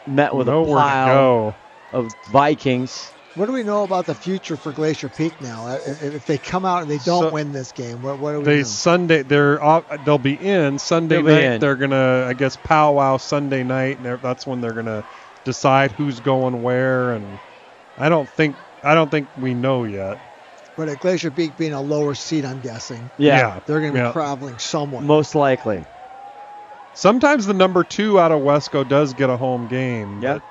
met with a pile of Vikings. What do we know about the future for Glacier Peak now? If they come out and they don't win this game, what do we know? Sunday, they'll be in Sunday night. They're gonna, I guess, powwow Sunday night, and that's when they're gonna decide who's going where. And I don't think we know yet. But at Glacier Peak being a lower seed, I'm guessing. Yeah. They're going to be traveling somewhere. Most likely. Sometimes the number 2 out of WESCO does get a home game. Yep.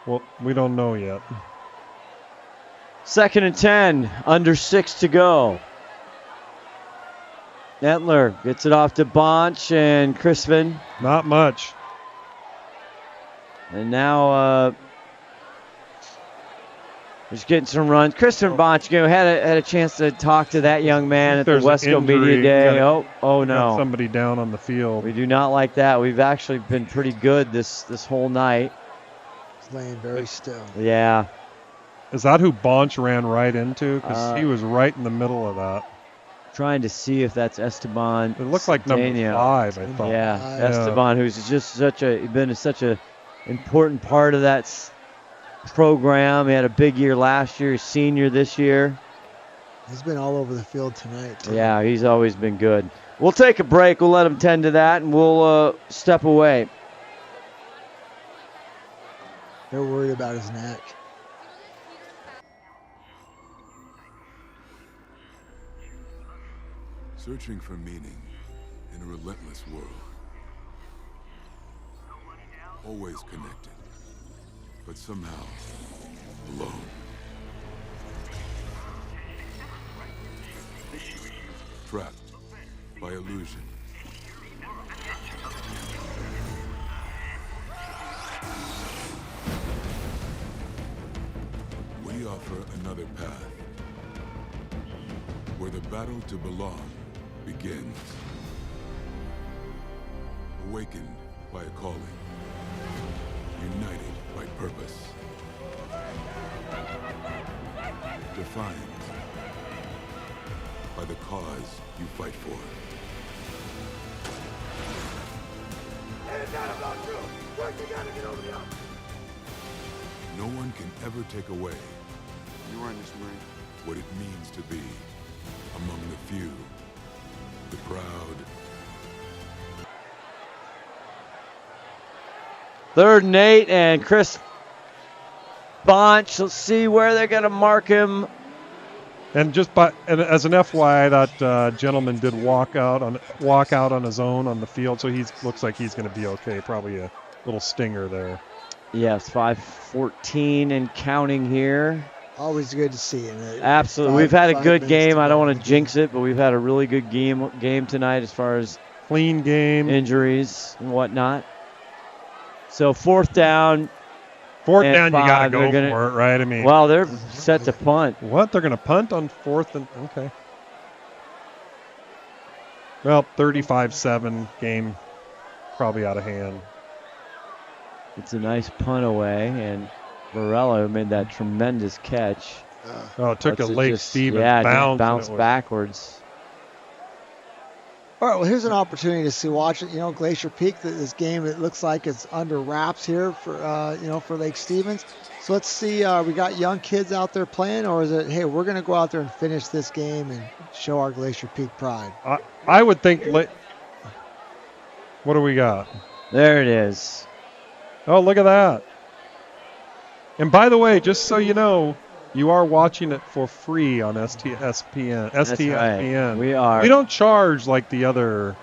Well, we don't know yet. 2nd and 10, under 6 to go. Etler gets it off to Bonch and Crispin. Not much. And now he's getting some runs. Crispin Bonch had a chance to talk to that young man at the WESCO Media Day. Oh no. Somebody down on the field. We do not like that. We've actually been pretty good this whole night. He's laying very still. Yeah. Is that who Bonch ran right into? Because he was right in the middle of that. Trying to see if that's Esteban. It looked like number 5, I thought. Yeah, Esteban, who's just been such a important part of that program. He had a big year last year, senior this year. He's been all over the field tonight, too. Yeah, he's always been good. We'll take a break. We'll let him tend to that, and we'll step away. They're worried about his neck. Searching for meaning in a relentless world. Always connected, but somehow alone. Trapped by illusion. We offer another path where the battle to belong begins. Awakened by a calling. United by purpose. Defined by the cause you fight for. No one can ever take away what it means to be among the few, the proud. Third and 8, and Chris Bonch. Let's see where they're going to mark him. And as an FYI, that gentleman did walk out on his own on the field, so he looks like he's going to be okay. Probably a little stinger there. Yes, 5:14 and counting here. Always good to see. Absolutely. We've had a good game. I don't want to jinx it, but we've had a really good game tonight as far as clean game, injuries and whatnot. So 4th down. 4th down, you got to go for it, right? I mean, well, they're set to punt. What? They're going to punt on 4th and okay. Well, 35-7 game, probably out of hand. It's a nice punt away, and Varela made that tremendous catch. It took a Lake Stevens bounce backwards. All right, well, here's an opportunity to see, watch it. Glacier Peak, this game, it looks like it's under wraps here for Lake Stevens. So let's see, we got young kids out there playing, or is it, hey, we're going to go out there and finish this game and show our Glacier Peak pride? I would think, what do we got? There it is. Oh, look at that. And by the way, just so you know, you are watching it for free on STSPN. Right. We are. We don't charge like the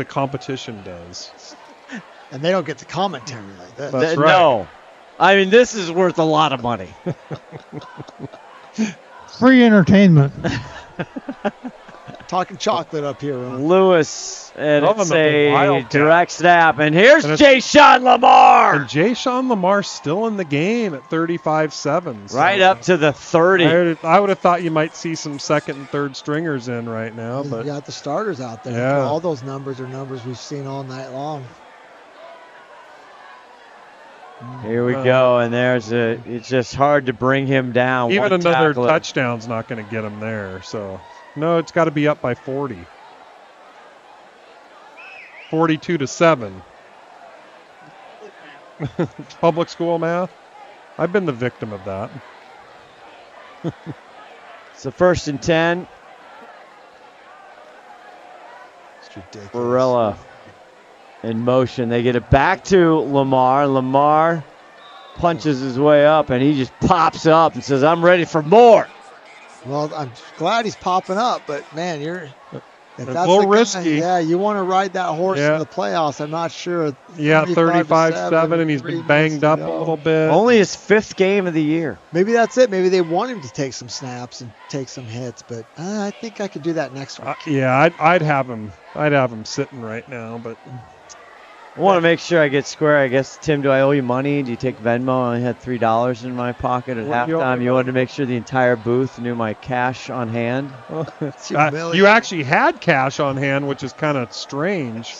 competition does. And they don't get the commentary like that. That's right. No. I mean, this is worth a lot of money. Free entertainment. Talking chocolate up here. Lewis, and it's a direct snap. And here's Jay-Sean Lamar. And Jay-Sean Lamar still in the game at 35-7. So right up to the 30. I would have thought you might see some second and third stringers in right now. But you got the starters out there. Yeah. All those numbers are numbers we've seen all night long. Here we go, and it's just hard to bring him down. Even One another tackle. touchdown's not going to get him there. So, no, it's got to be up by 40. 42-7. Public school math. I've been the victim of that. It's a 1st and 10. It's ridiculous. Barella in motion. They get it back to Lamar. Lamar punches his way up, and he just pops up and says, I'm ready for more. Well, I'm glad he's popping up, but, man, if that's a little the risky. Yeah, you want to ride that horse in the playoffs. I'm not sure. Yeah, 35-7, and he's been banged up a little bit. Only his 5th game of the year. Maybe that's it. Maybe they want him to take some snaps and take some hits, but I think I could do that next week. Yeah, I'd have him. I'd have him sitting right now, but I want to make sure I get square. I guess, Tim, do I owe you money? Do you take Venmo? I only had $3 in my pocket at halftime. You wanted to make sure the entire booth knew my cash on hand? You actually had cash on hand, which is kind of strange.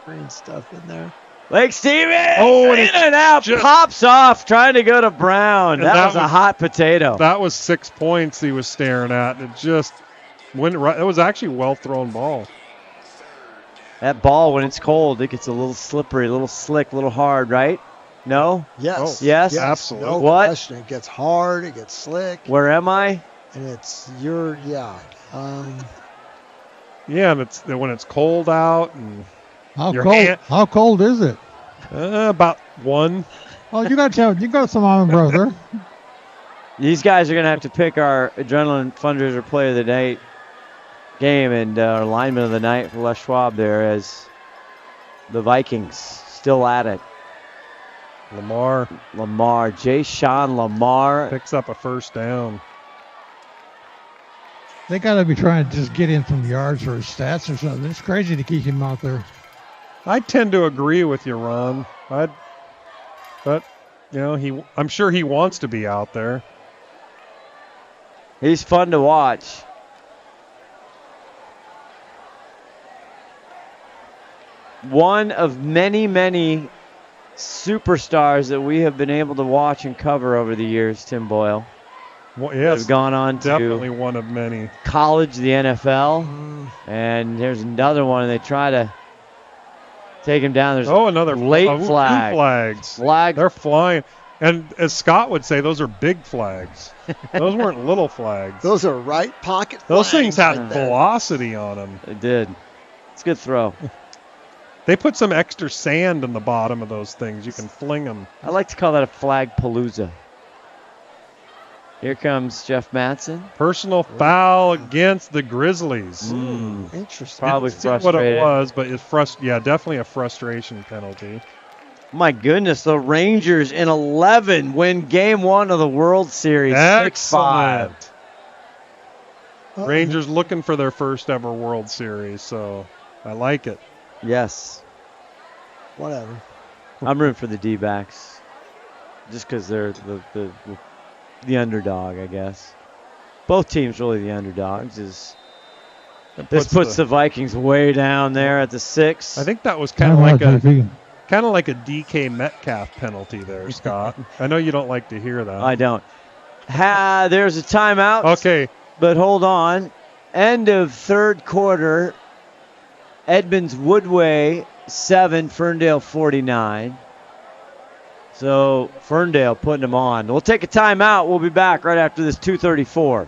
Strange stuff in there. Lake Stevens! Oh, in and out, pops off, trying to go to Brown. That was a hot potato. That was 6 points he was staring at. It just went right. It was actually a well-thrown ball. That ball, when it's cold, it gets a little slippery, a little slick, a little hard, right? No? Yes. Yes? Absolutely. No What? question. It gets hard. It gets slick. Where am I? And it's Yeah, and it's when it's cold out and How cold is it? about 1. Oh, you got some almond brother. These guys are going to have to pick our Adrenaline Fundraiser Player of the Night game and our lineman of the night for Les Schwab there, as the Vikings still at it. Lamar. Jay Sean Lamar picks up a 1st down. They got to be trying to just get in from yards for his stats or something. It's crazy to keep him out there. I tend to agree with you, Ron. But I'm sure he wants to be out there. He's fun to watch. One of many, many superstars that we have been able to watch and cover over the years, Tim Boyle. Well, yes, have gone on to definitely one of many. College, the NFL, and there's another one. They try to take him down. There's another late 2 flag. Flags. They're flying. And as Scott would say, those are big flags. Those weren't little flags. Those are right pocket Those flags things had right there. velocity on them. They did. It's a good throw. They put some extra sand in the bottom of those things. You can fling them. I like to call that a flag palooza. Here comes Jeff Matson. Personal foul against the Grizzlies. Interesting. Probably Didn't see what frustrated. it was, but it's definitely a frustration penalty. My goodness, the Rangers in 11 win Game 1 of the World Series. 6-5. Excellent. Rangers looking for their first ever World Series, so I like it. Yes. Whatever. I'm rooting for the D-backs just because they're the underdog, I guess. Both teams really the underdogs. This puts the Vikings way down there at the 6. I think that was kind of like a DK Metcalf penalty there, Scott. I know you don't like to hear that. I don't. There's a timeout. Okay. But hold on. End of 3rd quarter. Edmonds Woodway 7, Ferndale 49. So Ferndale putting them on. We'll take a timeout. We'll be back right after this 2:34.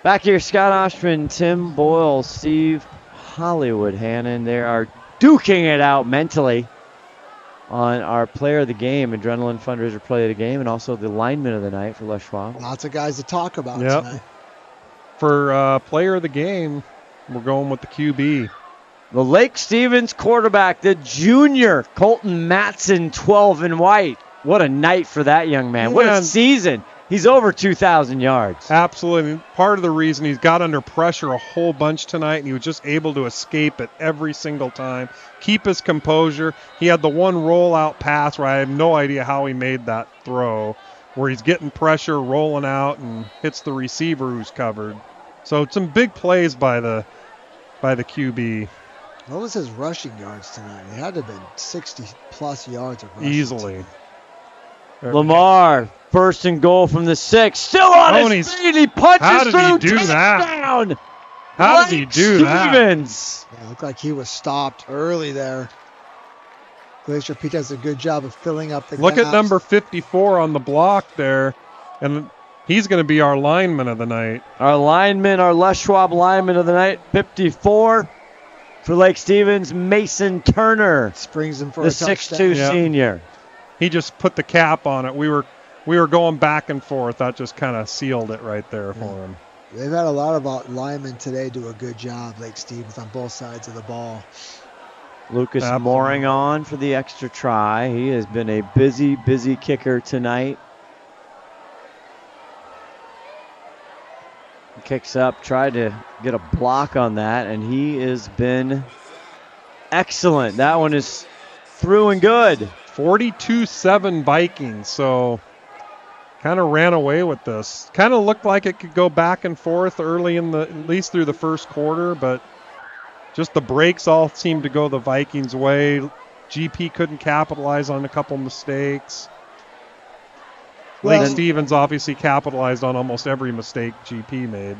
Back here, Scott Ohsman, Tim Boyle, Steve Hollywood, Hannan. They are duking it out mentally. on our player of the game, Adrenaline Fundraiser player of the game, and also the lineman of the night for Les Schwab. Lots of guys to talk about tonight. For player of the game, we're going with the QB. The Lake Stevens quarterback, the junior, Colton Matson, 12 and white. What a night for that young man. What a season. He's over 2,000 yards. Absolutely. Part of the reason he's got under pressure a whole bunch tonight, and he was just able to escape it every single time, keep his composure. He had the one rollout pass where I have no idea how he made that throw, where he's getting pressure, rolling out, and hits the receiver who's covered. So some big plays by the QB. What was his rushing yards tonight? He had to have been 60-plus yards of rushing. Easily. Lamar, first and goal from the 6. Still on his feet. He punches through. How did he do touchdown. that? How did he do Stevens. Yeah, it looked like he was stopped early there. Glacier Peak does a good job of filling up the Look gaps. at number 54 on the block there, and he's going to be our lineman of the night. Our lineman, our Les Schwab lineman of the night, 54 for Lake Stevens, Mason Turner. Springs him for the a touchdown. 6'2" senior. He just put the cap on it. We were going back and forth. That just kind of sealed it right there for him. They've had a lot of linemen today do a good job, Lake Stevens, on both sides of the ball. Lucas Mooring on for the extra try. He has been a busy kicker tonight. He kicks up, tried to get a block on that, and he has been excellent. That one is through and good. 42-7 Vikings, so kind of ran away with this. Kind of looked like it could go back and forth early at least through the first quarter, but just the breaks all seemed to go the Vikings' way. GP couldn't capitalize on a couple mistakes. Lake Stevens obviously capitalized on almost every mistake GP made.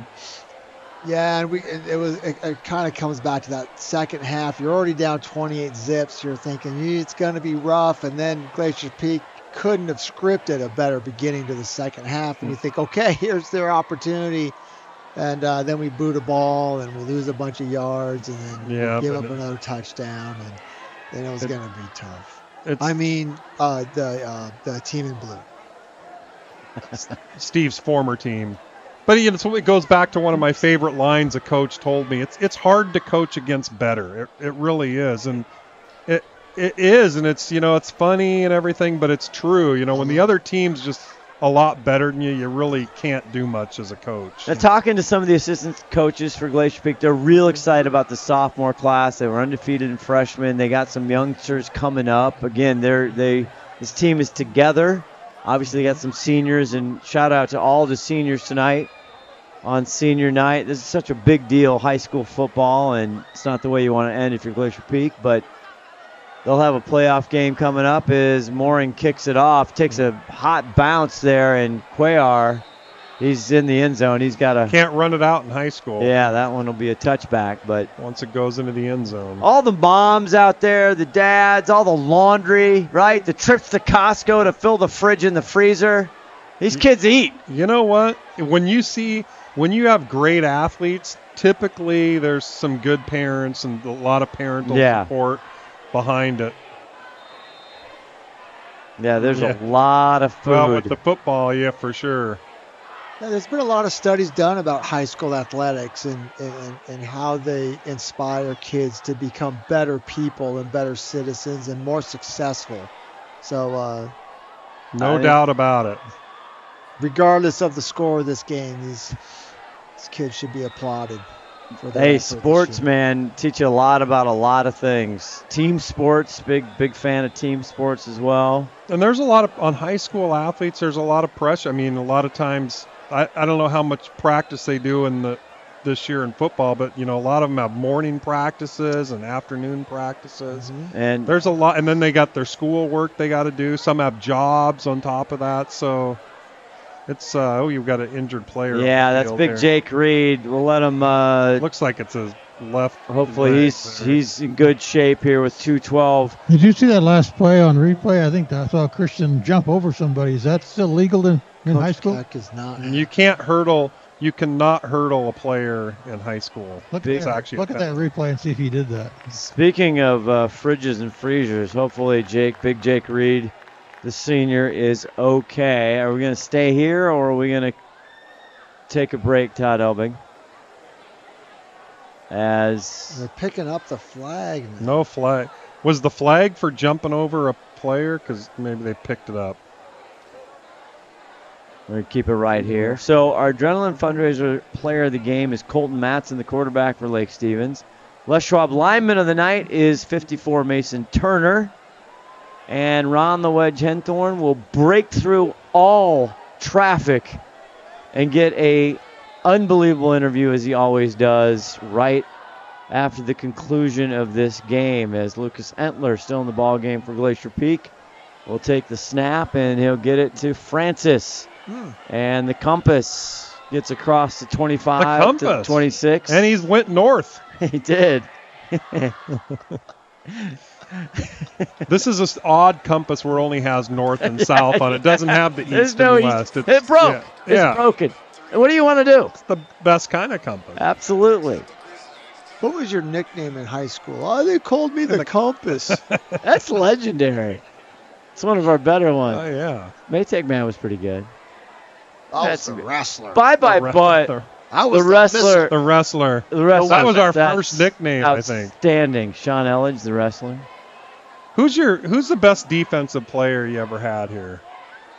Yeah, and it kind of comes back to that second half. You're already down 28 zips. You're thinking it's going to be rough, and then Glacier Peak couldn't have scripted a better beginning to the second half. And you think, okay, here's their opportunity. And then we boot a ball, and we lose a bunch of yards, and then we give up another touchdown, and then it was going to be tough. The team in blue. Steve's former team. But it goes back to one of my favorite lines a coach told me. It's hard to coach against better. It really is. And it is, and it's funny and everything, but it's true. When the other team's just a lot better than you really can't do much as a coach. Now, talking to some of the assistant coaches for Glacier Peak, they're real excited about the sophomore class. They were undefeated in freshmen. They got some youngsters coming up. Again, this team is together. Obviously, they got some seniors, and shout out to all the seniors tonight on senior night. This is such a big deal, high school football, and it's not the way you want to end if you're Glacier Peak, but they'll have a playoff game coming up as Mooring kicks it off, takes a hot bounce there, and Cuellar, he's in the end zone. He's got can't run it out in high school. Yeah, that one will be a touchback, but once it goes into the end zone. All the moms out there, the dads, all the laundry, right? The trips to Costco to fill the fridge and the freezer. These kids eat. You know what? When you have great athletes, typically there's some good parents and a lot of parental support behind it. Yeah, there's a lot of food. Well, with the football, yeah, for sure. Yeah, there's been a lot of studies done about high school athletics and how they inspire kids to become better people and better citizens and more successful. So, no doubt about it. Regardless of the score of this game, these kids should be applauded. Hey, sports, man, teach you a lot about a lot of things. Team sports, big fan of team sports as well. And there's a lot on high school athletes, there's a lot of pressure. I mean, a lot of times, I don't know how much practice they do this year in football, but, a lot of them have morning practices and afternoon practices. Mm-hmm. And there's a lot, and then they got their school work they got to do. Some have jobs on top of that, so it's, you've got an injured player. Yeah, that's big there. Jake Reed. We'll let him. Looks like it's his left. Hopefully he's in good shape here with 212. Did you see that last play on replay? I think I saw Christian jump over somebody. Is that still legal in high school? Is not. You can't hurdle You cannot hurdle a player in high school. Look It's at actually look at that replay and see if he did that. Speaking of fridges and freezers, hopefully Big Jake Reed, the senior, is okay. Are we going to stay here or are we going to take a break, Todd Elvig? As they're picking up the flag. Man. No flag. Was the flag for jumping over a player? Because maybe they picked it up. We're going to keep it right here. So our Adrenaline Fundraiser player of the game is Colton Matson, the quarterback for Lake Stevens. Les Schwab lineman of the night is 54 Mason Turner. And Ron the Wedge Henthorn will break through all traffic and get a unbelievable interview, as he always does, right after the conclusion of this game, as Lucas Entler, still in the ball game for Glacier Peak, will take the snap and he'll get it to Francis. And the compass gets across to 25 to 26. And he went north. He did. This is an odd compass where it only has north and south on it. It doesn't have the east no and west. It broke. It's broken. What do you want to do? It's the best kind of compass. Absolutely. What was your nickname in high school? Oh, they called me the compass. That's legendary. It's one of our better ones. Oh, yeah. Maytag Man was pretty good. That's the wrestler. Bye-bye, but the wrestler. The wrestler. The wrestler. That was our first nickname, I think. Outstanding. Sean Elledge, the wrestler. Who's the best defensive player you ever had here?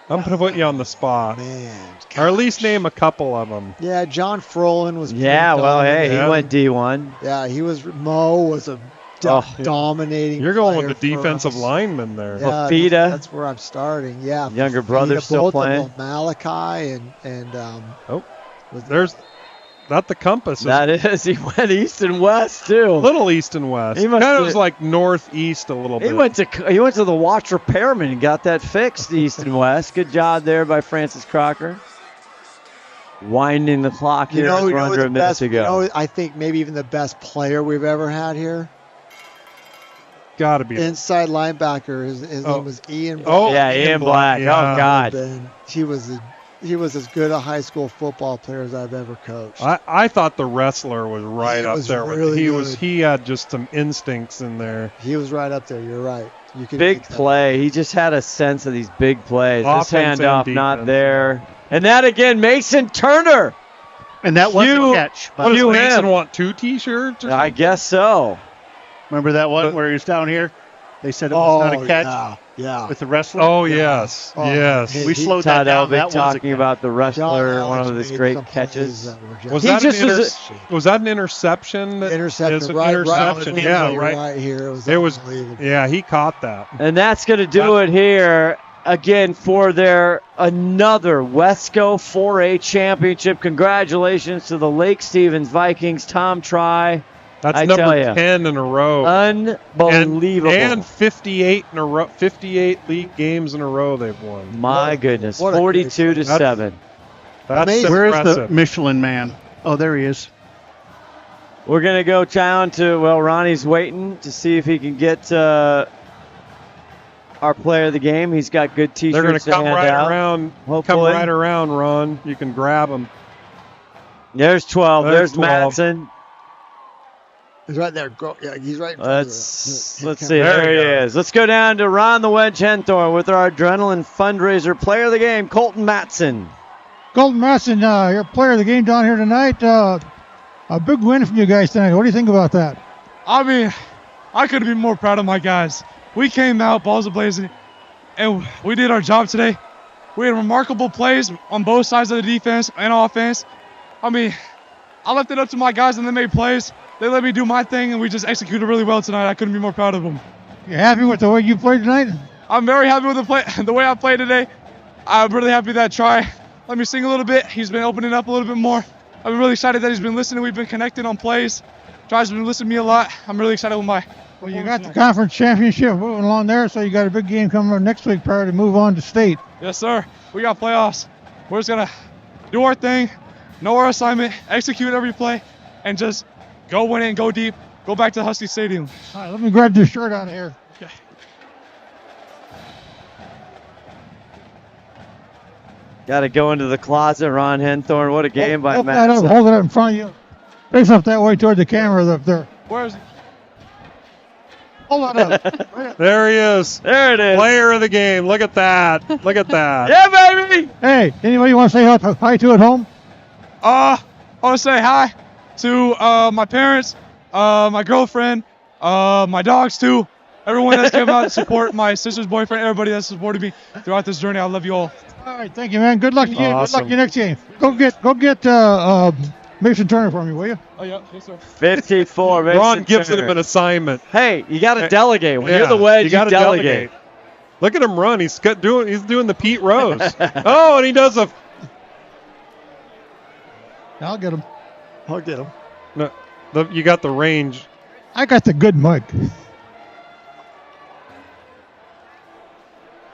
I'm going to put you on the spot. Man. Or at least name a couple of them. Yeah, John Frolin was. Yeah, well, hey, he went D1. Yeah, he was. Mo was a dominating. You're going with the player for defensive us. lineman there. Yeah, Fafita. That's where I'm starting. Yeah. Younger brother Fafita, still both playing. Of them, Malachi and there's not the compass. That is. He went east and west too. A little east and west. He must kind of have- was like northeast a little bit. He went to the watch repairman and got that fixed east and west. Good job there by Francis Crocker. Winding the clock here who for under a minute to go. I think maybe even the best player we've ever had here. Got to be inside linebacker. His name was Ian Black. Oh, yeah, Ian Black. Yeah. Oh God. And he was as good a high school football player as I've ever coached. I thought the wrestler was right He up was there. really good. He had just some instincts in there. He was right up there. You're right. You can Big play. He just had a sense of these big plays. This Offense and handoff not defense. there. And that again, Mason Turner. And that was a catch. What does You Mason him. want, 2 T-shirts? I guess so. Remember that one where he was down here? They said it was not a catch yeah. with the wrestler? Oh, yes. Oh, yes. We slowed that Todd down. Elvig That was a talking catch. about the wrestler, John one Alex of his made great some catches. plays that were just- Was He that, just an was was that an interception? Interception, It's an right interception. here, Right. right here. It was. unbelievable. Yeah, he caught that. And that's going to do it here again for their another WESCO 4A championship. Congratulations to the Lake Stevens Vikings. Tom Try. That's I number tell ya. 10 in a row. Unbelievable. And 58 in a row. 58 league games in a row they've won. My goodness. what a 42 to That's- 7. That's Amazing. Where is the impressive. Michelin man? Oh, there he is. We're going to go down to, well, Ronnie's waiting to see if he can get our player of the game. He's got good T-shirts They're going to come hand right out. around. Hopefully. Come right around, Ron. You can grab them. There's 12. There's There's 12. Matson. He's right there. Yeah, he's right in front of Let's you. see. There he is. Let's go down to Ron the Wedge Henthorn with our Adrenaline Fundraiser player of the game, Colton Matson. Colton Matson, your player of the game down here tonight. A big win from you guys tonight. What do you think about that? I mean, I couldn't be more proud of my guys. We came out balls blazing, and we did our job today. We had remarkable plays on both sides of the defense and offense. I mean, I left it up to my guys, and they made plays. They let me do my thing, and we just executed really well tonight. I couldn't be more proud of them. You happy with the way you played tonight? I'm very happy with the way I played today. I'm really happy that Try let me sing a little bit. He's been opening up a little bit more. I've been really excited that he's been listening. We've been connecting on plays. Try's been listening to me a lot. I'm really excited with my. Well, you got the conference championship moving along there, so you got a big game coming up next week prior to move on to state. Yes, sir. We got playoffs. We're just going to do our thing, know our assignment, execute every play, and just go win it and go deep. Go back to the Husky Stadium. All right, let me grab this shirt out of here. Okay. Got to go into the closet, Ron Henthorn. What a game by Matt. Hold it up in front of you. Face up that way toward the camera up there. Where is it? Hold on up. There he is. There it is. Player of the game. Look at that. Look at that. Yeah, baby. Hey, anybody want to say hi to at home? I want to say hi to my parents, my girlfriend, my dogs too. Everyone that's come out to support my sister's boyfriend, everybody that's supported me throughout this journey. I love you all. All right, thank you, man. Good luck to you. Awesome. Good luck to your next game. Go get Mason Turner for me, will you? Oh yeah, yes sir. 54. Mason Ron gives Turner. him an assignment. Hey, you got to delegate. When Yeah, you're the wedge, you gotta delegate. Look at him run. He's doing the Pete Rose. Oh, and he does a. I'll get him. I'll get him. No, you got the range. I got the good mic.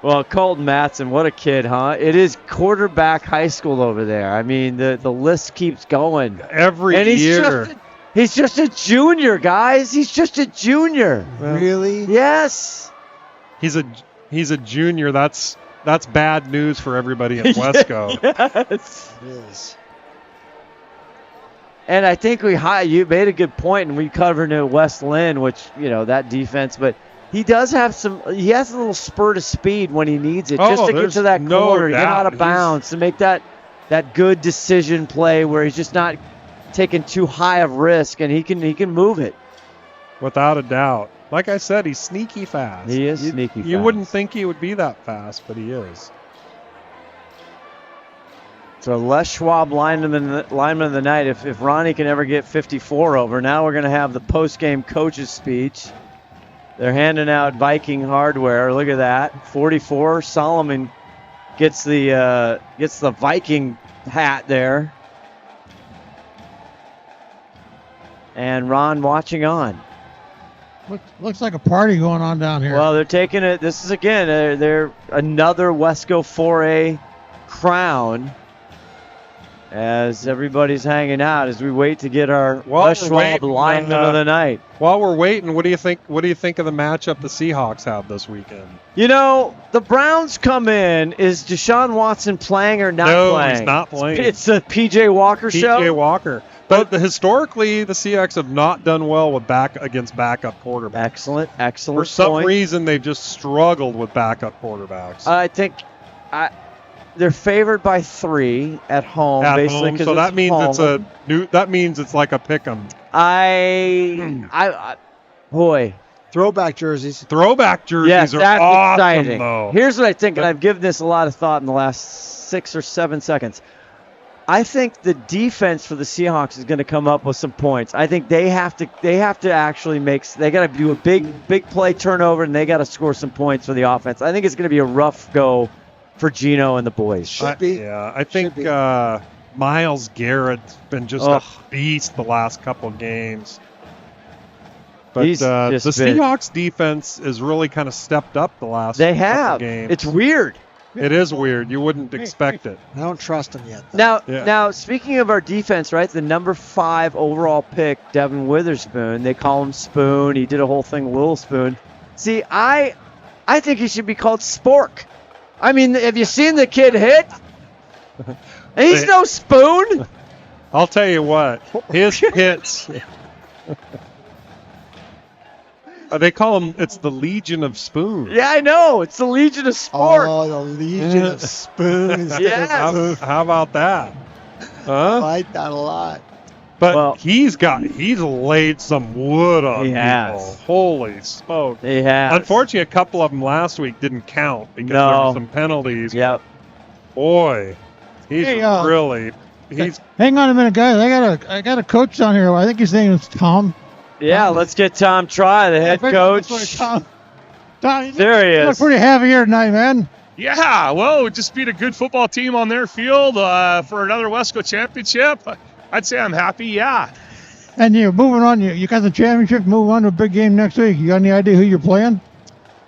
Well, Colton Matson, what a kid, huh? It is quarterback high school over there. I mean, the list keeps going. Every year. He's just a junior, guys. He's just a junior. Really? Yes. He's a junior. That's bad news for everybody at WESCO. Yes. It is. And I think you made a good point, and we covered it at West Lynn, which, that defense, but he does have he has a little spurt of speed when he needs it, just to get to that corner, to get out of bounds, to make that good decision play where he's just not taking too high of risk, and he can move it. Without a doubt. Like I said, he's sneaky fast. He is sneaky fast. You wouldn't think he would be that fast, but he is. So Les Schwab lineman of the night. If Ronnie can ever get 54 over, now we're going to have the post-game coach's speech. They're handing out Viking hardware. Look at that. 44. Solomon gets the Viking hat there. And Ron watching on. Looks like a party going on down here. Well, they're taking it. This is, again, they're another WESCO 4A crown as everybody's hanging out as we wait to get our Les Schwab lineman of the night. While we're waiting, what do you think of the matchup the Seahawks have this weekend? The Browns come in. Is Deshaun Watson playing or not playing? No, he's not playing. It's a P.J. Walker show? P.J. Walker. But historically, the Seahawks have not done well against backup quarterbacks. Excellent For some reason, they've just struggled with backup quarterbacks. I think they're favored by 3 at home. Basically, so that means it's like a pick 'em. Boy. Throwback jerseys. Throwback jerseys yes, are that's awesome, exciting. though. Here's what I think, and I've given this a lot of thought in the last 6 or 7 seconds. I think the defense for the Seahawks is going to come up with some points. I think they have to actually they got to do a big play turnover, and they got to score some points for the offense. I think it's going to be a rough go for Gino and the boys. Should be. Yeah, I think Myles Garrett's been just a beast the last couple games. But the Seahawks defense has really kind of stepped up the last couple games. It's weird. It is weird. You wouldn't expect it. I don't trust them yet. Now, speaking of our defense, right? The number 5 overall pick, Devin Witherspoon. They call him Spoon. He did a whole thing, Little Spoon. See, I think he should be called Spork. I mean, have you seen the kid hit? He's no Spoon. I'll tell you what. His hits. They call him, it's the Legion of Spoons. Yeah, I know. It's the Legion of Sport. Oh, the Legion of Spoons. Yes. How about that? I like that a lot. But he's laid some wood on people. Has. Holy smoke. He has. Unfortunately, a couple of them last week didn't count because there were some penalties. Yep. Boy, he's Hang on a minute, guys. I got a coach on here. I think his name is Tom. Yeah, let's get Tom Try, the head coach. Tom, there he is. Look pretty heavy here tonight, man. Yeah, well, we just beat a good football team on their field for another WESCO championship. I'd say I'm happy, yeah. And you're moving on. You got the championship, move on to a big game next week. You got any idea who you're playing?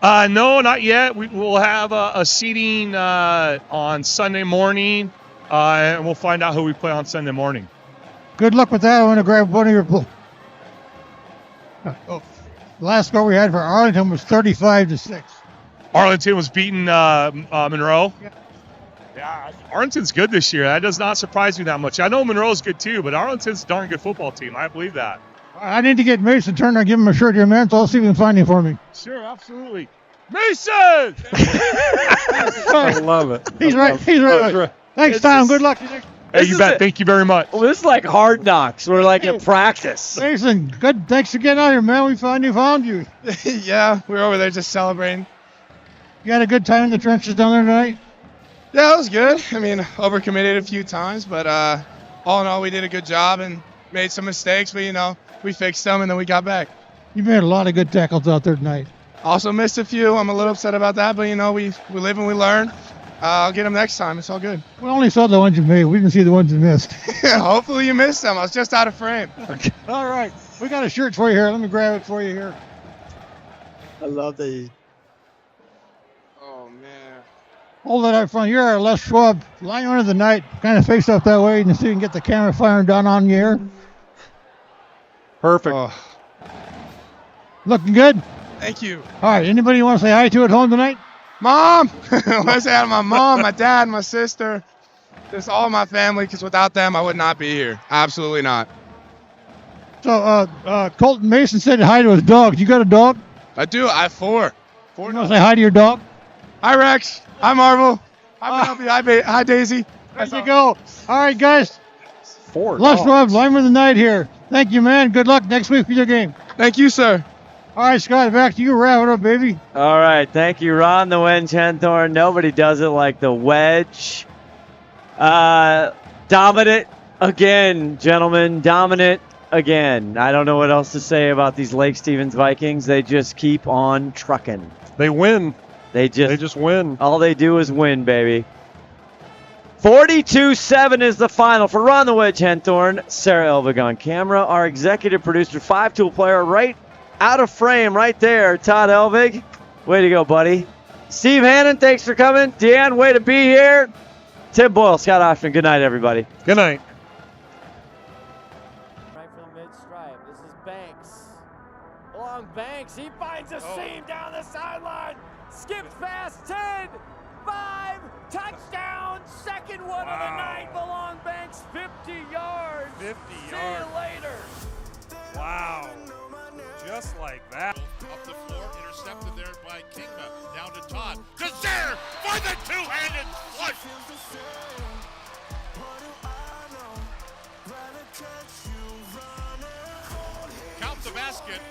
No, not yet. We'll have a seating on Sunday morning, and we'll find out who we play on Sunday morning. Good luck with that. I want to grab one of your... last score we had for Arlington was 35-6. Arlington was beating Monroe. Yeah, Arlington's good this year. That does not surprise me that much. I know Monroe's good too, but Arlington's a darn good football team. I believe that. I need to get Mason Turner and give him a shirt here, man, so I'll see if he can find him for me. Sure, absolutely. Mason! I love it. He's right. Thanks, Tom. Good luck. Hey, you bet. Thank you very much. Well, this is like Hard Knocks. We're like in practice. Mason, good. Thanks for getting out here, man. We finally found you. Yeah, we were over there just celebrating. You had a good time in the trenches down there tonight? Yeah, it was good. I mean, overcommitted a few times, but all in all, we did a good job and made some mistakes, but, we fixed them and then we got back. You made a lot of good tackles out there tonight. Also missed a few. I'm a little upset about that, but, we live and we learn. I'll get them next time. It's all good. We only saw the ones you made. We didn't see the ones you missed. Hopefully you missed them. I was just out of frame. Okay. All right. We got a shirt for you here. Let me grab it for you here. I love the. Oh, man. Hold it up front. You're our Les Schwab lineman of the night. Kind of face up that way and see if you can get the camera firing down on you here. Perfect. Oh. Looking good? Thank you. All right. Anybody you want to say hi to at home tonight? Mom! I want to say hi to my mom, my dad, my sister. Just all my family, because without them, I would not be here. Absolutely not. So, Colton Mason said hi to his dog. You got a dog? I do. I have four. You want to say hi to your dog? Hi, Rex. Hi, Marvel. Hi, Penelope. Hi, Daisy. There you go. All right, guys. 4 Les dogs. Schwab, lineman of the night here. Thank you, man. Good luck next week for your game. Thank you, sir. All right, Scott, back to you. Wrap it up, baby. All right. Thank you, Ron the Wedge Henthorn. Nobody does it like the Wedge. Dominant again, gentlemen. Dominant again. I don't know what else to say about these Lake Stevens Vikings. They just keep on trucking. They win. They just win. All they do is win, baby. 42-7 is the final for Ron the Wedge Henthorn. Sarah Elvig on camera. Our executive producer, 5-tool player, right out of frame right there, Todd Elvig. Way to go, buddy. Steve Hannan, thanks for coming. Deanne, way to be here. Tim Boyle, Scott Ohsman, good night, everybody. Good night. Right from the mid-stripe. This is Banks. Along Banks. He finds a seam down the sideline. Skips past 10. 5. Touchdown. Second one of the night. Along Banks. 50 yards. 50 See yards. you later. Wow. Just like that. Up the floor, intercepted there by Kingma. Down to Todd. Glacier for the two-handed flush. Count the basket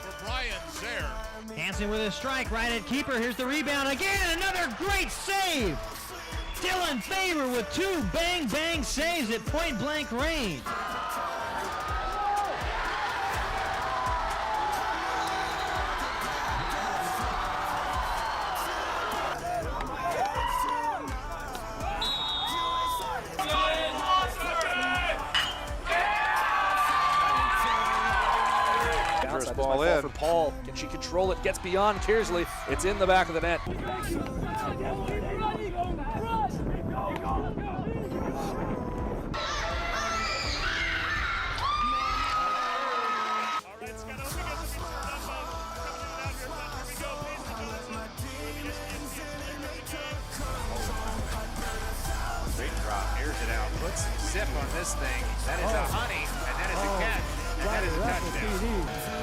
for Brian Zaire. Hansen with a strike right at keeper. Here's the rebound again. Another great save. Dylan Favor with 2 bang saves at point-blank range. First ball in. For Paul. Can she control it? Gets beyond Kearsley. It's in the back of the net. Straight drop, airs it out, puts some zip on this thing. That is a honey, and that is a catch, and that is a touchdown.